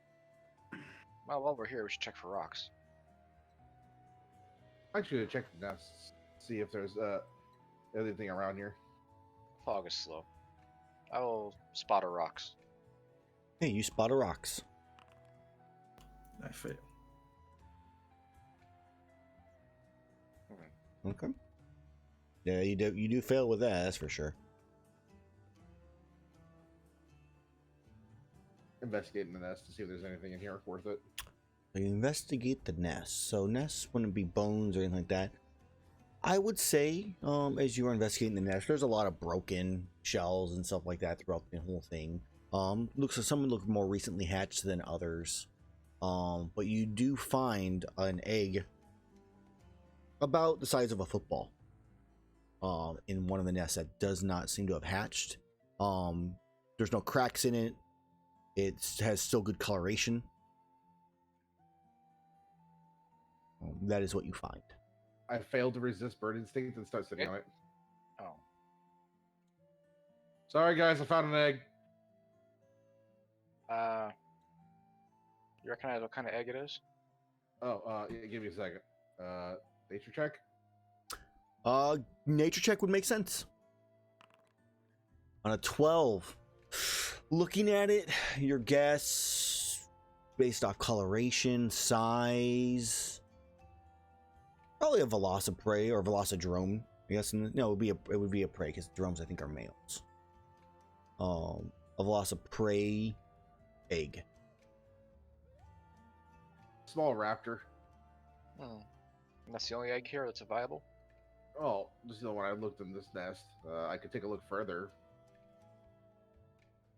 Well, while we're here, we should check for rocks. Actually, check the nests, see if there's anything around here. Fog is slow. I will spot a rocks. Hey, you spot a rocks. I fail. Okay. Yeah, you do fail with that, that's for sure. Investigating the nest to see if there's anything in here worth it. You investigate the nest. So nests wouldn't be bones or anything like that. I would say, as you are investigating the nest, there's a lot of broken shells and stuff like that throughout the whole thing. Looks like some look more recently hatched than others. But you do find an egg about the size of a football in one of the nests that does not seem to have hatched. There's no cracks in it. It has still good coloration. That is what you find. I failed to resist bird instinct and start sitting on it. Oh. Sorry, guys, I found an egg. You recognize what kind of egg it is? Oh, yeah, give me a second. Nature check? Nature check would make sense. On a 12. Looking at it, your guess, based off coloration, size, probably a velociprey or velocidrome. I guess no, it would be a prey because drones I think are males. A velociprey egg. Small raptor. And that's the only egg here that's viable? Oh, this is the one I looked in this nest. I could take a look further.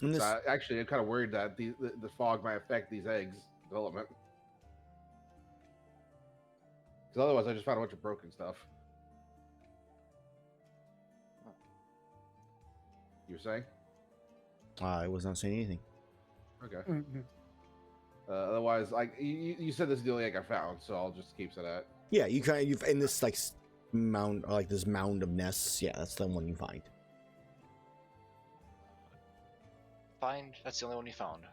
This... So actually, I'm kind of worried that the fog might affect these eggs' development. Because otherwise, I just found a bunch of broken stuff. You were saying? I was not saying anything. Okay. Otherwise, you said this is the only egg I found, so I'll just keep that. Yeah, you've in this mound, like this mound of nests. Yeah, that's the one you find. That's the only one you found.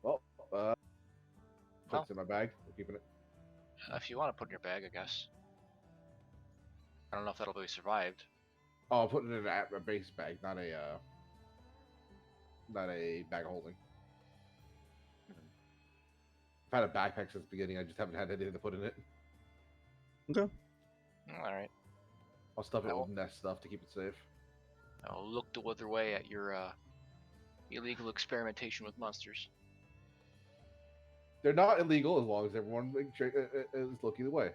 Well, put it in my bag. I'm keeping it. If you want to put it in your bag, I guess. I don't know if that'll be survived. Oh, I'll put it in a base bag, not a bag of holding. I've had a backpack since the beginning. I just haven't had anything to put in it. Okay. All right. I'll stuff it with nest stuff to keep it safe. I'll look the other way at your illegal experimentation with monsters. They're not illegal as long as everyone is looking away.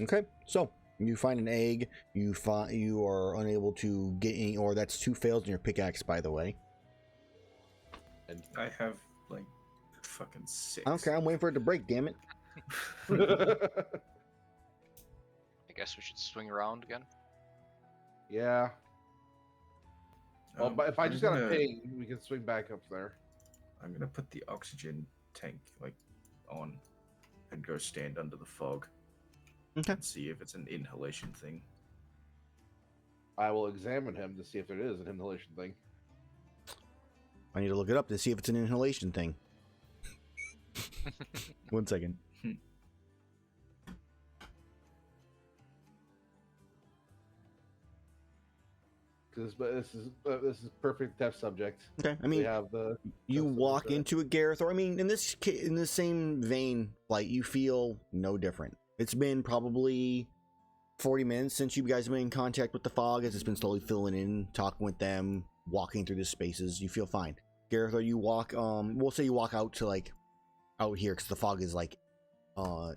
Okay, so you find an egg. You are unable to get any, or that's 2 fails in your pickaxe, by the way. And I have like fucking 6. I don't care. I'm waiting for it to break. Damn it. I guess we should swing around again. yeah. Well, but if I I'm just got a gonna- ping, we can swing back up there. I'm gonna put the oxygen tank like on and go stand under the fog. Okay. And see if it's an inhalation thing. I will examine him to see if it is an inhalation thing. I need to look it up to see if it's an inhalation thing. 1 second. This is perfect test subject. Okay, I We mean, have the you that's walk okay. into a Gerathor. I mean, in the same vein, like you feel no different. It's been probably 40 minutes since you guys have been in contact with the fog, as it's been slowly filling in, talking with them, walking through the spaces. You feel fine. Gerathor, you walk. We'll say you walk out to like out here because the fog is like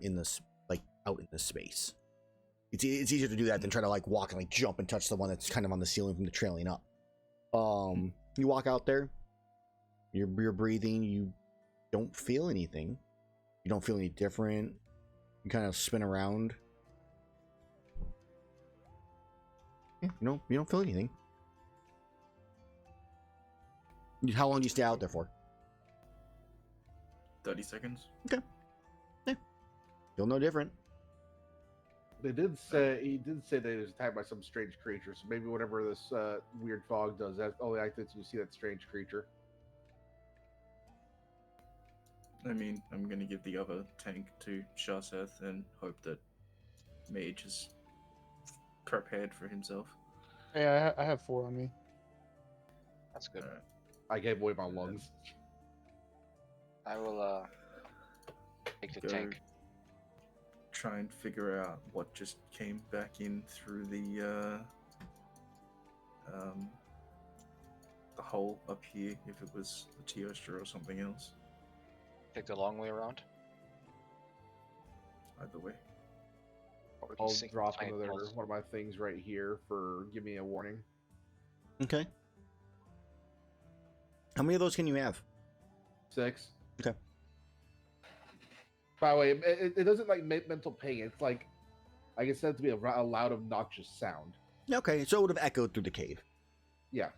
in this like out in this space. It's easier to do that than try to like walk and like jump and touch the one that's kind of on the ceiling from the trailing up. You walk out there. You're breathing. You don't feel anything. You don't feel any different. You kind of spin around. Yeah, you don't feel anything. How long do you stay out there for? 30 seconds. Feel no different. He did say that he was attacked by some strange creature. So maybe whatever this weird fog does, that's only I think you see that strange creature. I mean, I'm gonna give the other tank to Shaseth and hope that Mage is prepared for himself. Hey, I have 4 on me. That's good. Alright. I gave away my lungs. I will take the Go tank. try and figure out what just came back in through the hole up here, if it was the Teostra or something else. Take the long way around. Either way. Or we can I'll sink drop giant another tunnels. one of my things right here for give me a warning. Okay. How many of those can you have? 6. Okay. By the way, it doesn't like make mental pain. It's like I guess that to be a loud, obnoxious sound. Okay, so it would have echoed through the cave. Yeah.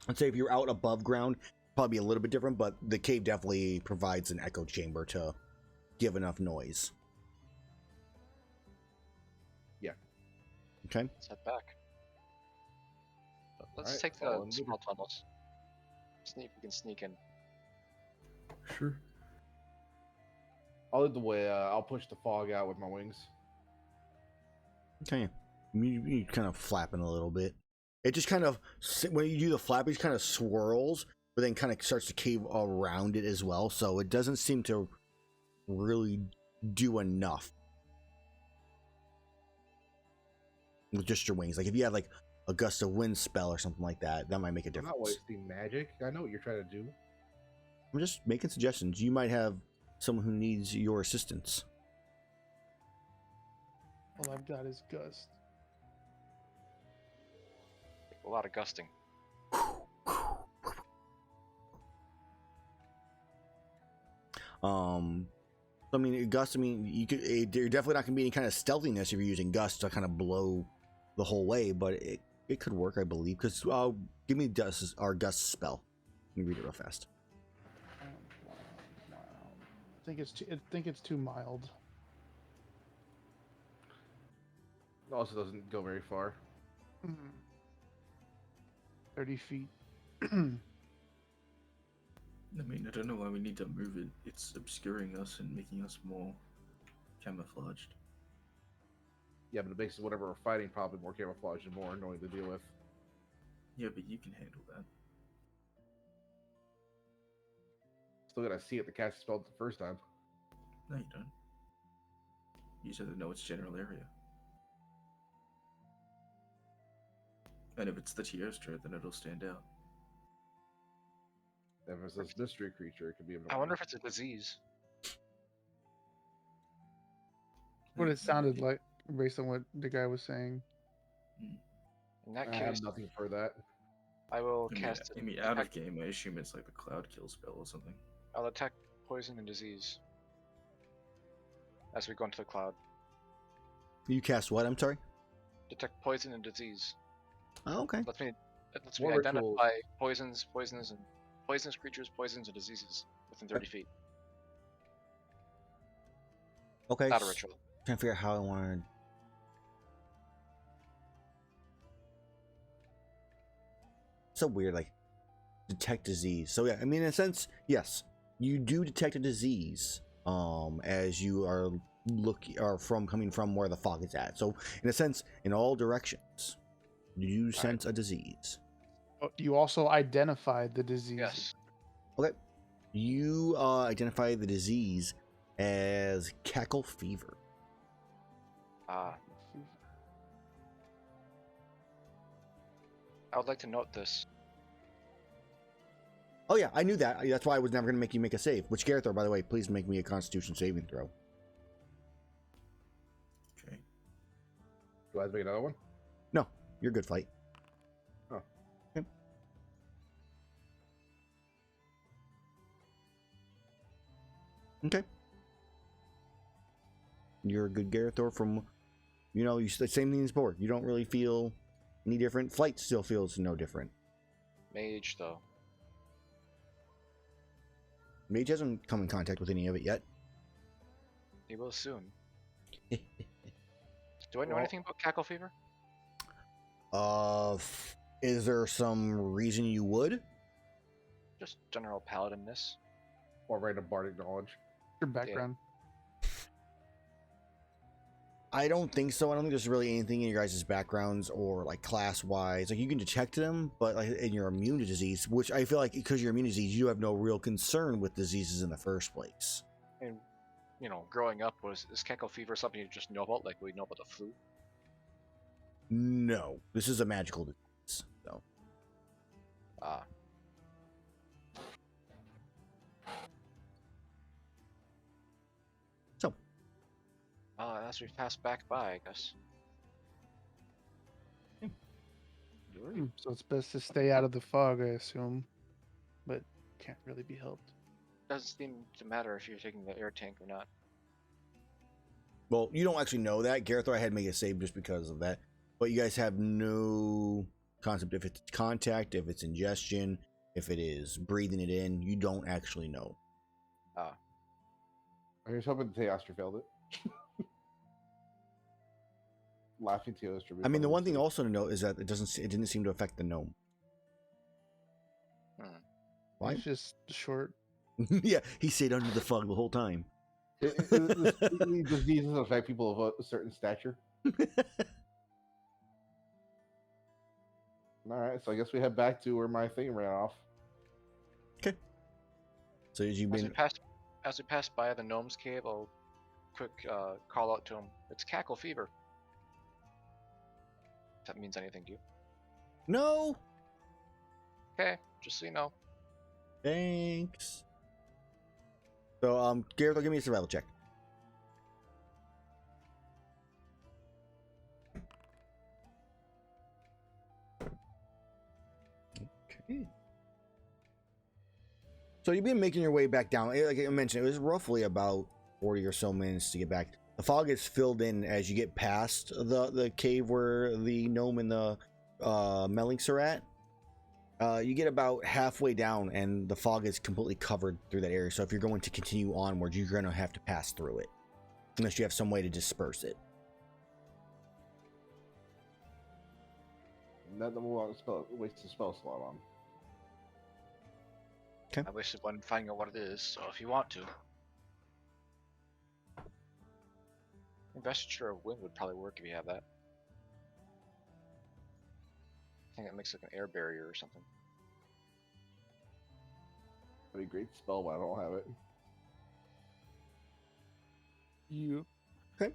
I'd say if you're out above ground, probably a little bit different, but the cave definitely provides an echo chamber to give enough noise. Yeah. Okay. Let's head back. Let's Alright, take well, the I'm small tunnels. See if we can sneak in. Sure. I'll lead the way. I'll push the fog out with my wings. Okay. You kind of flapping a little bit. It just kind of, when you do the flap, it just kind of swirls, but then kind of starts to cave around it as well. So it doesn't seem to really do enough with just your wings. Like if you had like a gust of wind spell or something like that, that might make a I'm difference. not wasting magic. I know what you're trying to do. I'm just making suggestions. You might have someone who needs your assistance. All I've got is Gust. A lot of gusting. I mean, gust. I mean, you could. You're definitely not gonna be any kind of stealthiness if you're using gust to kind of blow the whole way, but it could work, I believe. Because give me dust our gust spell. Let me read it real fast. I think it's too mild. It also doesn't go very far. 30 feet. I mean, I don't know why we need to move it. It's obscuring us and making us more camouflaged. Yeah, but it makes whatever we're fighting probably more camouflage and more annoying to deal with. Yeah, but you can handle that. Still gotta see it to cast the spell the first time. No, you don't. You said to know its general area. And if it's the Teostra, then it'll stand out. If it's this mystery creature, it could be. I wonder if it's a disease. What it sounded like, based on what the guy was saying. In that I case, have nothing for that. I will I mean, cast I mean, out of game, I assume it's like the cloud kill spell or something. I'll attack poison and disease as we go into the cloud. You cast what? I'm sorry. Detect poison and disease. Oh, okay. It lets me More rituals. identify poisonous creatures, poisons, and diseases within 30 feet. Okay. Not a ritual. Trying to figure out how I want to. So weird, like detect disease. So yeah, I mean, in a sense, yes, you do detect a disease. As you are coming from where the fog is at. So in a sense, in all directions, you sense a disease. You also identified the disease. Yes. Okay. You identify the disease as cackle fever. I would like to note this. Oh yeah, I knew that. That's why I was never going to make you make a save. Which Gerathor, by the way, please make me a Constitution saving throw. Okay. Do I have to make another one? No, you're good, fight. Oh. Okay. Okay. You're a good Gerathor from, you the same thing as before. You don't really feel any different. Flight still feels no different. Mage, though. Mage hasn't come in contact with any of it yet. He will soon. Do I know anything about cackle fever? Is there some reason you would? Just general paladinness. Or random bardic knowledge? Your background. I don't think so. I don't think there's really anything in your guys' backgrounds or like class-wise. Like you can detect them, but like in your immune to disease, which I feel like because you're immune to disease, you have no real concern with diseases in the first place. And growing up, is cackle fever something you just know about, like we know about the flu? No, this is a magical disease. So. So. As we pass back by, I guess. So it's best to stay out of the fog, I assume. But can't really be helped. Doesn't seem to matter if you're taking the air tank or not. Well, you don't actually know that. Gerathor, I had to make a save just because of that. But you guys have no concept if it's contact, if it's ingestion, if it is breathing it in. You don't actually know. I was hoping the Teostra failed it. Laughing Teostra. I mean, the one thing also to note is that it didn't seem to affect the gnome. Why? It's just short. Yeah, he stayed under the fog the whole time. These diseases affect people of a certain stature. All right, so I guess we head back to where my thing ran off. Okay. So as we pass by the gnome's cave, I'll quick call out to him. It's cackle fever. If that means anything to you? No. Okay, just so you know. Thanks. So, Gerathor, give me a survival check. Okay. So you've been making your way back down. Like I mentioned, it was roughly about 40 or so minutes to get back. The fog is filled in as you get past the cave where the gnome and the Mellinks are at. You get about halfway down and the fog is completely covered through that area. So if you're going to continue onward, you're going to have to pass through it. Unless you have some way to disperse it. Not that we'll waste the spell slot on. Okay. I wasted one finding out what it is, so if you want to. Investiture of Wind would probably work if you have that. I think that makes like an air barrier or something. That'd be a great spell, but I don't have it. You. Okay.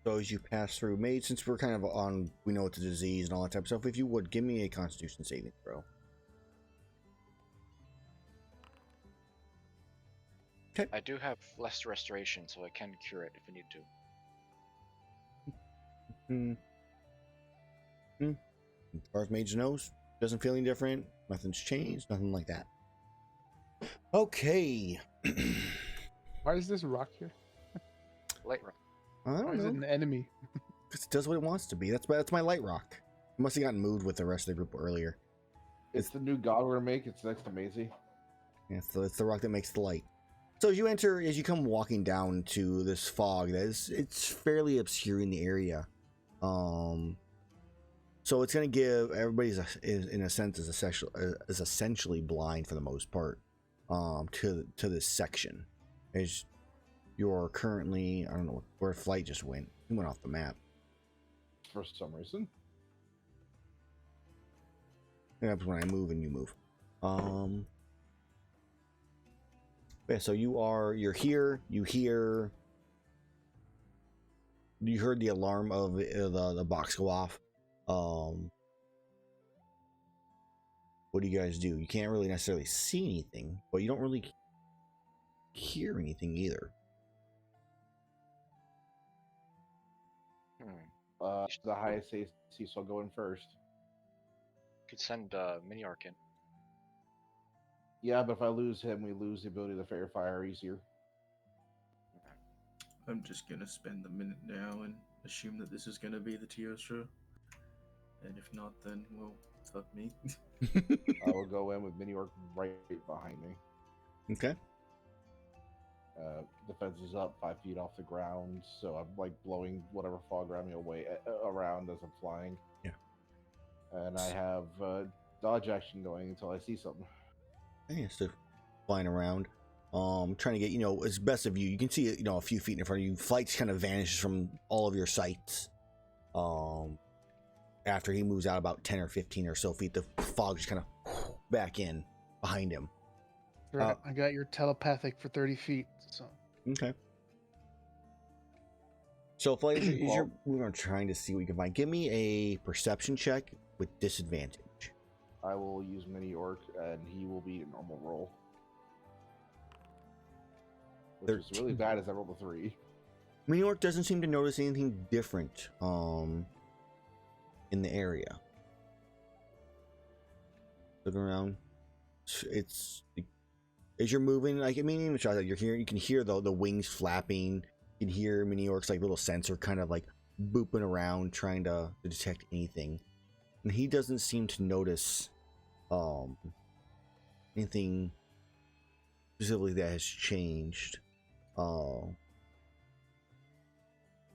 So as you pass through, Mage, since we're kind of on, we know it's a disease and all that type of stuff, if you would, give me a Constitution saving throw. Okay. I do have less restoration, so I can cure it if I need to. As far as Mage knows, doesn't feel any different. Nothing's changed. Nothing like that. Okay. Why is this rock here? Light rock. I Why don't is it know. an enemy? Because it does what it wants to be. That's my light rock. It must have gotten moved with the rest of the group earlier. It's the new god we're gonna make. It's next to Maisie. Yeah, so it's the rock that makes the light. So as you come walking down to this fog, it's fairly obscuring the area. So it's going to give everybody's in a sense is essentially blind for the most part to this section. As you're currently, I don't know where Flight just went. He went off the map For some reason. That's when I move and you move. Yeah, so you're here. You heard the alarm of the box go off. What do you guys do? You can't really necessarily see anything, but you don't really hear anything either. The highest AC, so I'll go in first. Could send mini arc in. Yeah, but if I lose him, we lose the ability to fair fire easier. I'm just gonna spend the minute now and assume that this is gonna be the Teostra. And if not, then, well, fuck me. I will go in with mini orc right behind me. Okay. Defense is up 5 feet off the ground, so I'm like blowing whatever fog around me away around as I'm flying. Yeah. And I have dodge action going until I see something. Yeah, so flying around, trying to get as best of you. You can see a few feet in front of you. Flight kind of vanishes from all of your sights. After he moves out about 10 or 15 or so feet, the fog just kind of back in behind him. Right, I got your telepathic for 30 feet. So Okay. So Flight, we're trying to see what you can find. Give me a perception check with disadvantage. I will use mini orc, and he will be a normal roll. Which is really bad as I rolled a 3. New York doesn't seem to notice anything different in the area. Looking around, it's as you're moving, like you're here. You can hear the wings flapping. You can hear Mini York's like little sensor kind of like booping around, trying to detect anything. And he doesn't seem to notice anything specifically that has changed.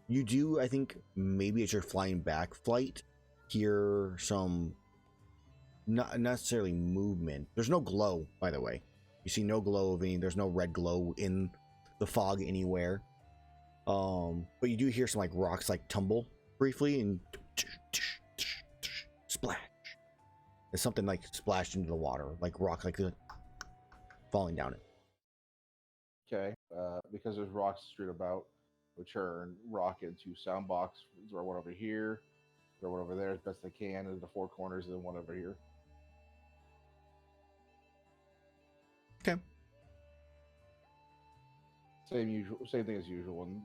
You do, I think, maybe as you're flying back, Flight, hear some not necessarily movement. There's no glow, by the way. You see no glow of any. There's no red glow in the fog anywhere. But you do hear some like rocks like tumble briefly and splash. There's something like splashed into the water, like rock, like falling down it. Okay, because there's rocks strewn about, we'll turn rock into sound box. Throw one over here, throw one over there as best I can, into the 4 corners, and then one over here. Okay. Same thing as usual. When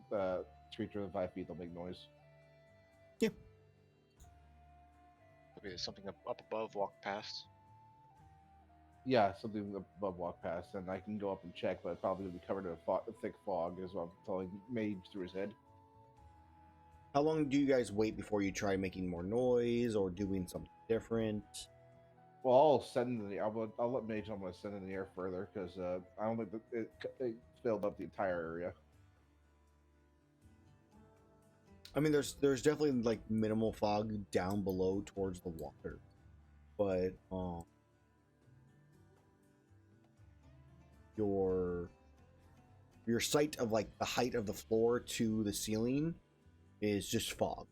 creature within 5 feet, they'll make noise. Yeah. Maybe there's something up above, walk past. Yeah, something above walk past, and I can go up and check, but it's probably going to be covered in a thick fog, is what I'm telling Mage through his head. How long do you guys wait before you try making more noise or doing something different? Well, I'll send in the. I'll let Mage know I'm going to send in the air further, because I don't think it filled up the entire area. I mean, there's definitely like minimal fog down below towards the water, but your sight of like the height of the floor to the ceiling is just fog.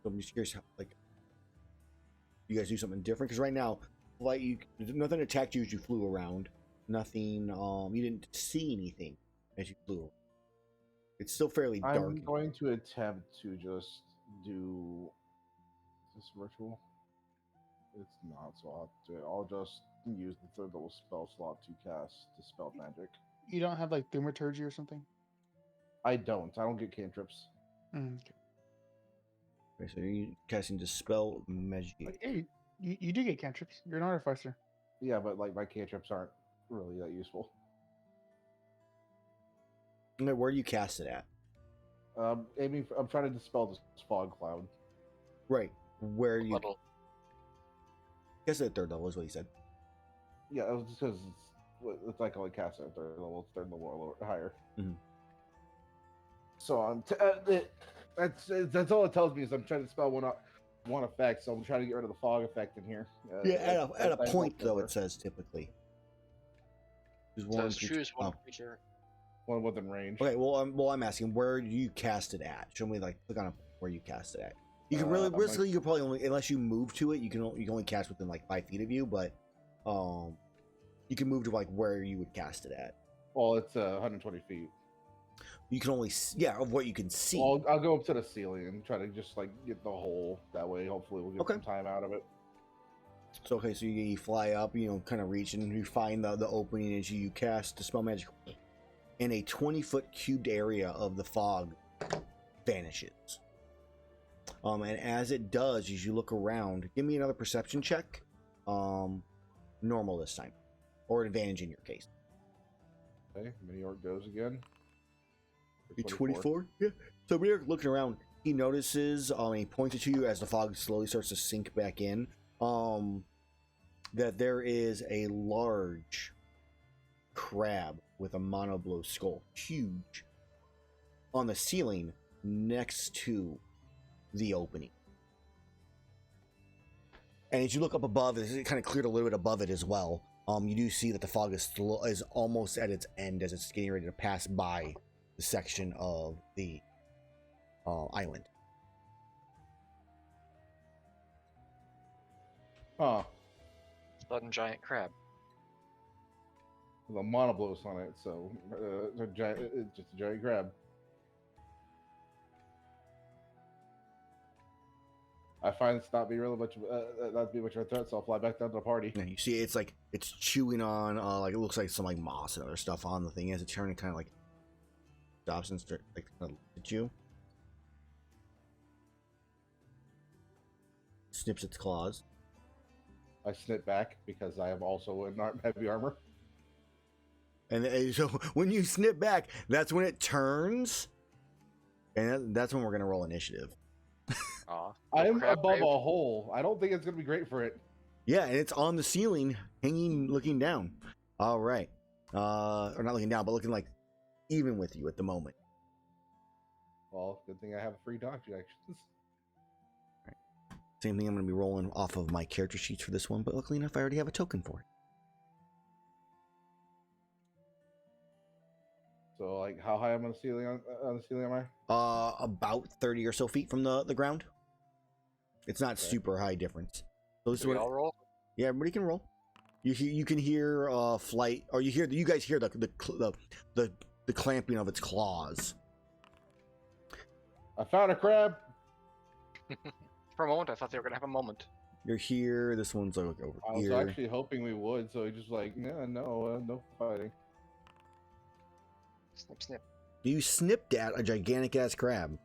So I'm just curious how, like, you guys do something different, because right now, like, nothing attacked you as you flew around. Nothing. You didn't see anything as you flew around. It's still fairly dark. I'm going to attempt to just do this ritual. It's not, so I'll have to. I'll just use the third level spell slot to cast Dispel Magic. You don't have like thaumaturgy or something? I don't. I don't get cantrips. Okay. Okay, so you're casting Dispel Magic. Like, hey, you do get cantrips. You're an artificer. Yeah, but like my cantrips aren't really that useful. Okay, where do you cast it at? I'm trying to dispel this fog cloud. Right. Where you Level. guess at third level is what he said. Yeah, it was just because it's like only cast at third level. It's third level or lower, higher. Mhm. So I'm that's all it tells me is I'm trying to spell one effect. So I'm trying to get rid of the fog effect in here. Yeah, at a I point hope though, for it says typically. Choose It says creature- choose one oh. creature. one within range. Okay, well, I'm asking where do you cast it at? Show me like click on where you cast it at. You can really, basically, you can probably only unless you move to it, you can only cast within like 5 feet of you, but you can move to like where you would cast it at. Well, it's 120 feet. You can only of what you can see. Well, I'll go up to the ceiling and try to just like get the hole. That way, hopefully, we'll get some time out of it. So okay, so you fly up, kind of reach, and you find the opening as you cast Dispel Magic, and a 20-foot cubed area of the fog vanishes. And as it does, as you look around, give me another perception check. Normal this time, or advantage in your case. Okay, Mini Orc goes again. Be 24. Yeah. So when you're looking around, he notices, he points to you as the fog slowly starts to sink back in. That there is a large crab with a monoblow skull, huge, on the ceiling next to the opening. And as you look up above, it kind of cleared a little bit above it as well. You do see that the fog is almost at its end as it's getting ready to pass by the section of the island. Huh. Sudden giant crab. The monoblos on it, so it's just a giant crab. I find it's not be really much not be much of a threat, so I'll fly back down to the party. Yeah, you see, it's chewing on like it looks like some like moss and other stuff on the thing as it turns kind of like stops and starts like kind of at you, snips its claws. I snip back because I am also in heavy armor. And so when you snip back, that's when it turns, and that's when we're gonna roll initiative. I'm above a hole. I don't think it's gonna be great for it. Yeah, and it's on the ceiling, hanging, looking down. All right, or not looking down, but looking like even with you at the moment. Well, good thing I have free dodge actions. Same thing. I'm gonna be rolling off of my character sheets for this one, but luckily enough, I already have a token for it. So, like, how high am I on the ceiling? On the ceiling am I? About 30 or so feet from the ground. It's not super high difference. So this is Do we all roll? Yeah, everybody can roll. You can hear flight, or you guys hear the clamping of its claws. I found a crab. For a moment, I thought they were gonna have a moment. You're here. This one's like over I was here. actually hoping we would, so he just like, no fighting. Snip, snip. You snipped at a gigantic ass crab.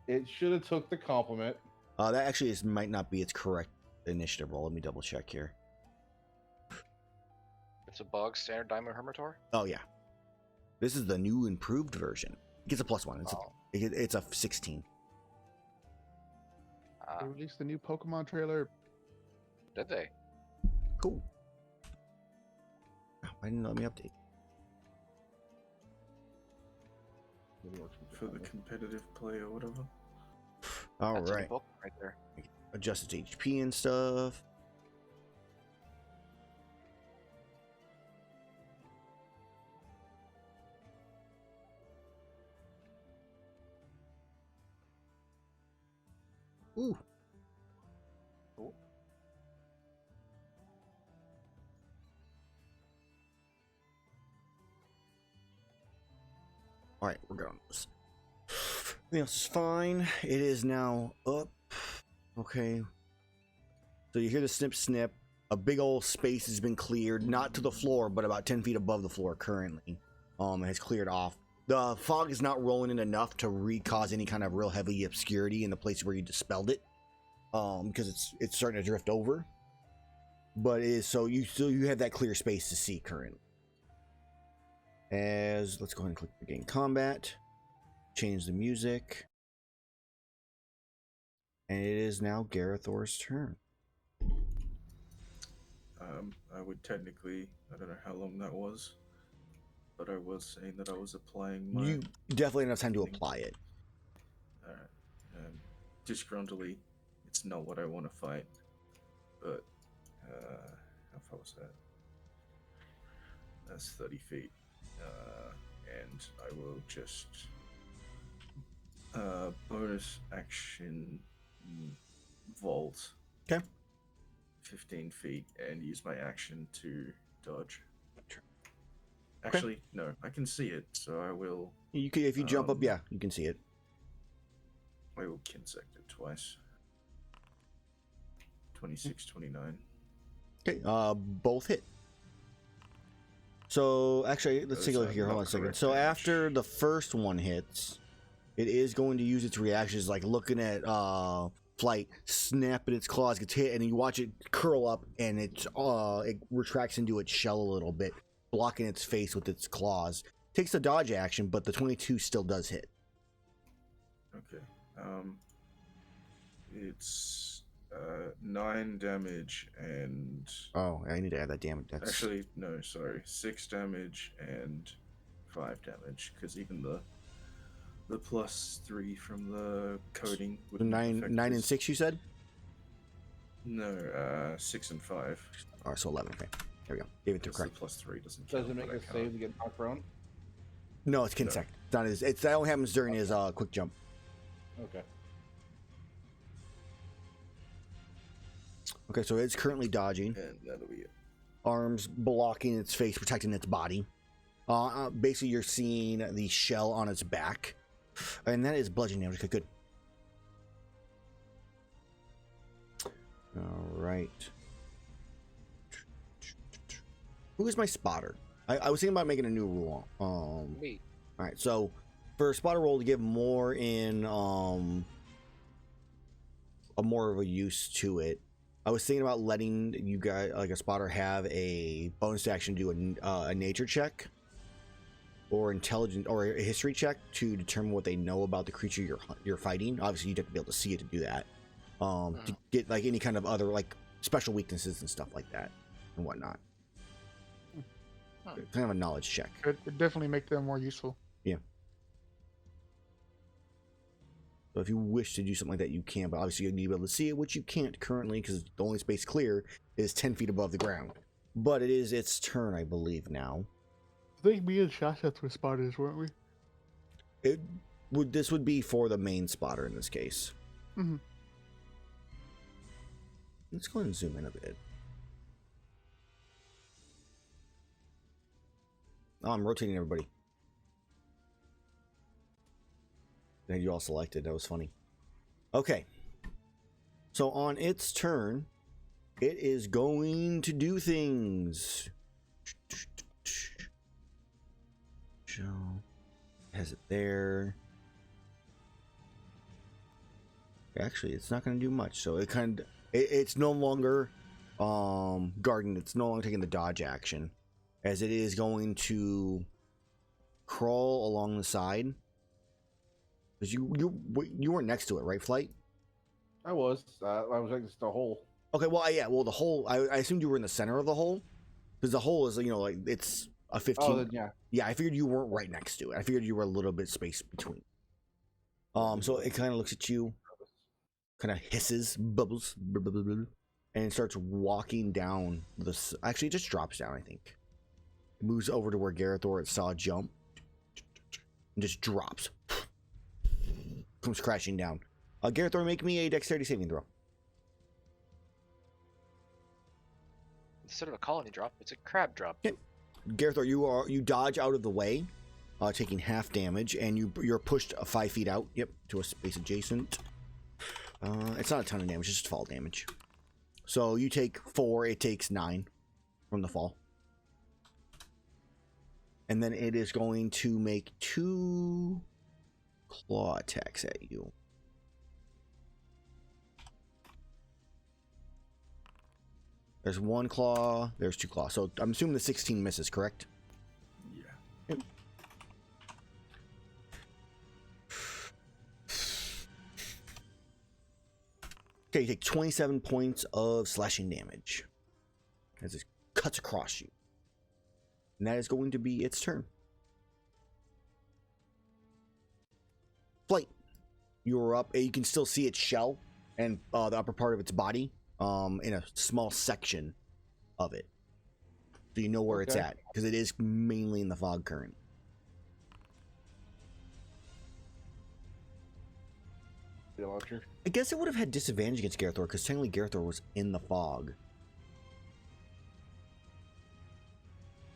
It should have took the compliment. That actually might not be its correct initiative roll. Let me double check here. It's a bug, standard diamond hermitor. Oh yeah, this is the new improved version. It gets a +1. It's a 16. They released the new Pokemon trailer. Did they? Cool. Why didn't it let me update? For the competitive play or whatever. All That's a right. book right there. Adjust its HP and stuff. Ooh. Cool. All right, we're going this. Everything else is fine. It is now up. Okay. So you hear the snip snip. A big old space has been cleared, not to the floor, but about 10 feet above the floor currently. It has cleared off. The fog is not rolling in enough to cause any kind of real heavy obscurity in the place where you dispelled it, because it's starting to drift over. But it is so you have that clear space to see currently. Let's go ahead and click Begin Combat, change the music, and it is now Gerathor's turn. I would technically, I don't know how long that was, but I was saying that I was applying my... You definitely have enough time to apply it. Alright. Disgruntledly, it's not what I want to fight, but how far was that? That's 30 feet. And I will just bonus action vault. Okay. 15 feet and use my action to dodge. Sure. Actually, no, I can see it, so I will. You can, if you jump up, yeah, you can see it. I will kinsect it twice. 26, 29. Okay, both hit. So actually, let's take a look here. Hold on a second. So after the first one hits, it is going to use its reactions, like looking at Flight, snapping its claws, gets hit, and you watch it curl up, and it retracts into its shell a little bit, blocking its face with its claws. Takes the dodge action, but the 22 still does hit. Okay. It's 9 damage and... Oh, I need to add that damage. That's... Actually, no, sorry. 6 damage and 5 damage, because even the +3 from the coding would 9 and 6, you said? No, 6 and 5. Alright, so 11. Okay, there we go. Gave it to correct. The +3 doesn't count. Does it make but I a can't. save to get knocked prone? No, it's Kinsect. It's not his. That only happens during his quick jump. Okay. Okay, so it's currently dodging. And that'll be it. Arms blocking its face, protecting its body. Basically, you're seeing the shell on its back. And that is bludgeoning damage. Okay, good. All right. Who is my spotter? I was thinking about making a new rule. Me. All right, so for a spotter roll to give more in a more of a use to it, I was thinking about letting you guys, like a spotter, have a bonus action to do a nature check or intelligence or a history check to determine what they know about the creature you're fighting. Obviously, you'd have to be able to see it to do that. To get like any kind of other like special weaknesses and stuff like that and whatnot. Kind of a knowledge check. It'd definitely make them more useful. Yeah. So if you wish to do something like that, you can, but obviously you need to be able to see it, which you can't currently because the only space clear is 10 feet above the ground. But it is its turn, I believe, now. I think me and Shaseth were spotters, weren't we? This would be for the main spotter in this case. Mm-hmm. Let's go ahead and zoom in a bit. Oh, I'm rotating everybody. I had you all selected. That was funny. Okay. So on its turn, it is going to do things. So, has it there. Actually, it's not going to do much. So it kind of, it's no longer guarding. It's no longer taking the dodge action, as it is going to crawl along the side. Because you weren't next to it, right, Flight? I was. I was next to the hole. Okay, well, yeah, well, the hole, I assumed you were in the center of the hole. Because the hole is, like, it's a 15. Oh, then, yeah. Yeah, I figured you weren't right next to it. I figured you were a little bit spaced between. So it kind of looks at you, kind of hisses, bubbles, blah, blah, blah, blah, and starts walking down this. Actually, it just drops down, I think. It moves over to where Gerathor saw jump, and just drops. Comes crashing down. Gerathor, make me a dexterity saving throw. Instead of a colony drop, it's a crab drop. Yeah. Gerathor, you dodge out of the way taking half damage, and you're pushed 5 feet out. Yep, to a space adjacent. It's not a ton of damage, it's just fall damage. So you take 4, it takes 9 from the fall. And then it is going to make 2 claw attacks at you. There's 1 claw, there's 2 claws. So I'm assuming the 16 misses, correct? Yeah. Yep. Okay, you take 27 points of slashing damage as it cuts across you. And that is going to be its turn. Flight. You're up. You can still see its shell and the upper part of its body in a small section of it. So you know where it's at, because it is mainly in the fog current. Launcher. I guess it would have had disadvantage against Gerathor, because technically Gerathor was in the fog.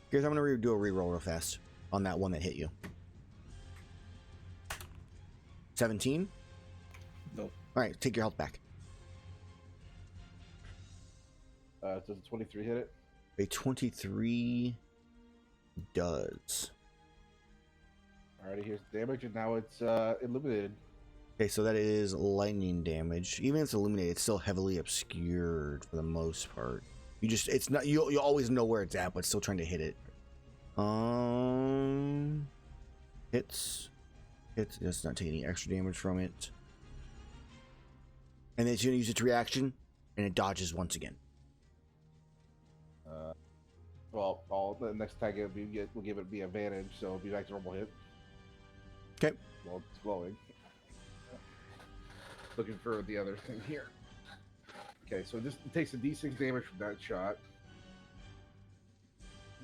Here's, I'm going to do a reroll real fast on that one that hit you. 17? Nope. Alright, take your health back. Does a 23 hit it? A 23 does. Alrighty, here's the damage, and now it's illuminated. Okay, so that is lightning damage. Even if it's illuminated, it's still heavily obscured for the most part. You just, it's not, you'll always know where it's at, but still trying to hit it. Hits. It's not taking any extra damage from it. And then it's gonna use its reaction, and it dodges once again. Well, the next attack we'll give it the advantage, so it'll be back to normal hit. Okay. Well, it's glowing. Looking for the other thing here. Okay, so this takes a d6 damage from that shot.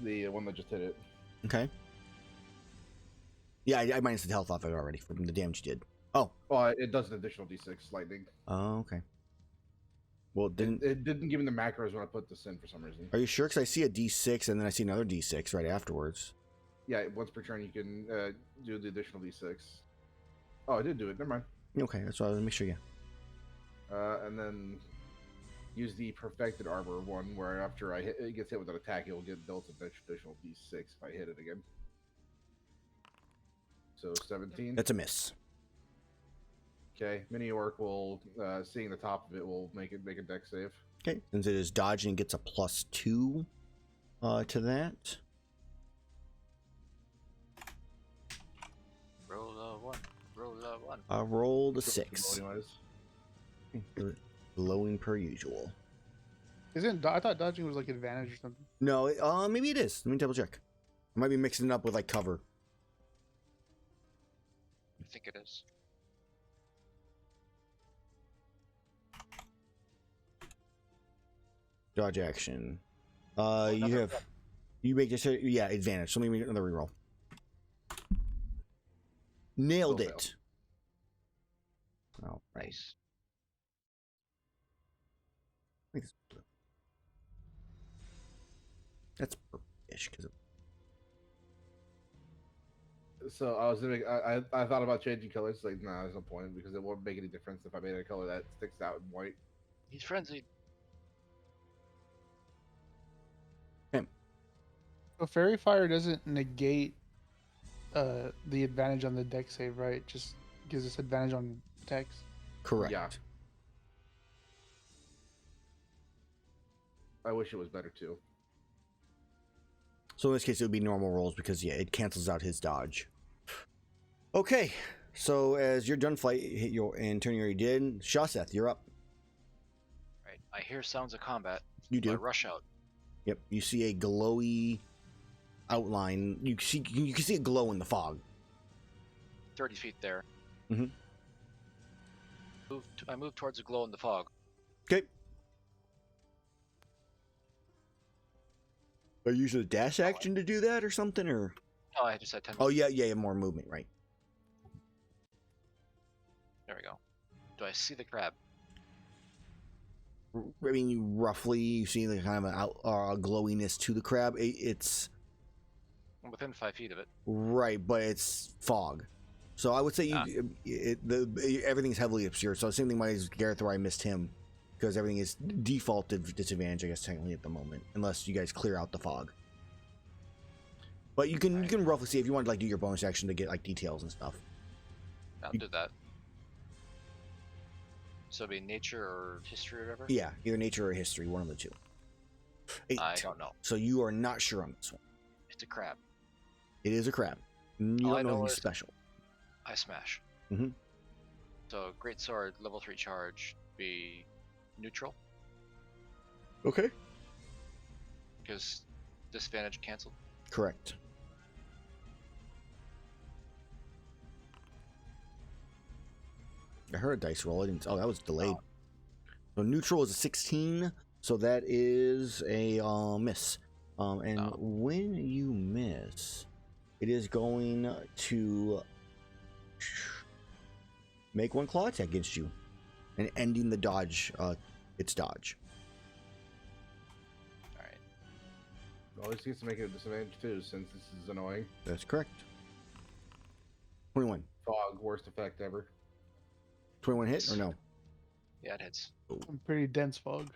The one that just hit it. Okay. Yeah, I minus the health off it already from the damage you did. Oh. Well, it does an additional d6 lightning. Oh, okay. Well, it didn't. It didn't give me the macros when I put this in for some reason. Are you sure? Because I see a d6 and then I see another d6 right afterwards. Yeah, once per turn you can do the additional d6. Oh, I did do it. Never mind. Okay, that's why I was make sure. Yeah. And then use the perfected armor one, where after it gets hit with an attack, it will get dealt an additional d6 if I hit it again. So 17. That's a miss. Okay, mini orc will seeing the top of it will make a dex save. Okay, since it is dodging, it gets a +2 to that. Roll a 1. Roll a 1. I rolled a 6. Anyways. Glowing per usual. I thought dodging was like advantage or something. No, maybe it is. Let me double check. I might be mixing it up with like cover. I think it is. Dodge action. Another You make this, yeah, advantage. So let me make another reroll. Nailed Still it. Oh, right. Nice. That's purple-ish because So I was I thought about changing colors. Like, nah, there's no point because it won't make any difference if I made a color that sticks out in white. He's frenzied. So Fairy Fire doesn't negate the advantage on the deck save, right? It just gives us advantage on attacks. correct. Yeah. I wish it was better too. So in this case, it would be normal rolls because yeah, it cancels out his dodge. Okay, so as you're done fight, hit your and turn you already did. Shaseth, you're up. Right. I hear sounds of combat. You I do. rush out. Yep. You see a glowy outline. You can see a glow in the fog. 30 feet there. Mhm. I move towards the glow in the fog. Okay. Are you using a dash action to do that or something, or? Oh, I just had 10. Oh yeah, more movement, right? There we go. Do I see the crab? I mean, you see the kind of an glowiness to the crab. It's within 5 feet of it. Right, but it's fog. So I would say everything's heavily obscured. So the same thing as Gerathor, I missed him because everything is defaulted disadvantage, I guess, technically at the moment, unless you guys clear out the fog. But you can roughly see if you want to like do your bonus action to get like details and stuff. I'll do that. So it'd be nature or history or whatever? Yeah, either nature or history, one of the two. 8. I don't know. So you are not sure on this one. It's a crab. It is a crab. You All I don't know know anything is- special. I smash. Mhm. So great sword, level 3 charge, be neutral Okay. because disadvantage canceled. Correct. I heard a dice roll. I didn't. Oh, that was delayed. So neutral is a 16. So that is a miss. And when you miss, it is going to make one claw attack against you, and ending the dodge. Its dodge. All right. Well, this gets to make it a disadvantage too, since this is annoying. That's correct. 21. Fog, worst effect ever. 21 hit or no? Yeah, it hits. I'm pretty dense fog.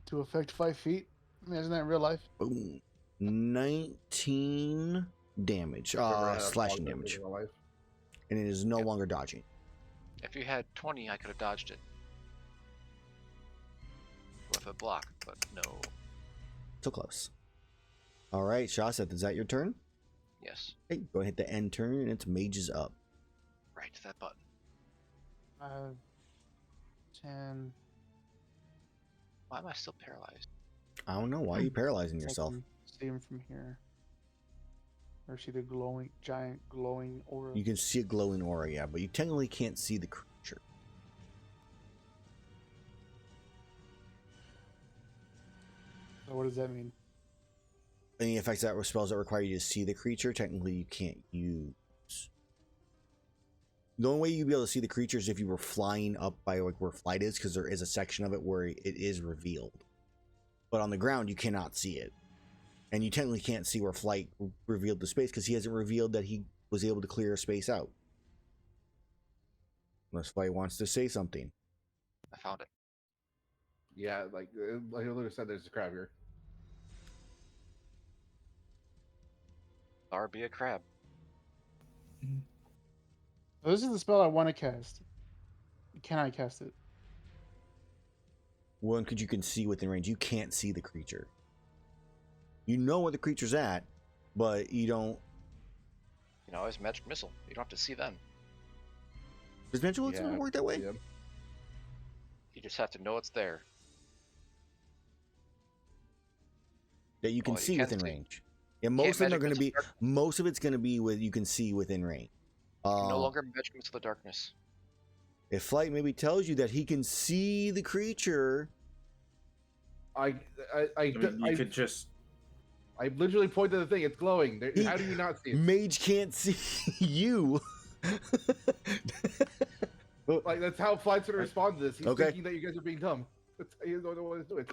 To affect 5 feet. Imagine that in real life. Boom. 19 damage. Never had a Slashing fog that damage. big in my life. And it is no longer dodging. If you had 20, I could have dodged it with a block, but no. So close. All right, Shaseth, is that your turn? Yes. Okay, go ahead, hit the end turn, and it's Mage's up. Right to that button. 10. Why am I still paralyzed? I don't know. Why are you paralyzing I yourself? can see him from here. Or see the giant glowing aura. You can see a glowing aura, yeah, but you technically can't see the creature. So what does that mean? Any effects that spells that require you to see the creature, technically you can't use. The only way you'd be able to see the creature is if you were flying up by like where flight is, because there is a section of it where it is revealed. But on the ground, you cannot see it. And you technically can't see where flight revealed the space, because he hasn't revealed that he was able to clear a space out. Unless flight wants to say something. I found it. Yeah, like I literally said, there's a crab here. Or be a crab. So this is the spell I want to cast. Can I cast it? One, because you can see within range. You can't see the creature. You know where the creature's at, but you don't. You know, it's magic missile. You don't have to see them. Does magic missile work that way? Yeah. You just have to know it's there. That you can Well, you see can within see. range. Yeah, most of them are magic going to be. missile dark- Most of it's going to be with you can see within range. No longer magic missile the darkness. If flight maybe tells you that he can see the creature, I mean, you could just. I literally pointed to the thing. It's glowing. How do you not see it? Mage can't see you. Like that's how Flight's gonna respond to this. He's Okay. thinking that you guys are being dumb. That's how you don't know what he's doing.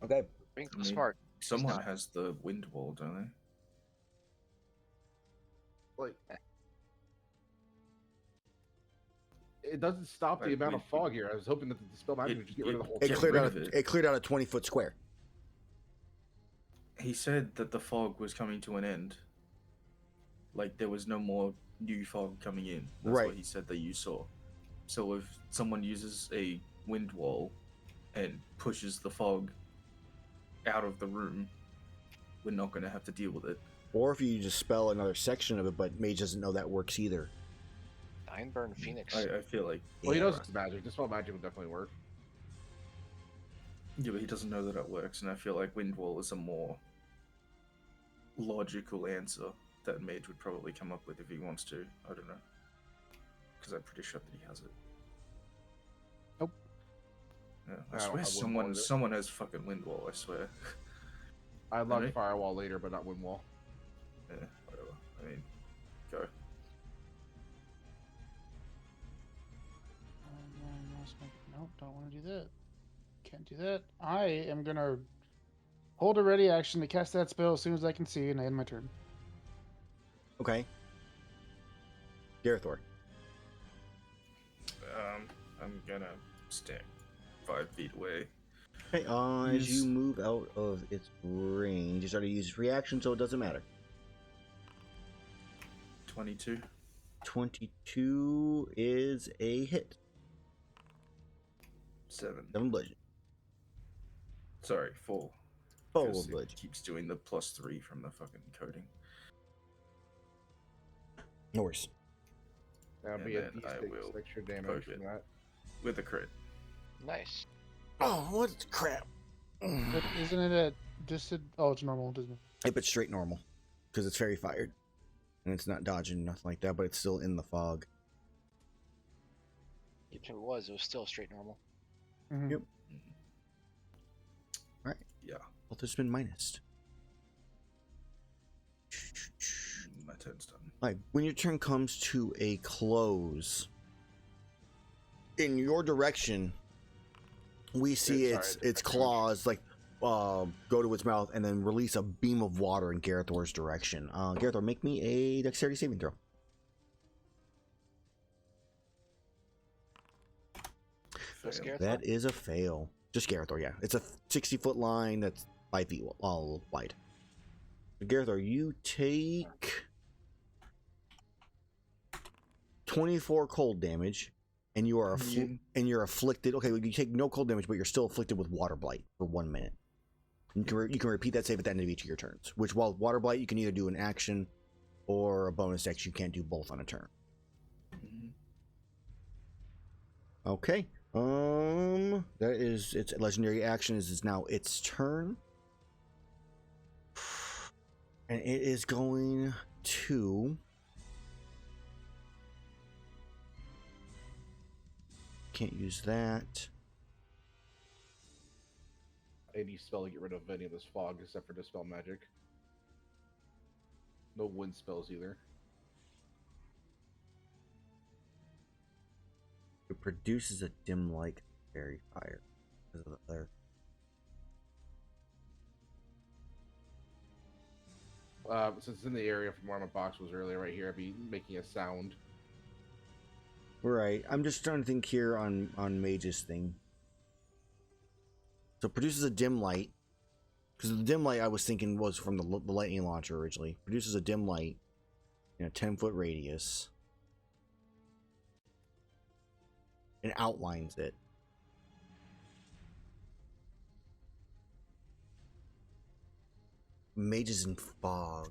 Okay. Being I mean, smart. Someone has the wind wall, don't they? Like it doesn't stop the Like, amount of we- fog here. I was hoping that the spell magic would just get rid of the whole It thing. cleared rid out. of it. It cleared out a 20-foot square. He said that the fog was coming to an end. Like there was no more new fog coming in. That's Right. what he said that you saw. So if someone uses a wind wall and pushes the fog out of the room, we're not going to have to deal with it. Or if you just spell another section of it, but Mage doesn't know that works either. Ironburn Phoenix. I feel like. Well, he Yeah, knows right. it's magic. Dispel magic would definitely work. Yeah, but he doesn't know that it works, and I feel like wind wall is a more logical answer that Mage would probably come up with if he wants to. I don't know. Because I'm pretty sure that he has it. Nope. Yeah, I I don't swear have wind wall either. someone has fucking wind wall, I swear. I love Really? firewall later, but not wind wall. Yeah, whatever. I mean, go. Nope, don't want to do that. Can't do that. I am gonna hold a ready action to cast that spell as soon as I can see, and I end my turn. Okay. Gerathor. I'm gonna stay 5 feet away. Okay, as you move out of its range, you start to use reaction, so it doesn't matter. 22. 22 is a hit. 7. 7 bludgeon. Sorry, full. Full 'Cause it bludgeon. keeps doing the +3 from the fucking coding. No worries. That'll And be a then I D6 will extra damage poke from it. that. With a crit. Nice. Oh, what crap. But isn't it at oh, it's normal, isn't it? Yep, it's straight normal. Because it's fairy fired. And it's not dodging, nothing like that, but it's still in the fog. Even if it was still straight normal. Mhm. Yep. Alright. Yeah. Well, there's been minus. My turn's done. Like, when your turn comes to a close, in your direction, we see its claws like go to its mouth and then release a beam of water in Gerathor's direction. Gerathor, make me a dexterity saving throw. Just Fail. Gerathor? That is a fail. Just Gerathor, yeah. It's a 60-foot line that's 5 feet wide. Gerathor, you take 24 cold damage, and you are and you're afflicted. Okay, you take no cold damage, but you're still afflicted with water blight for 1 minute. You can repeat that save at the end of each of your turns. Which, while water blight, you can either do an action or a bonus action. You can't do both on a turn. Okay. That is its legendary action. Is now its turn, and it is going to. Can't use that. Any spell to get rid of any of this fog except for dispel magic. No wind spells either. It produces a dim light fairy fire because of the flare. Since it's in the area from where my box was earlier, right here, I'd be making a sound. Right. I'm just trying to think here on Mage's thing. So it produces a dim light. Because the dim light I was thinking was from the lightning launcher originally. Produces a dim light in a 10-foot radius. And outlines it. Mage is in fog.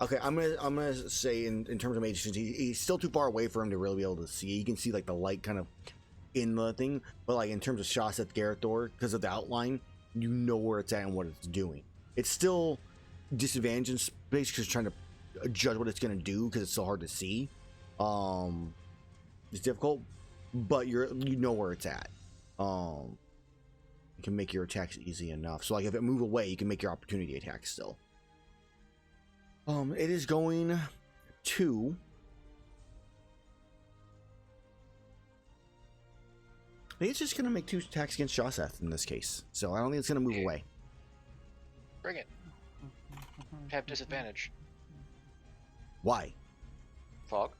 Okay, I'm gonna say in terms of Mage, he's still too far away for him to really be able to see. You can see like the light kind of in the thing, but like in terms of Shaseth Gerathor, because of the outline, you know where it's at and what it's doing. It's still disadvantaged in space because trying to judge what it's gonna do because it's so hard to see. It's difficult, but you know where it's at. You can make your attacks easy enough. So like if it move away, you can make your opportunity attacks still. It is going to. I think it's just going to make 2 attacks against Shaseth in this case. So I don't think it's going to move away. Bring it. Have disadvantage. Why? Fog.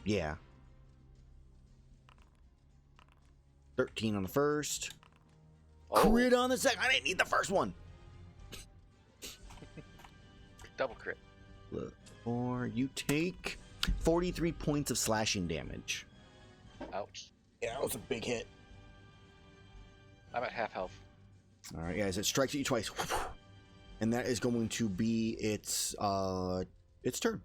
Yeah. 13 on the first. Oh, Crit on the second. I didn't need the first one. double crit. Look, 4. You take 43 points of slashing damage. Ouch. Yeah, that was a big hit. I'm at half health. All right, guys, it strikes at you twice, and that is going to be its turn.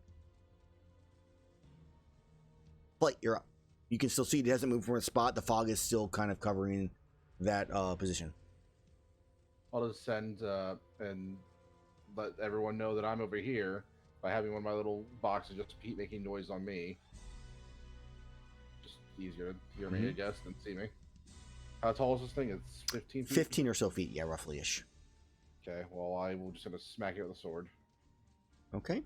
Flight, you're up. You can still see it hasn't moved from its spot. The fog is still kind of covering that position. I'll just send and let everyone know that I'm over here by having one of my little boxes just keep making noise on me. Just easier to hear me, I guess, than see me. How tall is this thing? It's 15 feet? 15 or so feet, yeah, roughly-ish. Okay, well, I will just gonna smack it with a sword. Okay.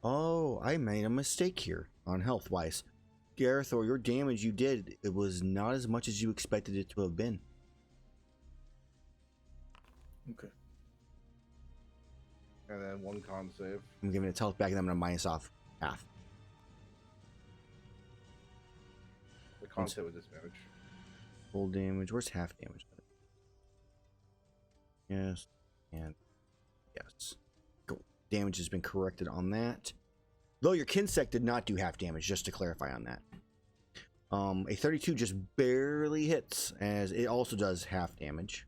Oh, I made a mistake here on health-wise. Gerathor, your damage you did, it was not as much as you expected it to have been. Okay. And then 1 con save. I'm giving it health back, and I'm going to minus off half. The con save with disadvantage. Full damage. Where's half damage? Yes. And yes. Cool. Damage has been corrected on that. Though your Kinsect did not do half damage, just to clarify on that. A 32 just barely hits, as it also does half damage.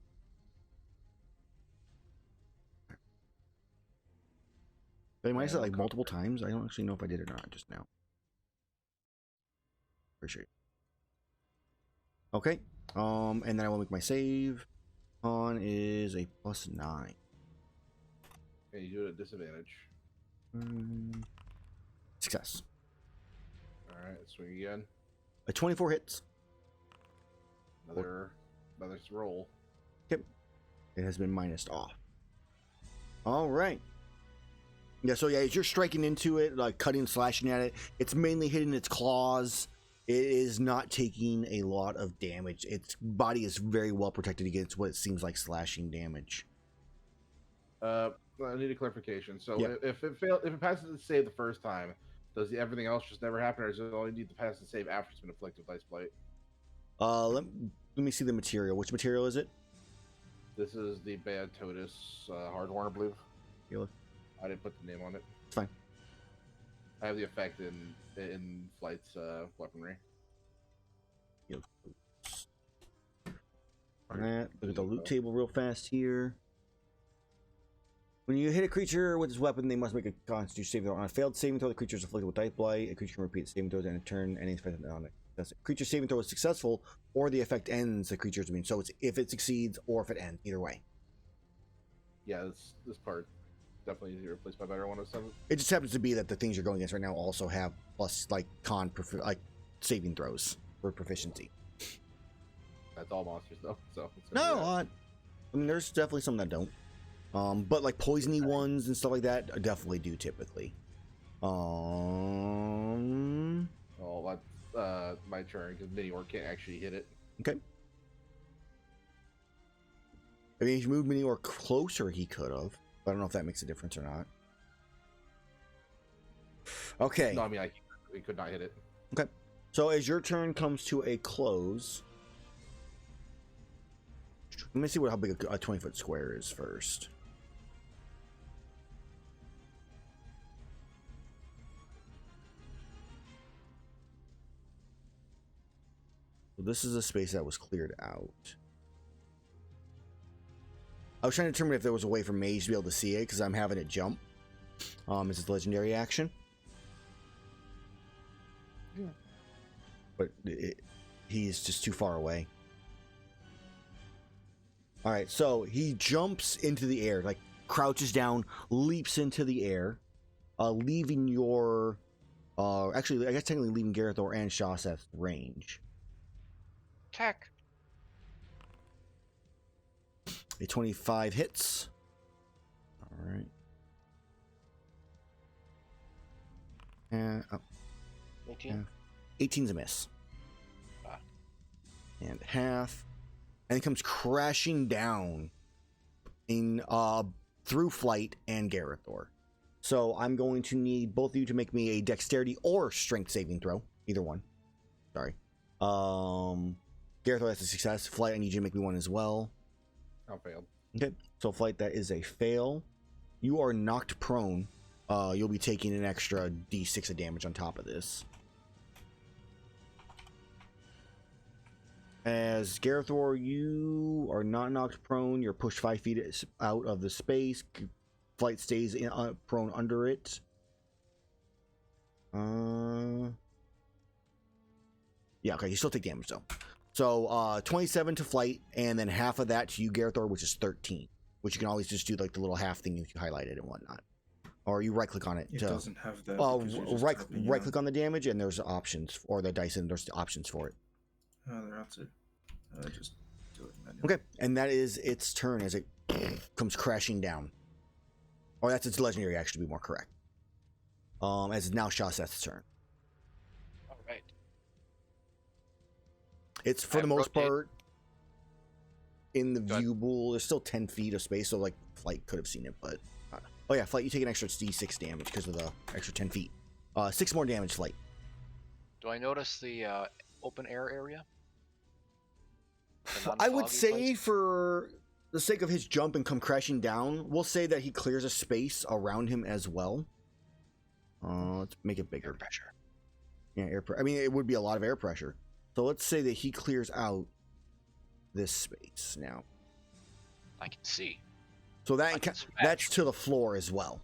But I might have said like multiple times. I don't actually know if I did it or not just now. Pretty sure. Okay. And then I will make my save. On is a +9. And you do it at disadvantage. Success. Alright, swing again. A 24 hits. Another roll. Yep. It has been minused off. All right. Yeah, so yeah, as you're striking into it, like cutting, slashing at it, it's mainly hitting its claws. It is not taking a lot of damage. Its body is very well protected against what it seems like slashing damage. I need a clarification. So Yep. if it passes the save the first time, does everything else just never happen, or does it only need to pass the save after it's been afflicted with ice blight? Let me see the material. Which material is it? This is the Bad Totus Hardhorn, I believe. Healer. I didn't put the name on it. It's fine. I have the effect in Flight's weaponry. Healer. Alright, look at the loot table real fast here. When you hit a creature with this weapon, they must make a Constitution saving throw. On a failed saving throw, the creature is afflicted with ice blight. A creature can repeat saving throws and in turn any effect on it. That's it. Creature saving throw is successful, or the effect ends the creature's immune. So it's if it succeeds or if it ends, either way. Yeah, this part definitely easy to replace by better 107. It just happens to be that the things you're going against right now also have plus like saving throws for proficiency. That's all monsters though. So it's No, gonna be I mean there's definitely some that don't. But like poisony ones and stuff like that definitely do typically. Oh, that's my turn because Mini Orc can't actually hit it. Okay. I mean, if you moved Mini Orc closer, he could have. But I don't know if that makes a difference or not. Okay. No, I mean we could not hit it. Okay. So as your turn comes to a close, let me see how big a 20-foot square is first. So this is a space that was cleared out. I was trying to determine if there was a way for Mage to be able to see it because I'm having it jump. This is legendary action. Yeah. But he's just too far away. All right, so he jumps into the air, like crouches down, leaps into the air, leaving your, actually, I guess technically leaving Gerathor and Shaseth's range. Attack. A 25 hits. All right. And 18. 18's a miss. Ah. And half. And it comes crashing down in through Flight and Gerathor. So I'm going to need both of you to make me a dexterity or strength saving throw. Either one. Sorry. Gerathor, that's a success. Flight, I need you to make me one as well. I failed. Okay. So Flight, that is a fail. You are knocked prone. You'll be taking an extra d6 of damage on top of this. As Gerathor, you are not knocked prone. You're pushed 5 feet out of the space. Flight stays prone under it. Yeah, okay, you still take damage though. So 27 to Flight, and then half of that to you, Gerathor, which is 13. Which you can always just do like the little half thing if you highlighted and whatnot. Or you right click on it. It doesn't have that. Right click on the damage, and there's options, or the dice, and there's options for it. Oh, they're not to. Just do it manually. Okay, and that is its turn as it comes crashing down. Or that's its legendary action, to be more correct. As it's now Shaseth's turn. All right. It's for the most part. in the Go ahead. view pool. There's still 10 feet of space, so like Flight could have seen it, but oh yeah, Flight, you take an extra D6 damage because of the extra 10 feet. 6 more damage, Flight. Do I notice the open air area? The I would non-foggy say place? for the sake of his jump and come crashing down, we'll say that he clears a space around him as well. Let's make it Air bigger. pressure. Yeah, I mean, it would be a lot of air pressure. So let's say that he clears out this space now. I can see. So I that can that's smash. to the floor as well.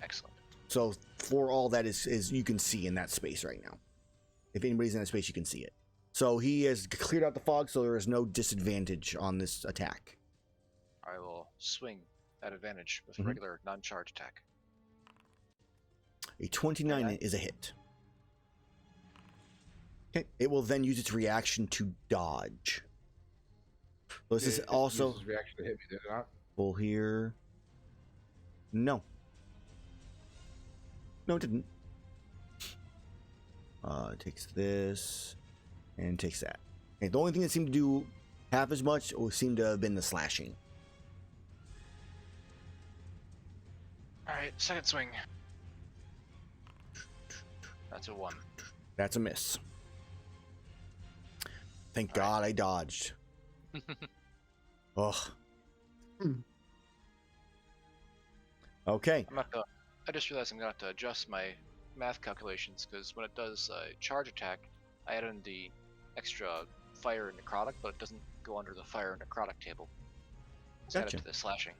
Excellent. So for all that is you can see in that space right now. If anybody's in that space, you can see it. So he has cleared out the fog, so there is no disadvantage on this attack. I will swing at advantage with Mhm. regular non-charge attack. A 29 Okay. is a hit. Okay, it will then use its reaction to dodge. So this is It also uses reaction to hit me, did it not? full here. No. No, it didn't. It takes this and takes that. Okay, the only thing that seemed to do half as much seemed to have been the slashing. Alright, second swing. That's a 1. That's a miss. Thank God I dodged. Ugh. Hmm. Okay. I just realized I'm gonna have to adjust my math calculations because when it does charge attack, I add in the extra fire and necrotic, but it doesn't go under the fire and necrotic table. It's added Gotcha. to the slashing.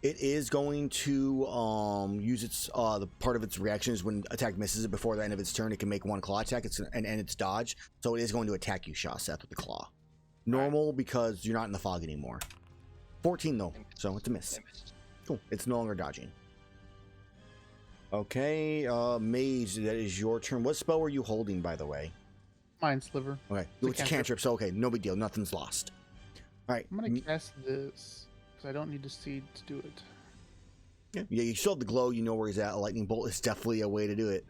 It is going to use its the part of its reaction is when attack misses it before the end of its turn, it can make one claw attack. And its dodge, so it is going to attack you, Shaseth, with the claw. Normal because you're not in the fog anymore. 14 though, so it's a miss. I missed. Cool. It's no longer dodging. Okay, Mage, that is your turn. What spell were you holding, by the way? Mind Sliver. Okay, a it's a cantrip, so okay, no big deal. Nothing's lost. All right. I'm gonna cast this because I don't need to seed to do it. Yeah, you still have the glow. You know where he's at. A lightning bolt is definitely a way to do it.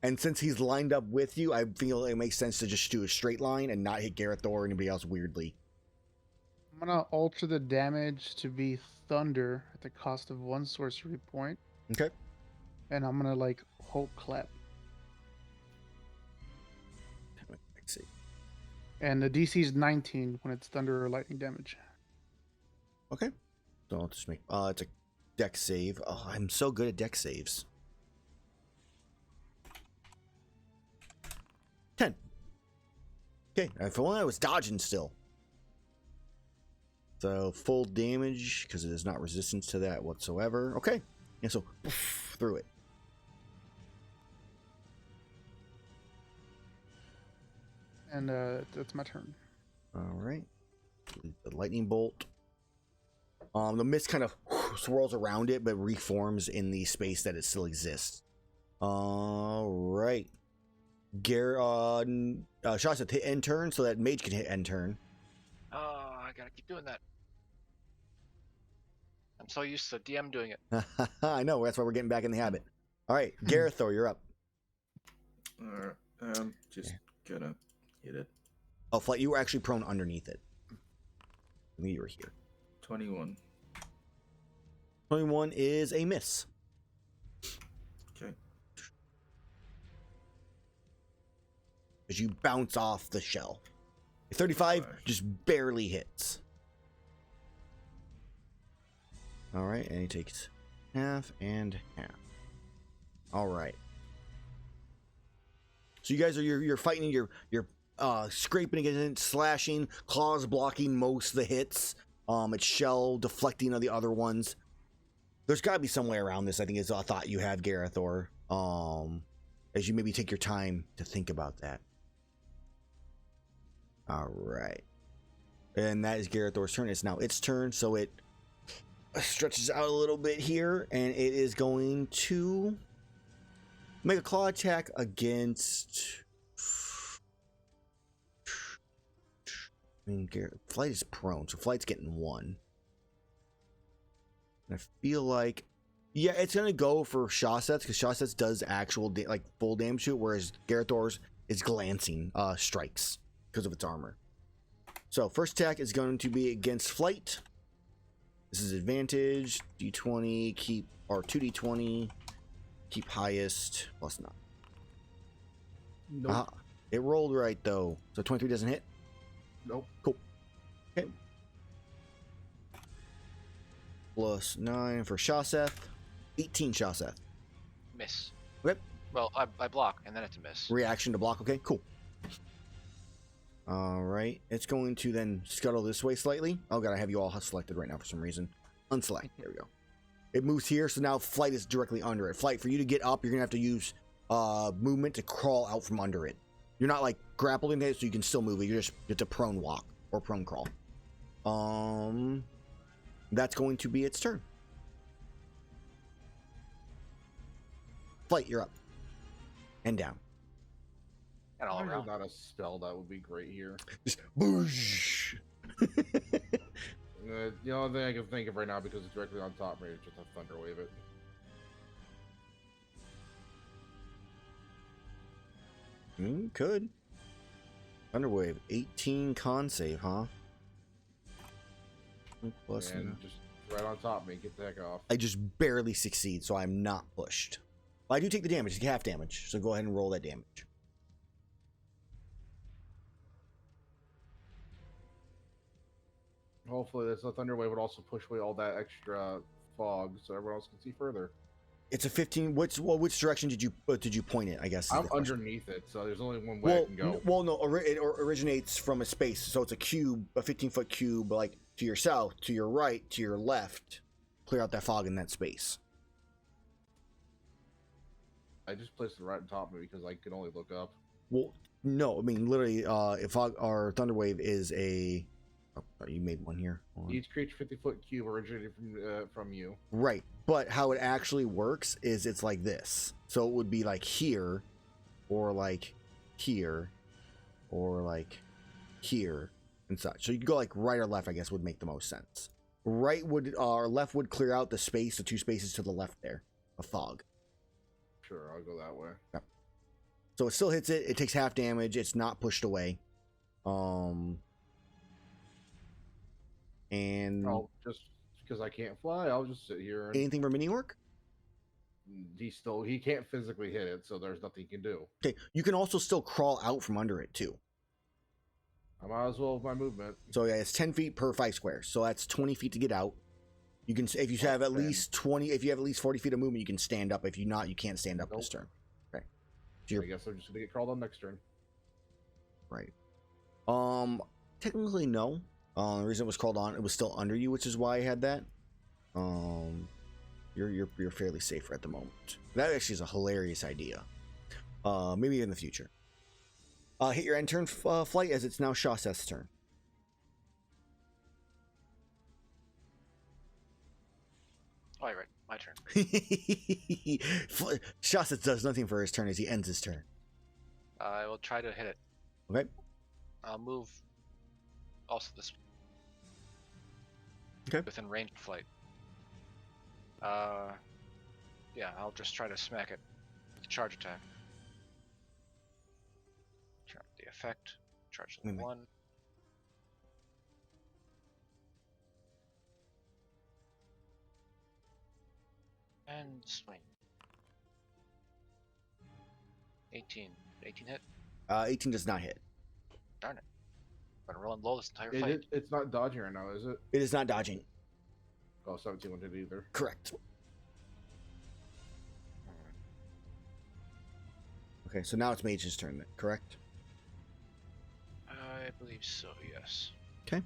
And since he's lined up with you, I feel it makes sense to just do a straight line and not hit Gerathor or anybody else weirdly. I'm gonna alter the damage to be thunder at the cost of 1 sorcery point, Okay. and I'm gonna like Hulk clap. Let's see. And the DC is 19 when it's thunder or lightning damage. Okay. So I'll just make. It's a dex save. Oh, I'm so good at dex saves. 10. Okay. For one, I was dodging still. So full damage because it is not resistance to that whatsoever. Okay. And so poof, through it. And that's my turn. All right. The lightning bolt. The mist kind of swirls around it, but reforms in the space that it still exists. All right. Shaseth, hit end turn so that Mage can hit end turn. Oh, I gotta keep doing that. I'm so used to DM doing it. I know, that's why we're getting back in the habit. All right, Gerathor, you're up. Alright, just gonna hit it. Oh, Flight, you were actually prone underneath it. I think you were here. 21. 21 is a miss. Okay. As you bounce off the shell. 35 just barely hits. All right, and he takes half and half. All right. So you guys are you're fighting. You're scraping against it, slashing, claws blocking most of the hits. It's shell deflecting of the other ones. There's got to be some way around this. I think is a thought you have, Gerathor. As you maybe take your time to think about that. All right. And that is Gerathor's turn. It's now its turn, so it stretches out a little bit here, and it is going to make a claw attack against. I mean, Flight is prone, so Flight's getting 1. And I feel like, yeah, it's gonna go for Shaseth because Shaseth does actual like full damage to it, whereas Gerathor's is glancing strikes because of its armor. So first attack is going to be against flight. This is advantage. D20, keep, or 2d20, keep highest, plus 9. Nope. It rolled right though. So 23 doesn't hit? Nope. Cool. Okay. Plus 9 for Shaseth. 18 Shaseth. Miss. Okay. Well, I block, and then it's a miss. Reaction to block. Okay, cool. Alright. It's going to then scuttle this way slightly. Oh god, I have you all selected right now for some reason. Unselect. There we go. It moves here, so now flight is directly under it. Flight, for you to get up, you're going to have to use movement to crawl out from under it. You're not like grappled in it, so you can still move it. It's a prone walk or prone crawl. That's going to be its turn. Flight, you're up. And down. And all There's around. not a spell that would be great here. Just boosh. The only thing I can think of right now, because it's directly on top of me, is just a thunder wave it. Could. Thunderwave, 18 con save, huh? Plus And just right on top of me, get the heck off. I just barely succeed, so I'm not pushed. Well, I do take the damage, it's half damage, so go ahead and roll that damage. Hopefully, this thunder wave would also push away all that extra fog, so everyone else can see further. It's a 15. Which direction did you point it? I guess. I'm underneath it, so there's only one way I can go. It originates from a space, so it's a cube, a 15-foot cube, like to your south, to your right, to your left. Clear out that fog in that space. I just placed it right on top of me because I can only look up. Well, no, I mean literally, if fog or thunderwave is a. Oh, you made one here. Hold on. Each creature 50-foot cube originated from you. Right, but how it actually works is it's like this. So it would be like here, or like here, or like here, and such. So you could go like right or left, I guess, would make the most sense. Right would or left would clear out the space, the two spaces to the left there, of fog. Sure, I'll go that way. Yep. So it still hits it. It takes half damage. It's not pushed away. And Just because I can't fly, I'll just sit here. And anything for mini work? he can't physically hit it, so there's nothing he can do. Okay, you can also still crawl out from under it too. I might as well with my movement. So yeah, it's 10 feet per 5 squares. So that's 20 feet to get out. You can, if you have at least 20, if you have at least 40 feet of movement, you can stand up. If you not, you can't stand up this turn. Okay. So I guess I'm just gonna get crawled on next turn. right. Technically no. The reason it was called on, it was still under you, which is why I had that. You're fairly safe at the moment. That actually is a hilarious idea. Maybe in the future. Hit your end turn flight, as it's now Shaseth's turn. Oh, you're right. My turn. Shaseth does nothing for his turn as he ends his turn. I will try to hit it. Okay. I'll move also this Okay. within range of flight. Yeah, I'll just try to smack it with a charge attack. Turn the effect. Charge Wait a minute. 1. And swing. 18. 18 hit? 18 does not hit. Darn it. I've been rolling low this entire fight. It's not dodging right now, is it? It is not dodging. Oh, 17 won't hit either. Correct. Okay, so now it's Mage's turn, then, correct? I believe so, yes. Okay.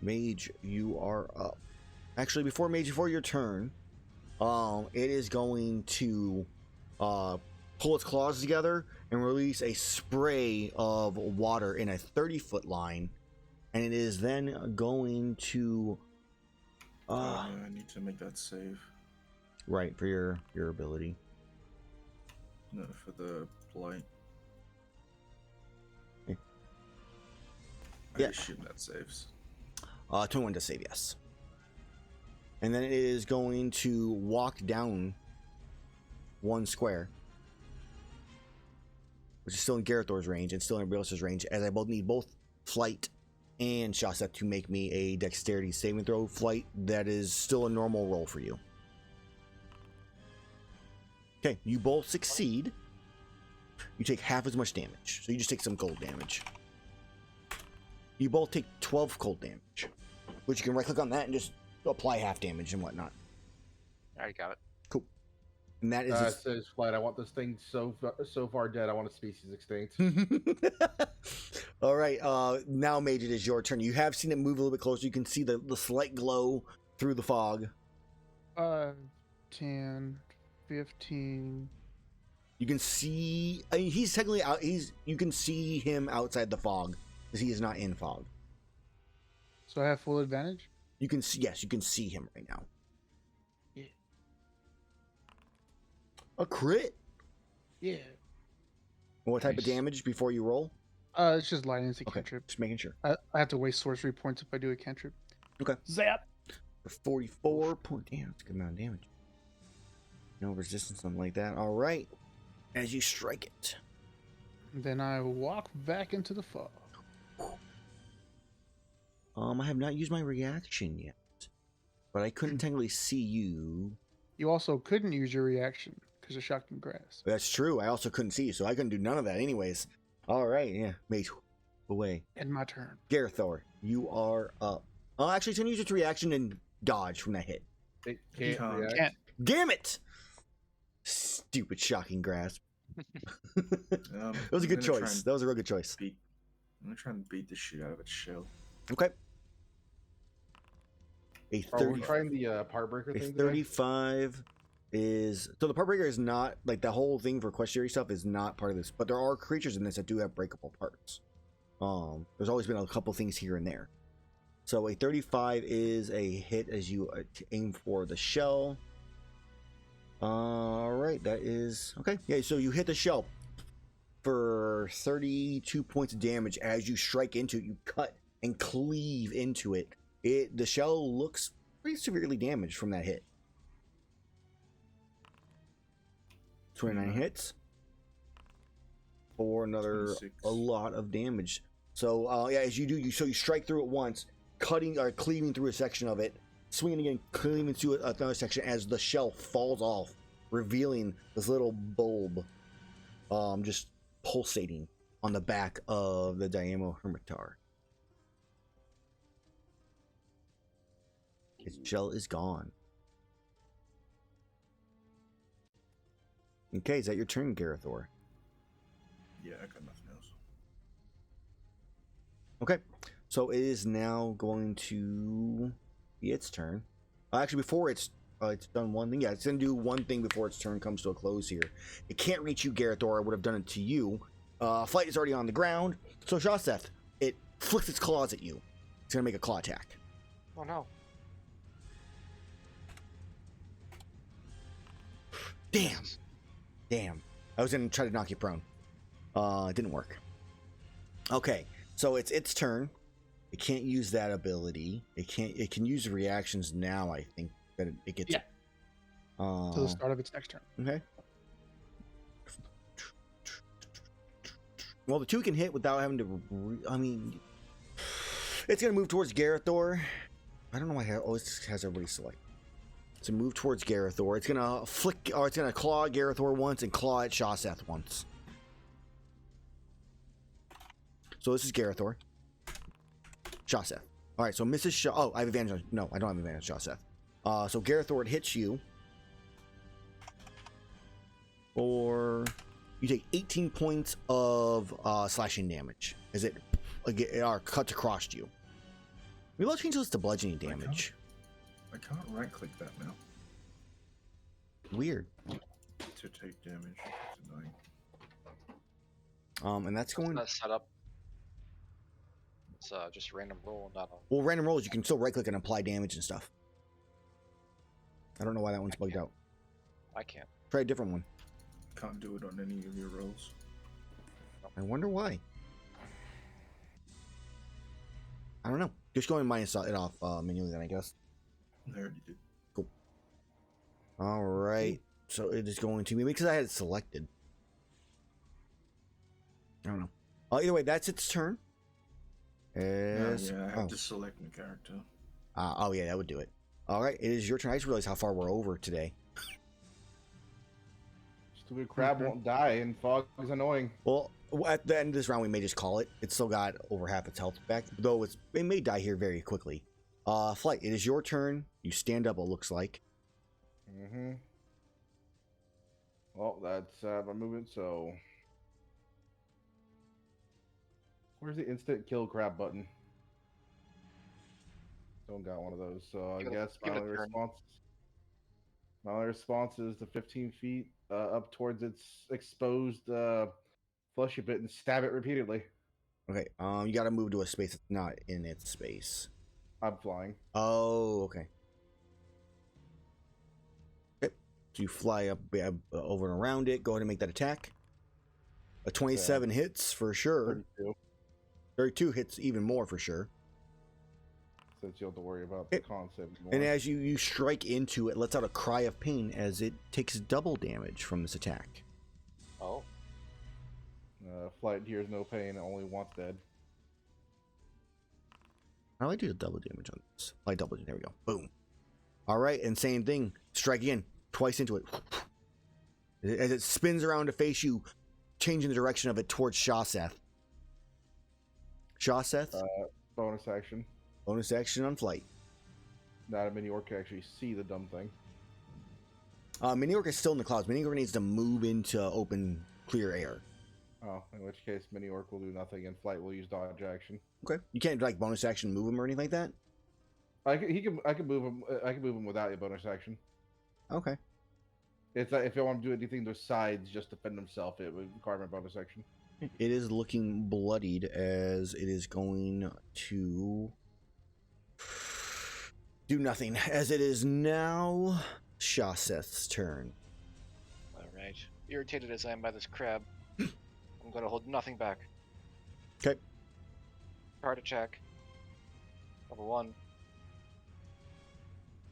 Mage, you are up. Actually, before your turn, it is going to pull its claws together and release a spray of water in a 30-foot line, and it is then going to I need to make that save. right for your ability. No, for the blight. Yeah. I assume that saves. 21 to save, yes. And then it is going to walk down 1 square, which is still in Gerathor's range and still in everybody else's range, as I both need both flight and Shaseth to make me a dexterity saving throw. Flight, that is still a normal roll for you. Okay, you both succeed. You take half as much damage, so you just take some cold damage. You both take 12 cold damage, which you can right click on that and just apply half damage and whatnot. I already got it. Cool. And that is It says Flight, I want this thing so far dead, I want a species extinct. All right, now Mage, it is your turn. You have seen it move a little bit closer. You can see the slight glow through the fog. 10, 15. You can see, I mean, he's technically out. You can see him outside the fog because he is not in fog. So I have full advantage? You can see, yes, you can see him right now. Yeah. A crit? Yeah. What type of damage before you roll? It's just lightning. It's a Okay, cantrip. just making sure. I have to waste sorcery points if I do a cantrip. Okay. Zap! For 44 point, damn, that's a good amount of damage. No resistance, something like that. All right. As you strike it. Then I walk back into the fog. I have not used my reaction yet, but I couldn't technically see you. You also couldn't use your reaction because of shocking grass. That's true. I also couldn't see you, so I couldn't do none of that anyways. All right, yeah. Mage, away. And my turn. Gerathor, you are up. Oh, actually, it's going to use its reaction and dodge from that hit. It can't react. Can't. Damn it! Stupid shocking grasp. That was a good choice. That was a real good choice. I'm going to try and beat the shit out of its shell. Okay. A Are 30. we trying the part breaker A thing? 35 is, so the part breaker is not, like, the whole thing for Questiary stuff is not part of this, but there are creatures in this that do have breakable parts. There's always been a couple things here and there. So a 35 is a hit as you aim for the shell. All right, that is okay. Yeah, so you hit the shell for 32 points of damage. As you strike into it, you cut and cleave into it. The shell looks pretty severely damaged from that hit. 29 hits for another 26. a lot of damage. So yeah, as you do, you strike through it once, cutting or cleaving through a section of it, swinging again, cleaving through another section as the shell falls off, revealing this little bulb, just pulsating on the back of the Diamo Hermitar. Its shell is gone. Okay, is that your turn, Gerathor? Yeah, I got nothing else. Okay, so it is now going to be its turn. Actually, before it's done one thing. Yeah, it's going to do one thing before its turn comes to a close here. It can't reach you, Gerathor. I would have done it to you. Flight is already on the ground. So, Shaseth, it flicks its claws at you. It's going to make a claw attack. Oh no. Damn. I was going to try to knock you prone. It didn't work. Okay, so it's its turn. It can't use that ability. It can use reactions now, I think, that it gets. Yeah. To the start of its next turn. Okay. Well, the two can hit without having to. I mean, it's gonna move towards Gerathor. I don't know why it always has everybody select. So move towards Gerathor. It's gonna flick, or it's gonna claw at Gerathor once and claw at Shaseth once. So this is Gerathor. Shaseth. All right, so Mrs. Oh, I have advantage on. No, I don't have advantage on Shaseth. So Gerathor, it hits you. Or you take 18 points of slashing damage as it cuts across you. Maybe I'll change this to bludgeoning damage. I can't right click that now Weird. to take damage. It's annoying. And that's going. That's set up. It's just a random roll, not a. Well, random rolls, you can still right click and apply damage and stuff. I don't know why that one's bugged out. I can't. Try a different one. Can't do it on any of your rolls. I wonder why. I don't know. Just go and minus it off manually then, I guess. I already did. Cool. All right. So it is going to be because I had it selected. I don't know. Either way, that's its turn. As yeah, I have to select my character. oh yeah, that would do it. All right, it is your turn. I just realized how far we're over today. Stupid crab won't die, and fog is annoying. Well, at the end of this round, we may just call it. It's still got over half its health back, though it may die here very quickly. Flight, it is your turn. You stand up, it looks like. Mm-hmm. Well, that's my movement, so... Where's the instant kill crab button? Don't got one of those, so I guess my only response is the 15 feet up towards its exposed fleshy bit and stab it repeatedly. Okay, you gotta move to a space that's not in its space. I'm flying. Oh, okay. Okay, so you fly up over and around it. Go ahead and make that attack. A 27 hits for sure. 32. 32 hits even more for sure. Since you don't have to worry about the concept anymore. And as you strike into it, lets out a cry of pain as it takes double damage from this attack. Oh. Flight hears no pain, only wants dead. How do I do the double damage on this? Flight double, there we go. Boom. All right, and same thing. Strike again, twice into it. As it spins around to face you, changing the direction of it towards Shaseth. Shaseth? Bonus action. Bonus action on Flight. Not a mini orc can actually see the dumb thing. Mini orc is still in the clouds. Mini orc needs to move into open, clear air. Oh, in which case mini orc will do nothing and Flight will use dodge action. Okay. You can't like bonus action move him or anything like that? I can move him. I can move him without a bonus action. Okay. It's if you want to do anything to sides, just defend himself, it would require my bonus action. It is looking bloodied as it is going to do nothing, as it is now Shaseth's turn. Alright. Irritated as I am by this crab, I'm going to hold nothing back. Okay. Card attack. Number 1.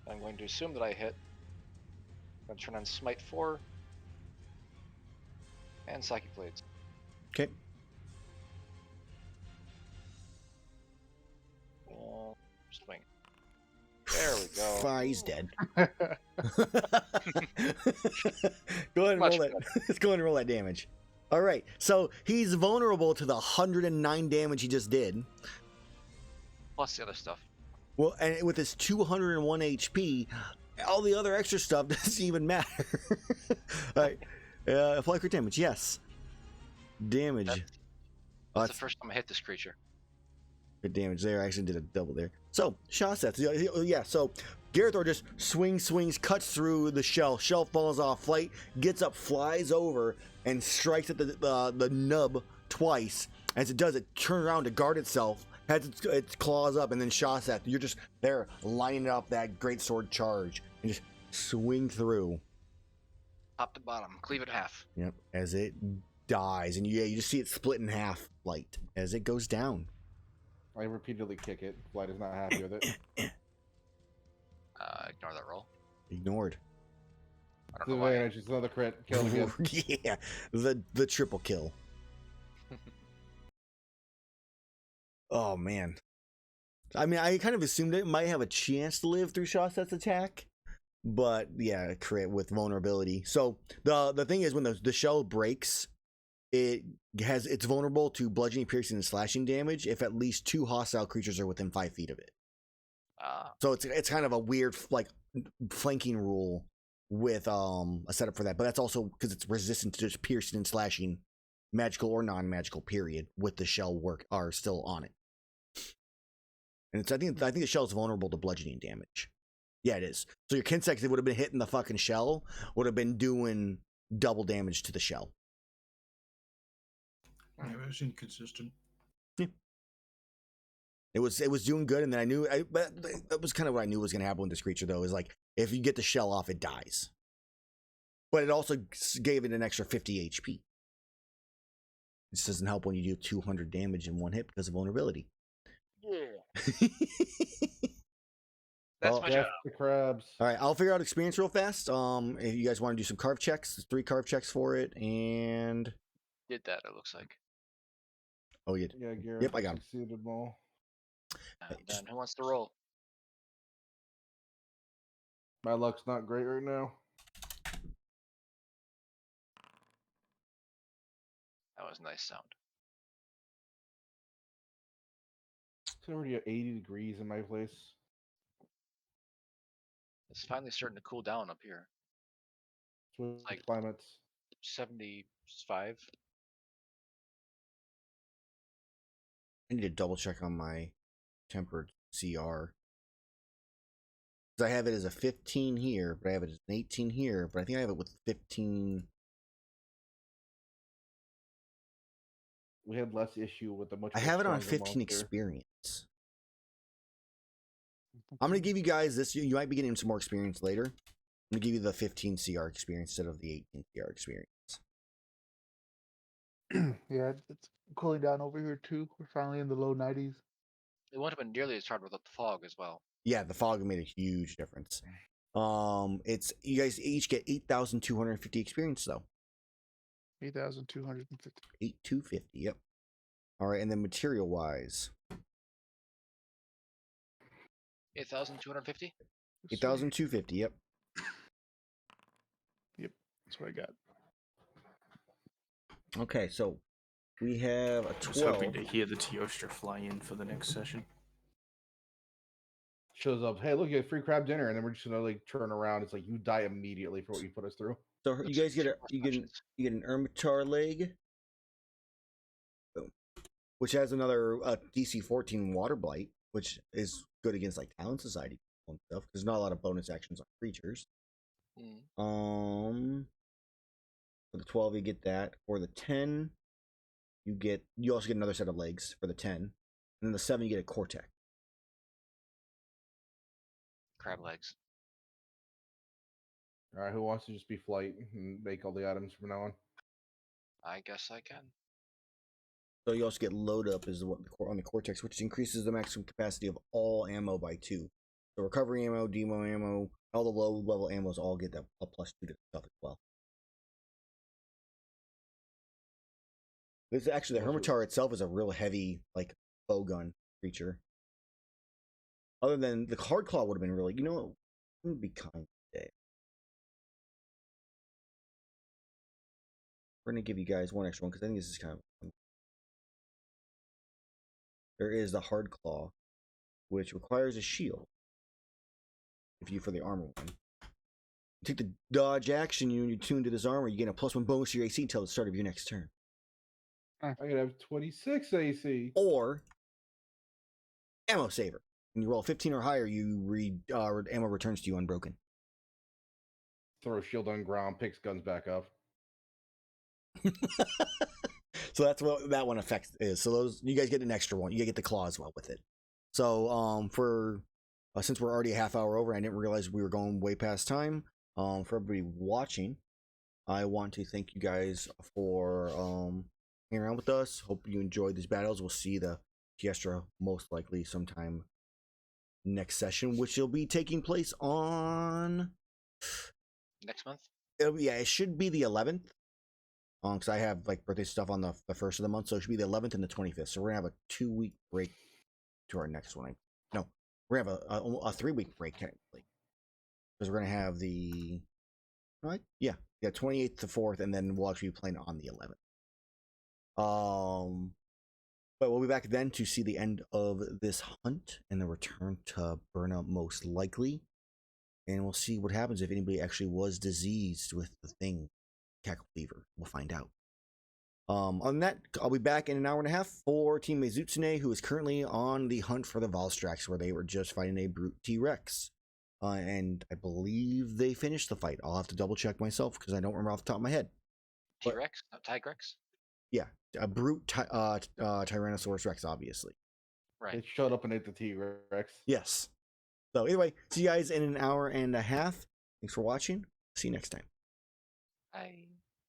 I'm going to assume that I hit. I'm going to turn on Smite 4. And Psychic Blades. Okay. Swing. There we go. He's dead. Go ahead and roll that. Let's go ahead and roll that damage. All right. So he's vulnerable to the 109 damage he just did. Plus the other stuff. Well, and with his 201 HP, all the other extra stuff doesn't even matter. All right. Apply crit damage. Yes. Damage. That's the first time I hit this creature. Good damage there. I actually did a double there. So, Shaseth. Yeah, so Gerathor just swings, cuts through the shell. Shell falls off. Flight gets up, flies over, and strikes at the nub twice. As it does, it turns around to guard itself, has its claws up, and then Shaseth, you're just there lining up that greatsword charge and just swing through. Top to bottom. Cleave it in half. Yep, as it dies. And you just see it split in half, Flight, as it goes down. I repeatedly kick it. Flight is not happy with it. Ignore that roll. Ignored. I don't know why. It's another crit. Kill again. Yeah, the triple kill. Oh man. I mean, I kind of assumed it might have a chance to live through Shaseth's attack, but yeah, crit with vulnerability. So the thing is, when the shell breaks, it's vulnerable to bludgeoning, piercing, and slashing damage if at least 2 hostile creatures are within 5 feet of it. So it's kind of a weird like flanking rule with a setup for that, but that's also because it's resistant to just piercing and slashing, magical or non-magical. Period. With the shell work are still on it, and I think the shell is vulnerable to bludgeoning damage. Yeah, it is. So your Kinsect that would have been hitting the fucking shell would have been doing double damage to the shell. Yeah, it was inconsistent. Yeah. It was doing good, and then I knew that was kind of what I knew was going to happen with this creature, though, is like if you get the shell off, it dies. But it also gave it an extra 50 HP. This doesn't help when you do 200 damage in one hit because of vulnerability. Yeah. That's my job. The crabs. All right, I'll figure out experience real fast. If you guys want to do some carve checks, there's 3 carve checks for it, and Did that, it looks like. oh, you Yeah, Garrett. Yep, I got him. Succeeded more. And then who wants to roll? My luck's not great right now. That was a nice sound. It's already at 80 degrees in my place. It's finally starting to cool down up here. Switch like- climates. 75. I need to double check on my tempered CR. Because I have it as a 15 here, but I have it as an 18 here, but I think I have it with 15. We had less issue with the much. I more have it on stronger 15 monster. experience. I'm going to give you guys this. You might be getting some more experience later. I'm going to give you the 15 CR experience instead of the 18 CR experience. Yeah, it's cooling down over here too. We're finally in the low 90s. It wouldn't have been nearly as hard without the fog as well. Yeah, the fog made a huge difference. It's you guys each get 8,250 experience though. 8,250. 8,250. Yep. All right, and then material wise, 8,250. 8,250. Yep. That's what I got. Okay, so we have a I was hoping 12. to hear the Teostra fly in for the next session. Shows up. Hey, look, you get free crab dinner, and then we're just gonna like turn around. It's like you die immediately for what you put us through. So you guys get you get an Ermitar leg, boom, which has another DC 14 Water Blight, which is good against like Talent Society and stuff because there's not a lot of bonus actions on creatures. For the 12 you get that. For the 10, you also get another set of legs for the 10, and then the 7 you get a Cortex. Crab legs. All right, who wants to just be flight and make all the items from now on? I guess I can. So you also get load up is what on the Cortex, which increases the maximum capacity of all ammo by 2. So recovery ammo, demo ammo, all the low level ammos all get that a +2 to stuff as well. This is actually the Hermitar itself is a real heavy like bow gun creature. Other than the hard claw would have been really, it would be kind today. We're gonna give you guys one extra one because I think this is kind of fun. There is the hard claw, which requires a shield. If you for the armor one. You take the dodge action, you tune to this armor, you get a +1 bonus to your AC until the start of your next turn. I could have 26 AC. Or ammo saver. When you roll 15 or higher, ammo returns to you unbroken. Throw a shield on ground, picks guns back up. So that's what that one effect is. So those you guys get an extra one. You get the claw as well with it. So since we're already a half hour over, I didn't realize we were going way past time. For everybody watching, I want to thank you guys for hanging around with us. Hope you enjoyed these battles. We'll see the Tiestra most likely sometime next session, which will be taking place on Next month? it should be the 11th. Because I have like birthday stuff on the first of the month, so it should be the 11th and the 25th. So we're gonna have a 2-week break to our next one. No, we're gonna have a 3-week break technically, because we're gonna have the 28th to 4th, and then we'll actually be playing on the 11th. But we'll be back then to see the end of this hunt and the return to Burnout most likely, and we'll see what happens if anybody actually was diseased with the thing. Cackle fever. We'll find out. Other than that, I'll be back in an hour and a half for Team Mezutsune, who is currently on the hunt for the Valstrax, where they were just fighting a brute T-Rex. And I believe they finished the fight. I'll have to double check myself because I don't remember off the top of my head. T-Rex? Not Tigrex? Yeah, a brute Tyrannosaurus Rex, obviously. Right. It showed up and ate the T-Rex. Yes. So anyway, see you guys in an hour and a half. Thanks for watching. See you next time. Bye.